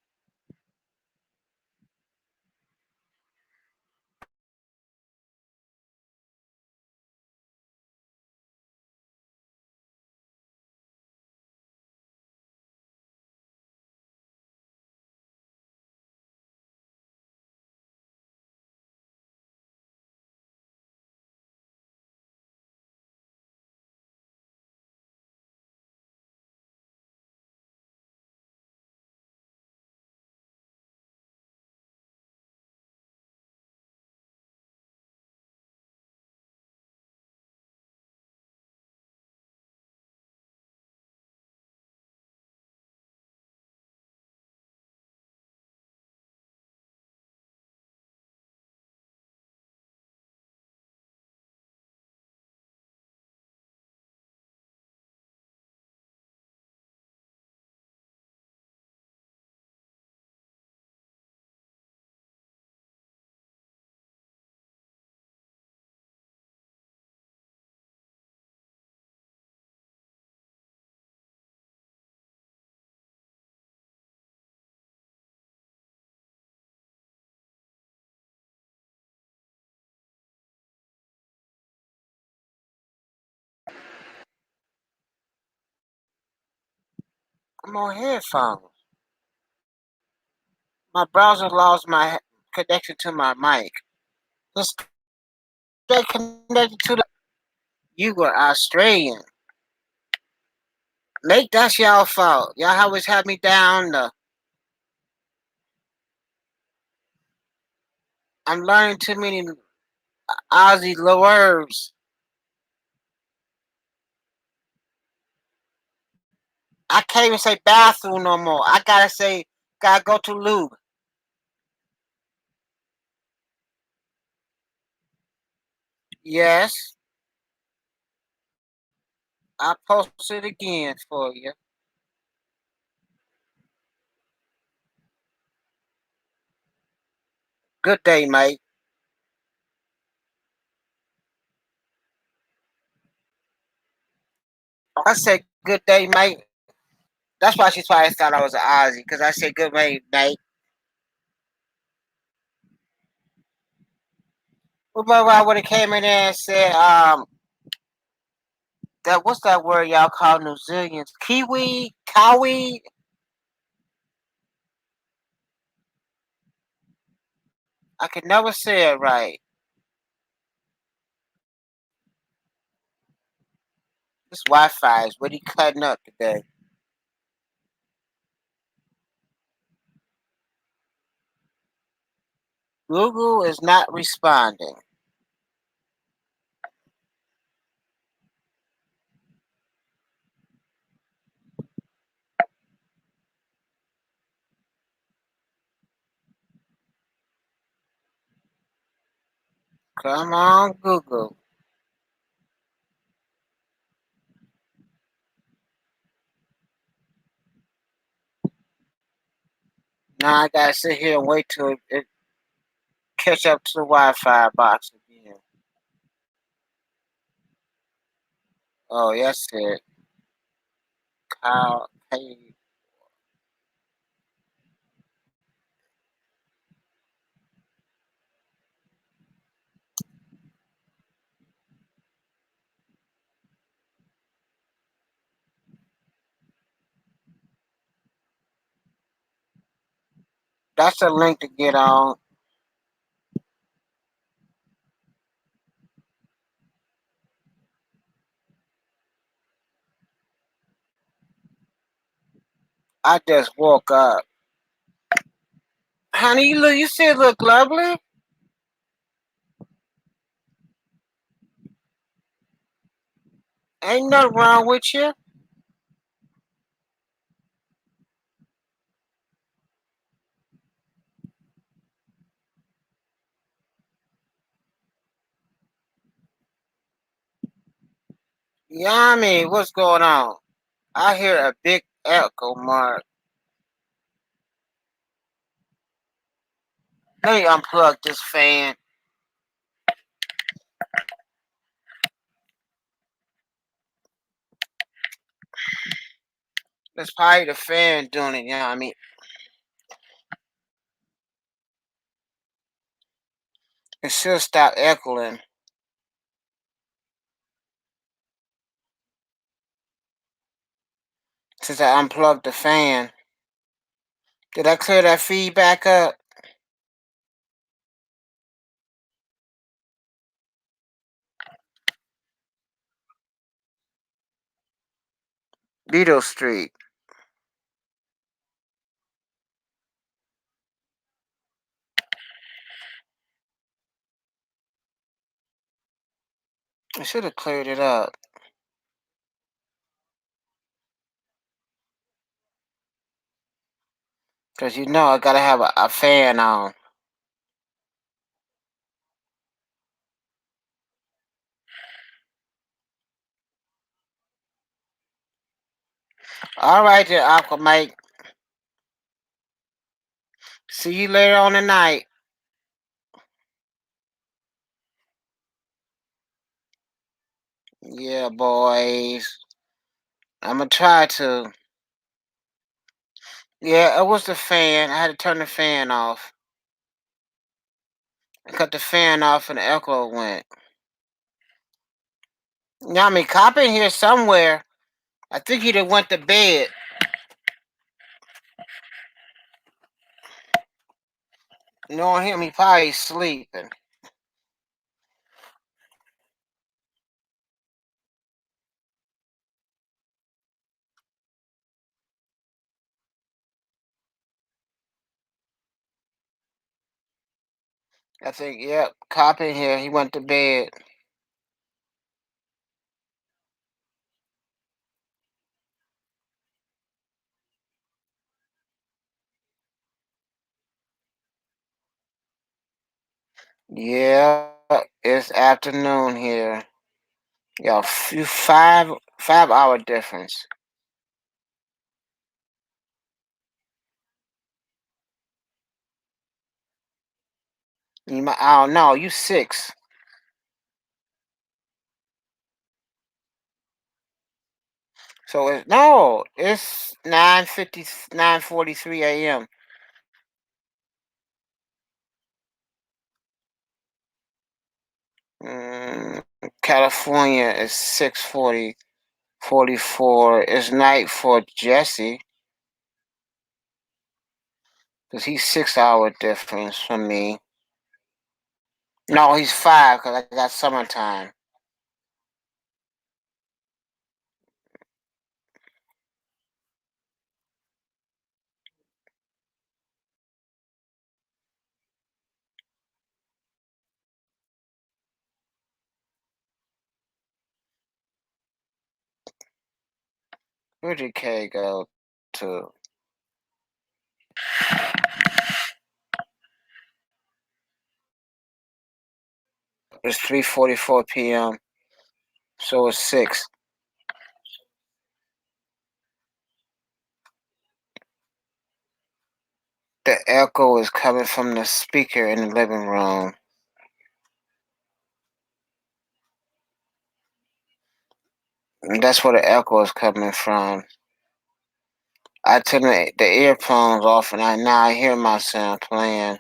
I'm on headphones. My browser lost my connection to my mic. Let's stay connected to the. You were Australian. Nate, that's y'all fault. Y'all always have me down. I'm learning too many Aussie words. I can't even say bathroom no more. I gotta say, gotta go to lube. Yes, I posted it again for you. Good day, mate. I said good day, mate. That's why she probably thought I was an Aussie, because I said good day, mate. Remember I would have came in there and said, that what's that word y'all call New Zealanders? Kiwi, cowie. I can never say it right. This Wi-Fi is really cutting up today. Google is not responding. Come on, Google. Now I gotta sit here and wait till it catch up to the Wi-Fi box again. Oh, yes, it. Cow, hey, that's a link to get on. I just woke up. Honey, you still look lovely. Ain't nothing wrong with you. Yummy, what's going on? I hear a big echo mark. Let me unplug this fan. That's probably the fan doing it, Yummy. It should stop echoing since I unplugged the fan. Did I clear that feedback up? Beetle Street. I should have cleared it up. Because you know I gotta have a fan on. Alright then, Aquamate. See you later on tonight. Yeah, boys. I'm gonna try to. Yeah, it was the fan. I had to turn the fan off. I cut the fan off and the echo went. Yeah, I mean, cop in here somewhere. I think he done went to bed. Knowing him, he probably sleeping. I think, yep, cop in here. He went to bed. Yeah, it's afternoon here. Yo, few 5 hour difference. I don't know. You 6. So it's no. It's 9:50, 9:43 a.m. California is 6:40. 44. It's night for Jesse, because he's 6 hour difference from me. No, he's five, because I got summertime. Where did K go to? It's 3:44 p.m. So it's 6. The echo is coming from the speaker in the living room. And that's where the echo is coming from. I took the earphones off, and now I hear myself playing.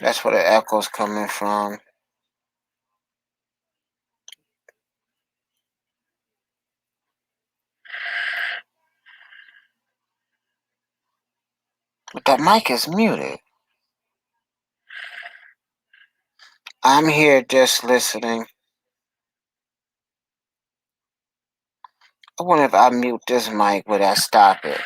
That's where the echo's coming from. But that mic is muted. I'm here just listening. I wonder if I mute this mic, would I stop it?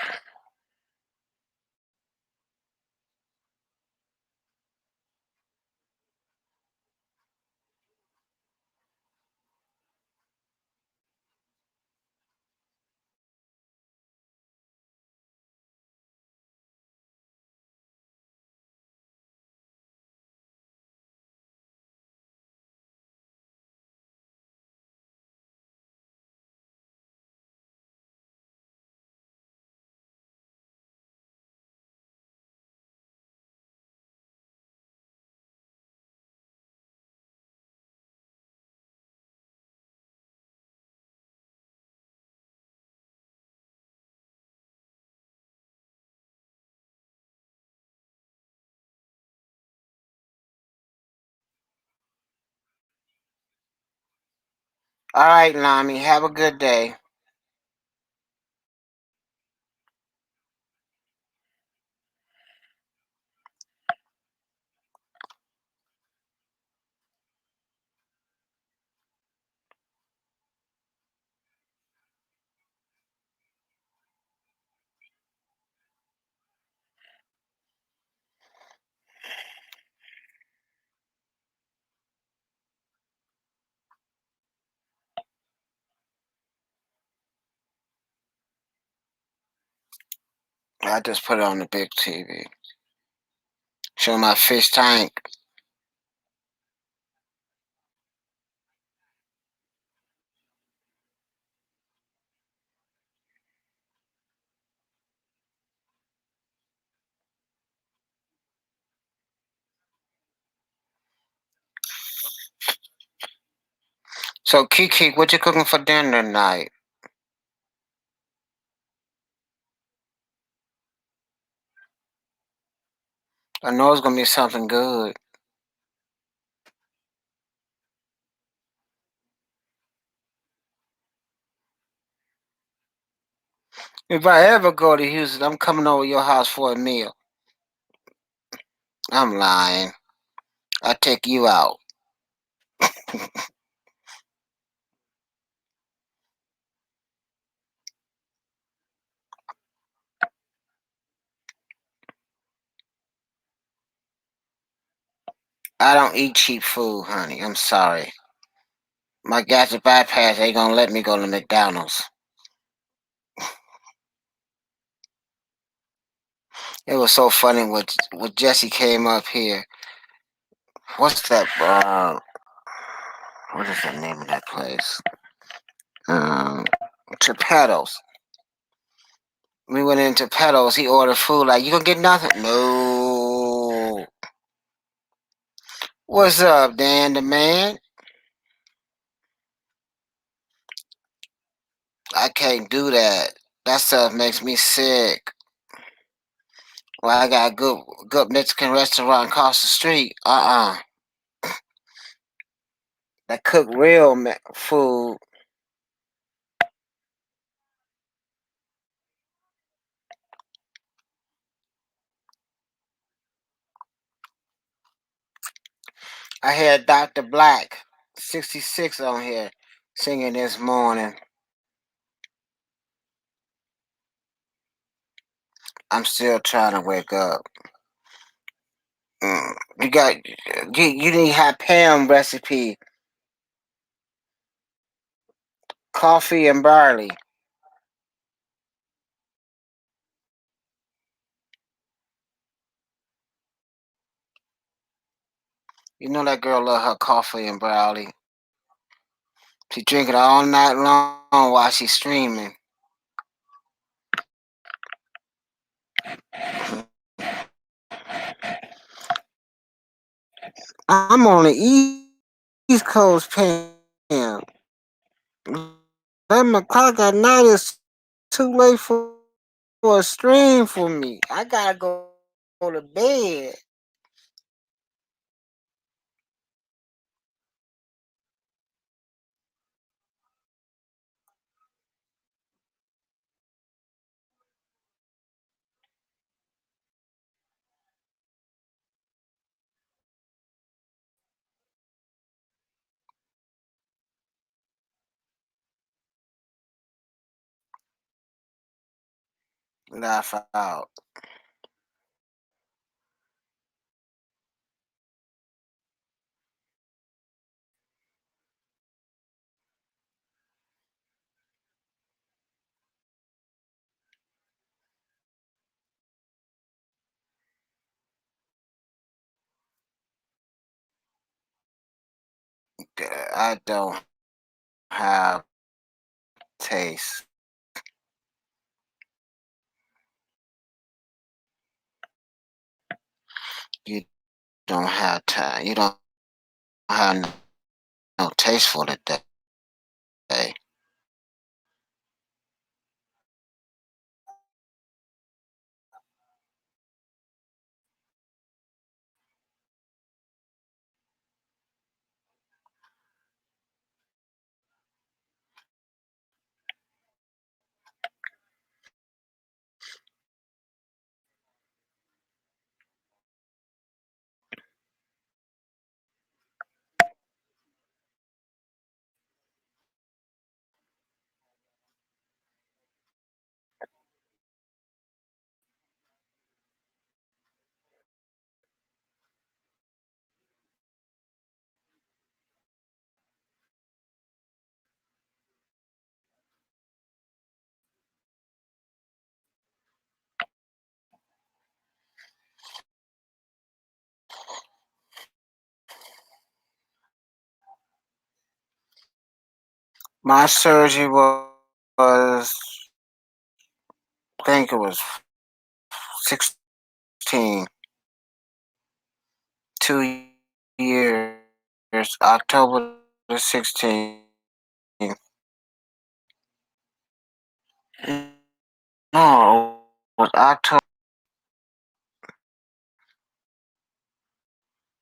All right, Nami, have a good day. I just put it on the big TV. Show my fish tank. So, Kiki, what you cooking for dinner tonight? I know it's gonna be something good. If I ever go to Houston, I'm coming over your house for a meal. I'm lying. I take you out. I don't eat cheap food, honey. I'm sorry. My gastric bypass ain't gonna let me go to McDonald's. It was so funny when Jesse came up here. What's that? What is the name of that place? Um, Geppetto's. We went into Geppetto's. He ordered food. Like, you gonna get nothing? No. What's up, Dan the man? I can't do that. That stuff makes me sick. Well, I got a good Mexican restaurant across the street. That cook real food. I had Dr. Black, 66 on here, singing this morning. I'm still trying to wake up. Mm. You need to have Pam recipe, coffee and barley. You know that girl love her coffee and barley. She drink it all night long while she's streaming. I'm on the East Coast, Pam. 11 o'clock at night is too late for a stream for me. I gotta go to bed. Laugh out. I don't have taste. You don't have time. You don't have no taste for the day. My surgery was, I think it was 16, 2 years, October the 16th. No, it was October.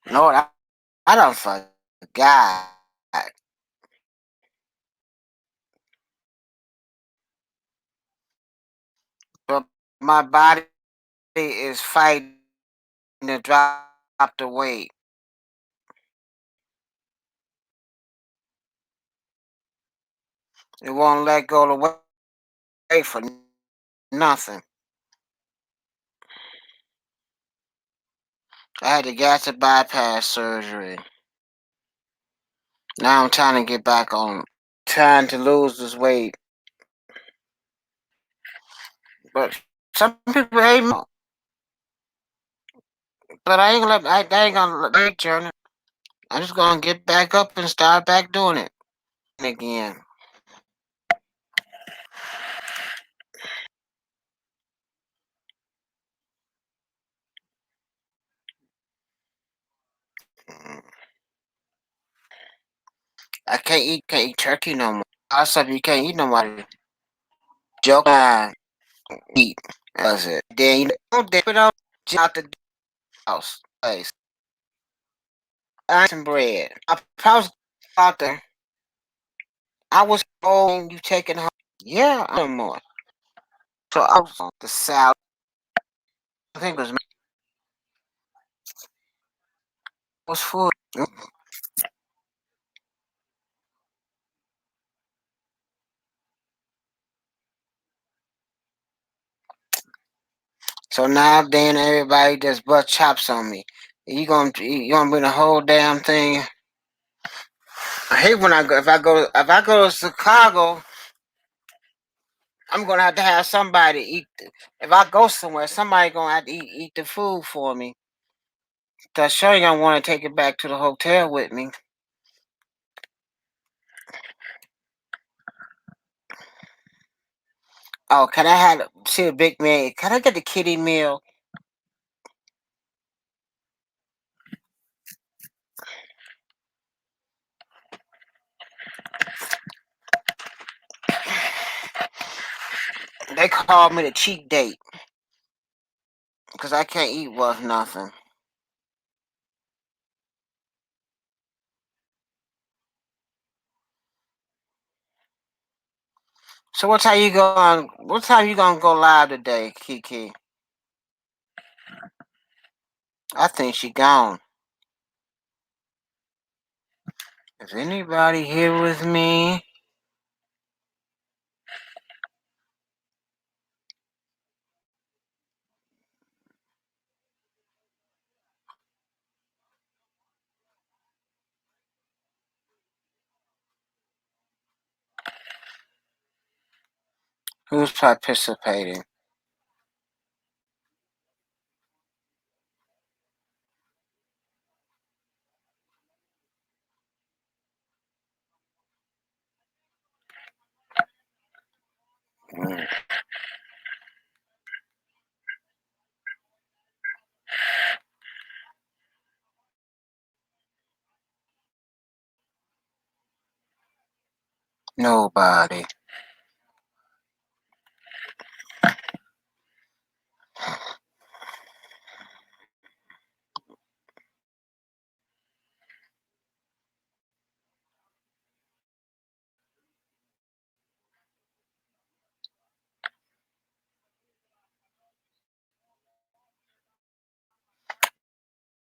No, I don't forgot. But my body is fighting to drop the weight. It won't let go of the weight for nothing. I had the gastric bypass surgery. Now I'm trying to get back on, trying to lose this weight. But some people hate me. But I ain't gonna let that journey. I'm just gonna get back up and start back doing it again. I can't eat turkey no more. Also, you can't eat no more. Joke time, eat. That's it. Then you don't dip it out. just out the house place. I some bread. I was out there. I was old. You taking home? Yeah, I don't more. So I was on the salad. I think it was food. So now then everybody just butt chops on me. You gonna bring the whole damn thing. I hate when I go if I go to Chicago, I'm gonna have to have somebody eat. If I go somewhere, somebody gonna have to eat the food for me. So I sure you gonna want to take it back to the hotel with me. Oh, can I have see a big man? Can I get the kiddie meal? They called me the cheat date because I can't eat worth nothing. So what time you going? What time you gonna go live today, Kiki? I think she gone. Is anybody here with me? Who's participating? Mm, nobody.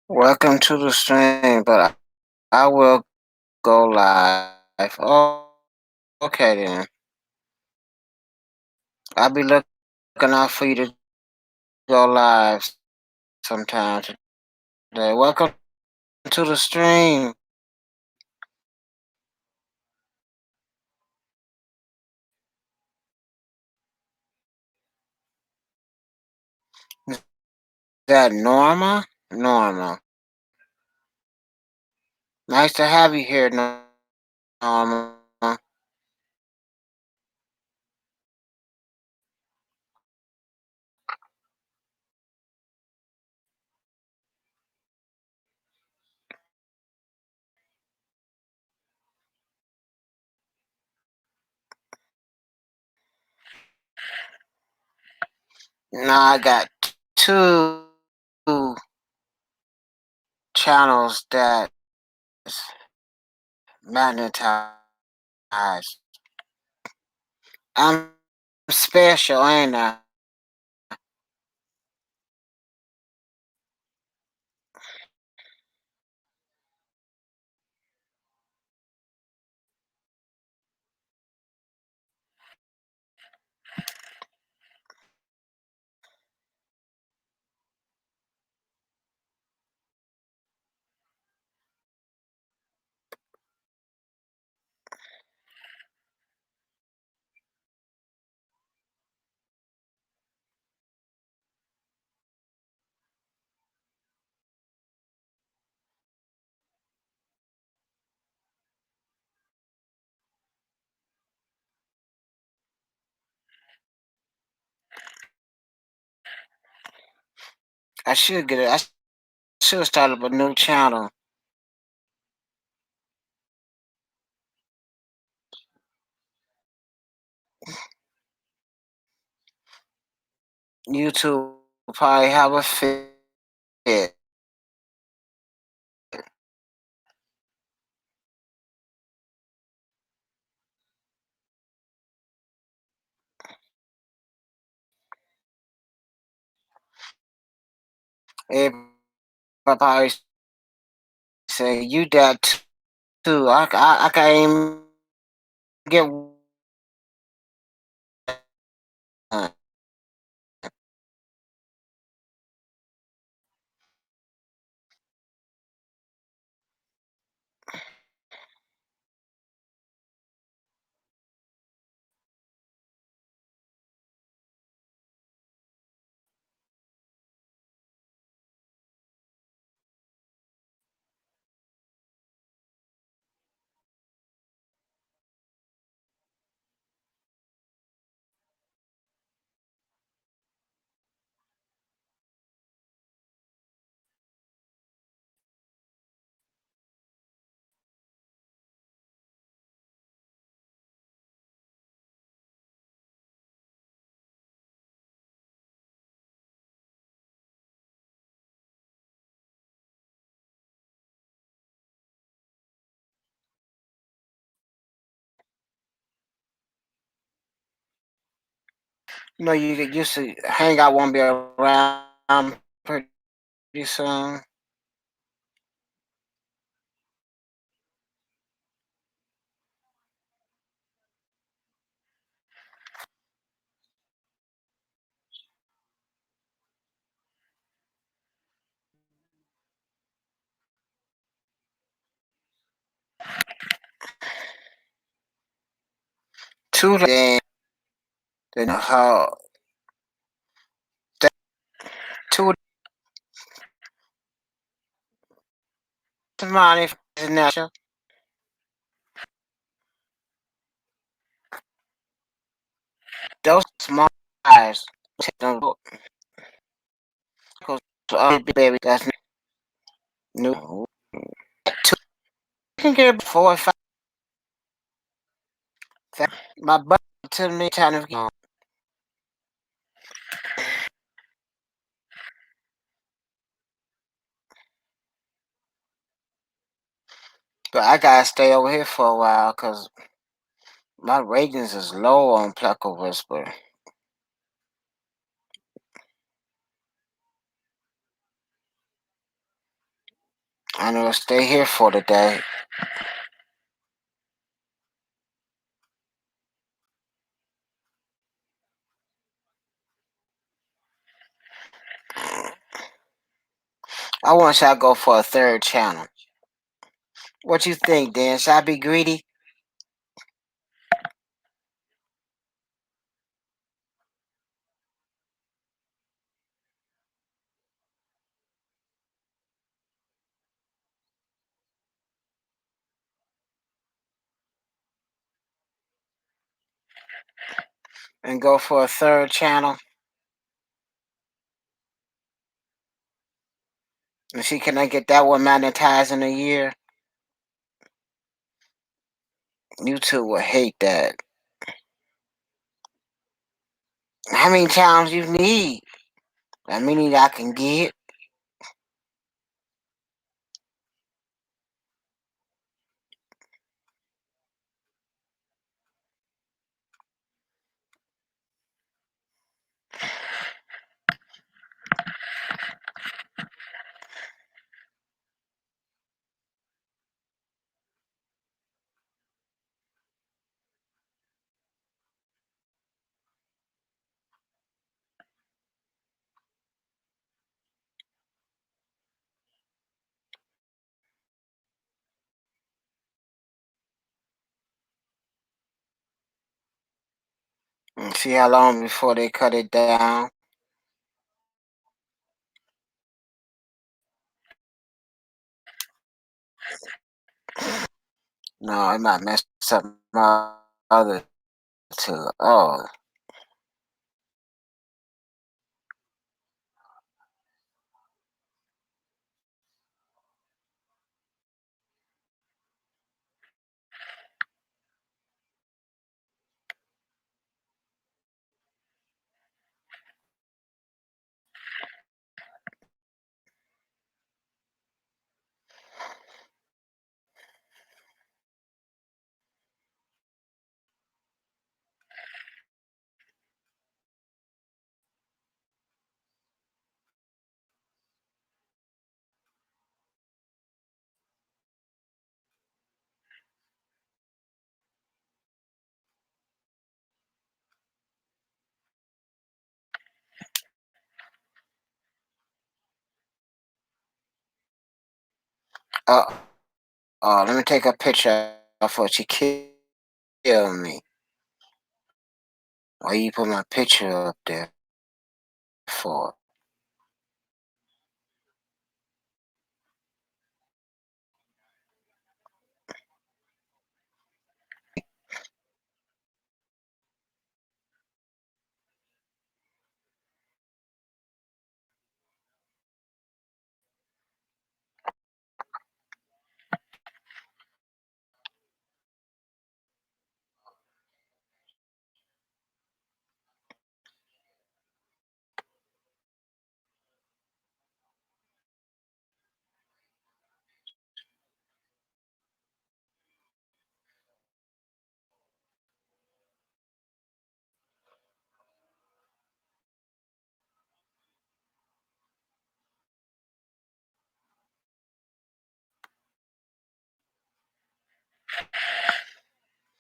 Welcome to the stream, but I will go live. Okay then. I'll be looking out for you to go live sometime today. Welcome to the stream. Is that Norma? Norma. Nice to have you here, Norma. Now I got two channels that magnetized. I'm special, ain't I? I should get it. I should have started up a new channel. YouTube probably have a fit. Everybody probably say you that too. I can't even get one. You know, you get used to hang out won't be around pretty soon. Two then how two money is natural. Those small eyes don't look baby that's new. Two can get 4 or 5. My butt to me trying to get but I gotta stay over here for a while because my ratings is low on Pleco Whisper. I know stay here for the day. I want y'all go for a third channel. What you think, Dan? Should I be greedy and go for a third channel? And see, can I get that one monetized in a year? YouTube will hate that. How many channels you need? How many I can get? And see how long before they cut it down. No, it might mess up my other two. Oh, Let me take a picture of her. She killed me. Why you put my picture up there for?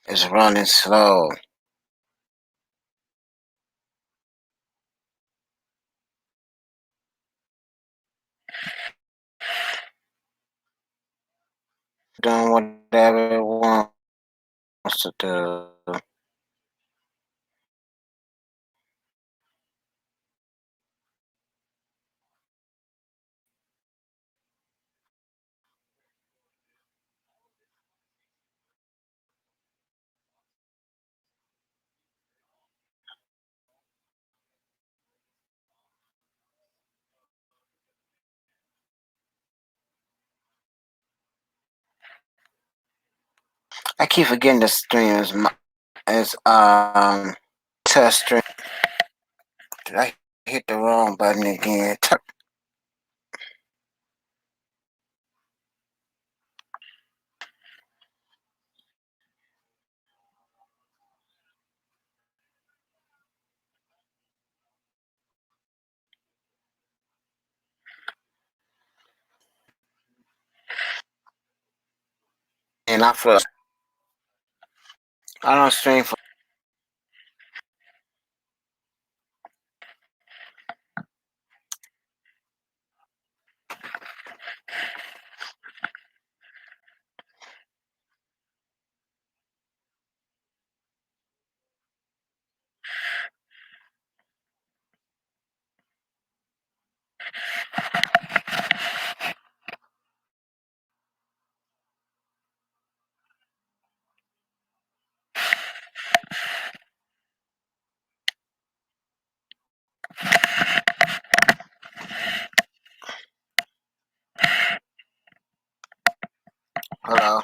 It's running slow. Doing whatever it wants to do. I keep forgetting the stream is test stream. Did I hit the wrong button again? And I don't stream for. Hello.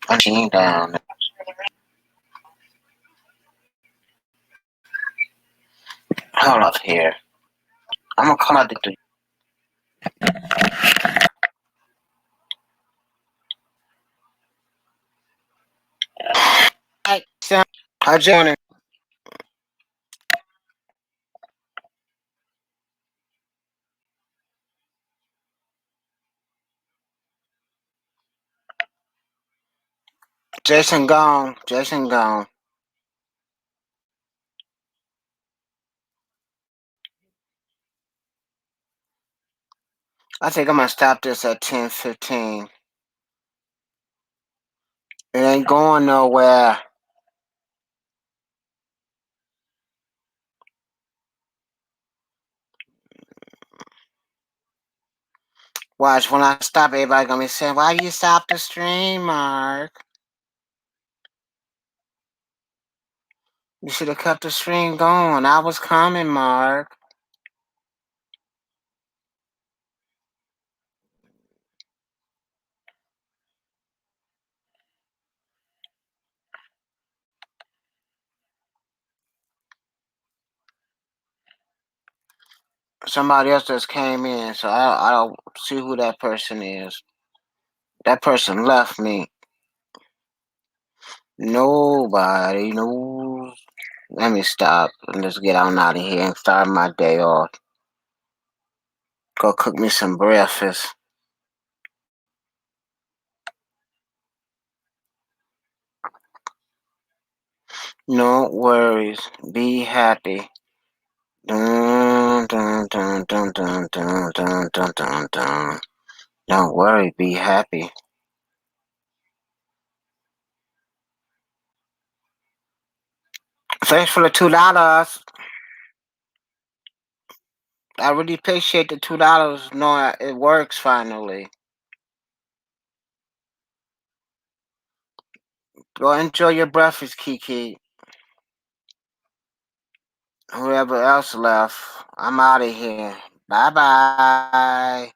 Machine down. Hold up here. I'm gonna come out the door. Hi, Sam. How's Johnny? Jason gone. Jason gone. I think I'm gonna stop this at 10:15. It ain't going nowhere. Watch when I stop, everybody gonna be saying, "Why you stop the stream, Mark? You should have kept the stream going. I was coming, Mark." Somebody else just came in, so I don't see who that person is. That person left me. Nobody knows. Let me stop and let's get on out of here and start my day off. Go cook me some breakfast. No worries. Be happy. Dun, dun, dun, dun, dun, dun, dun, dun, dun, dun. Don't worry. Be happy. Thanks for the $2. I really appreciate the $2 knowing it works finally. Go enjoy your breakfast, Kiki. Whoever else left, I'm out of here. Bye bye.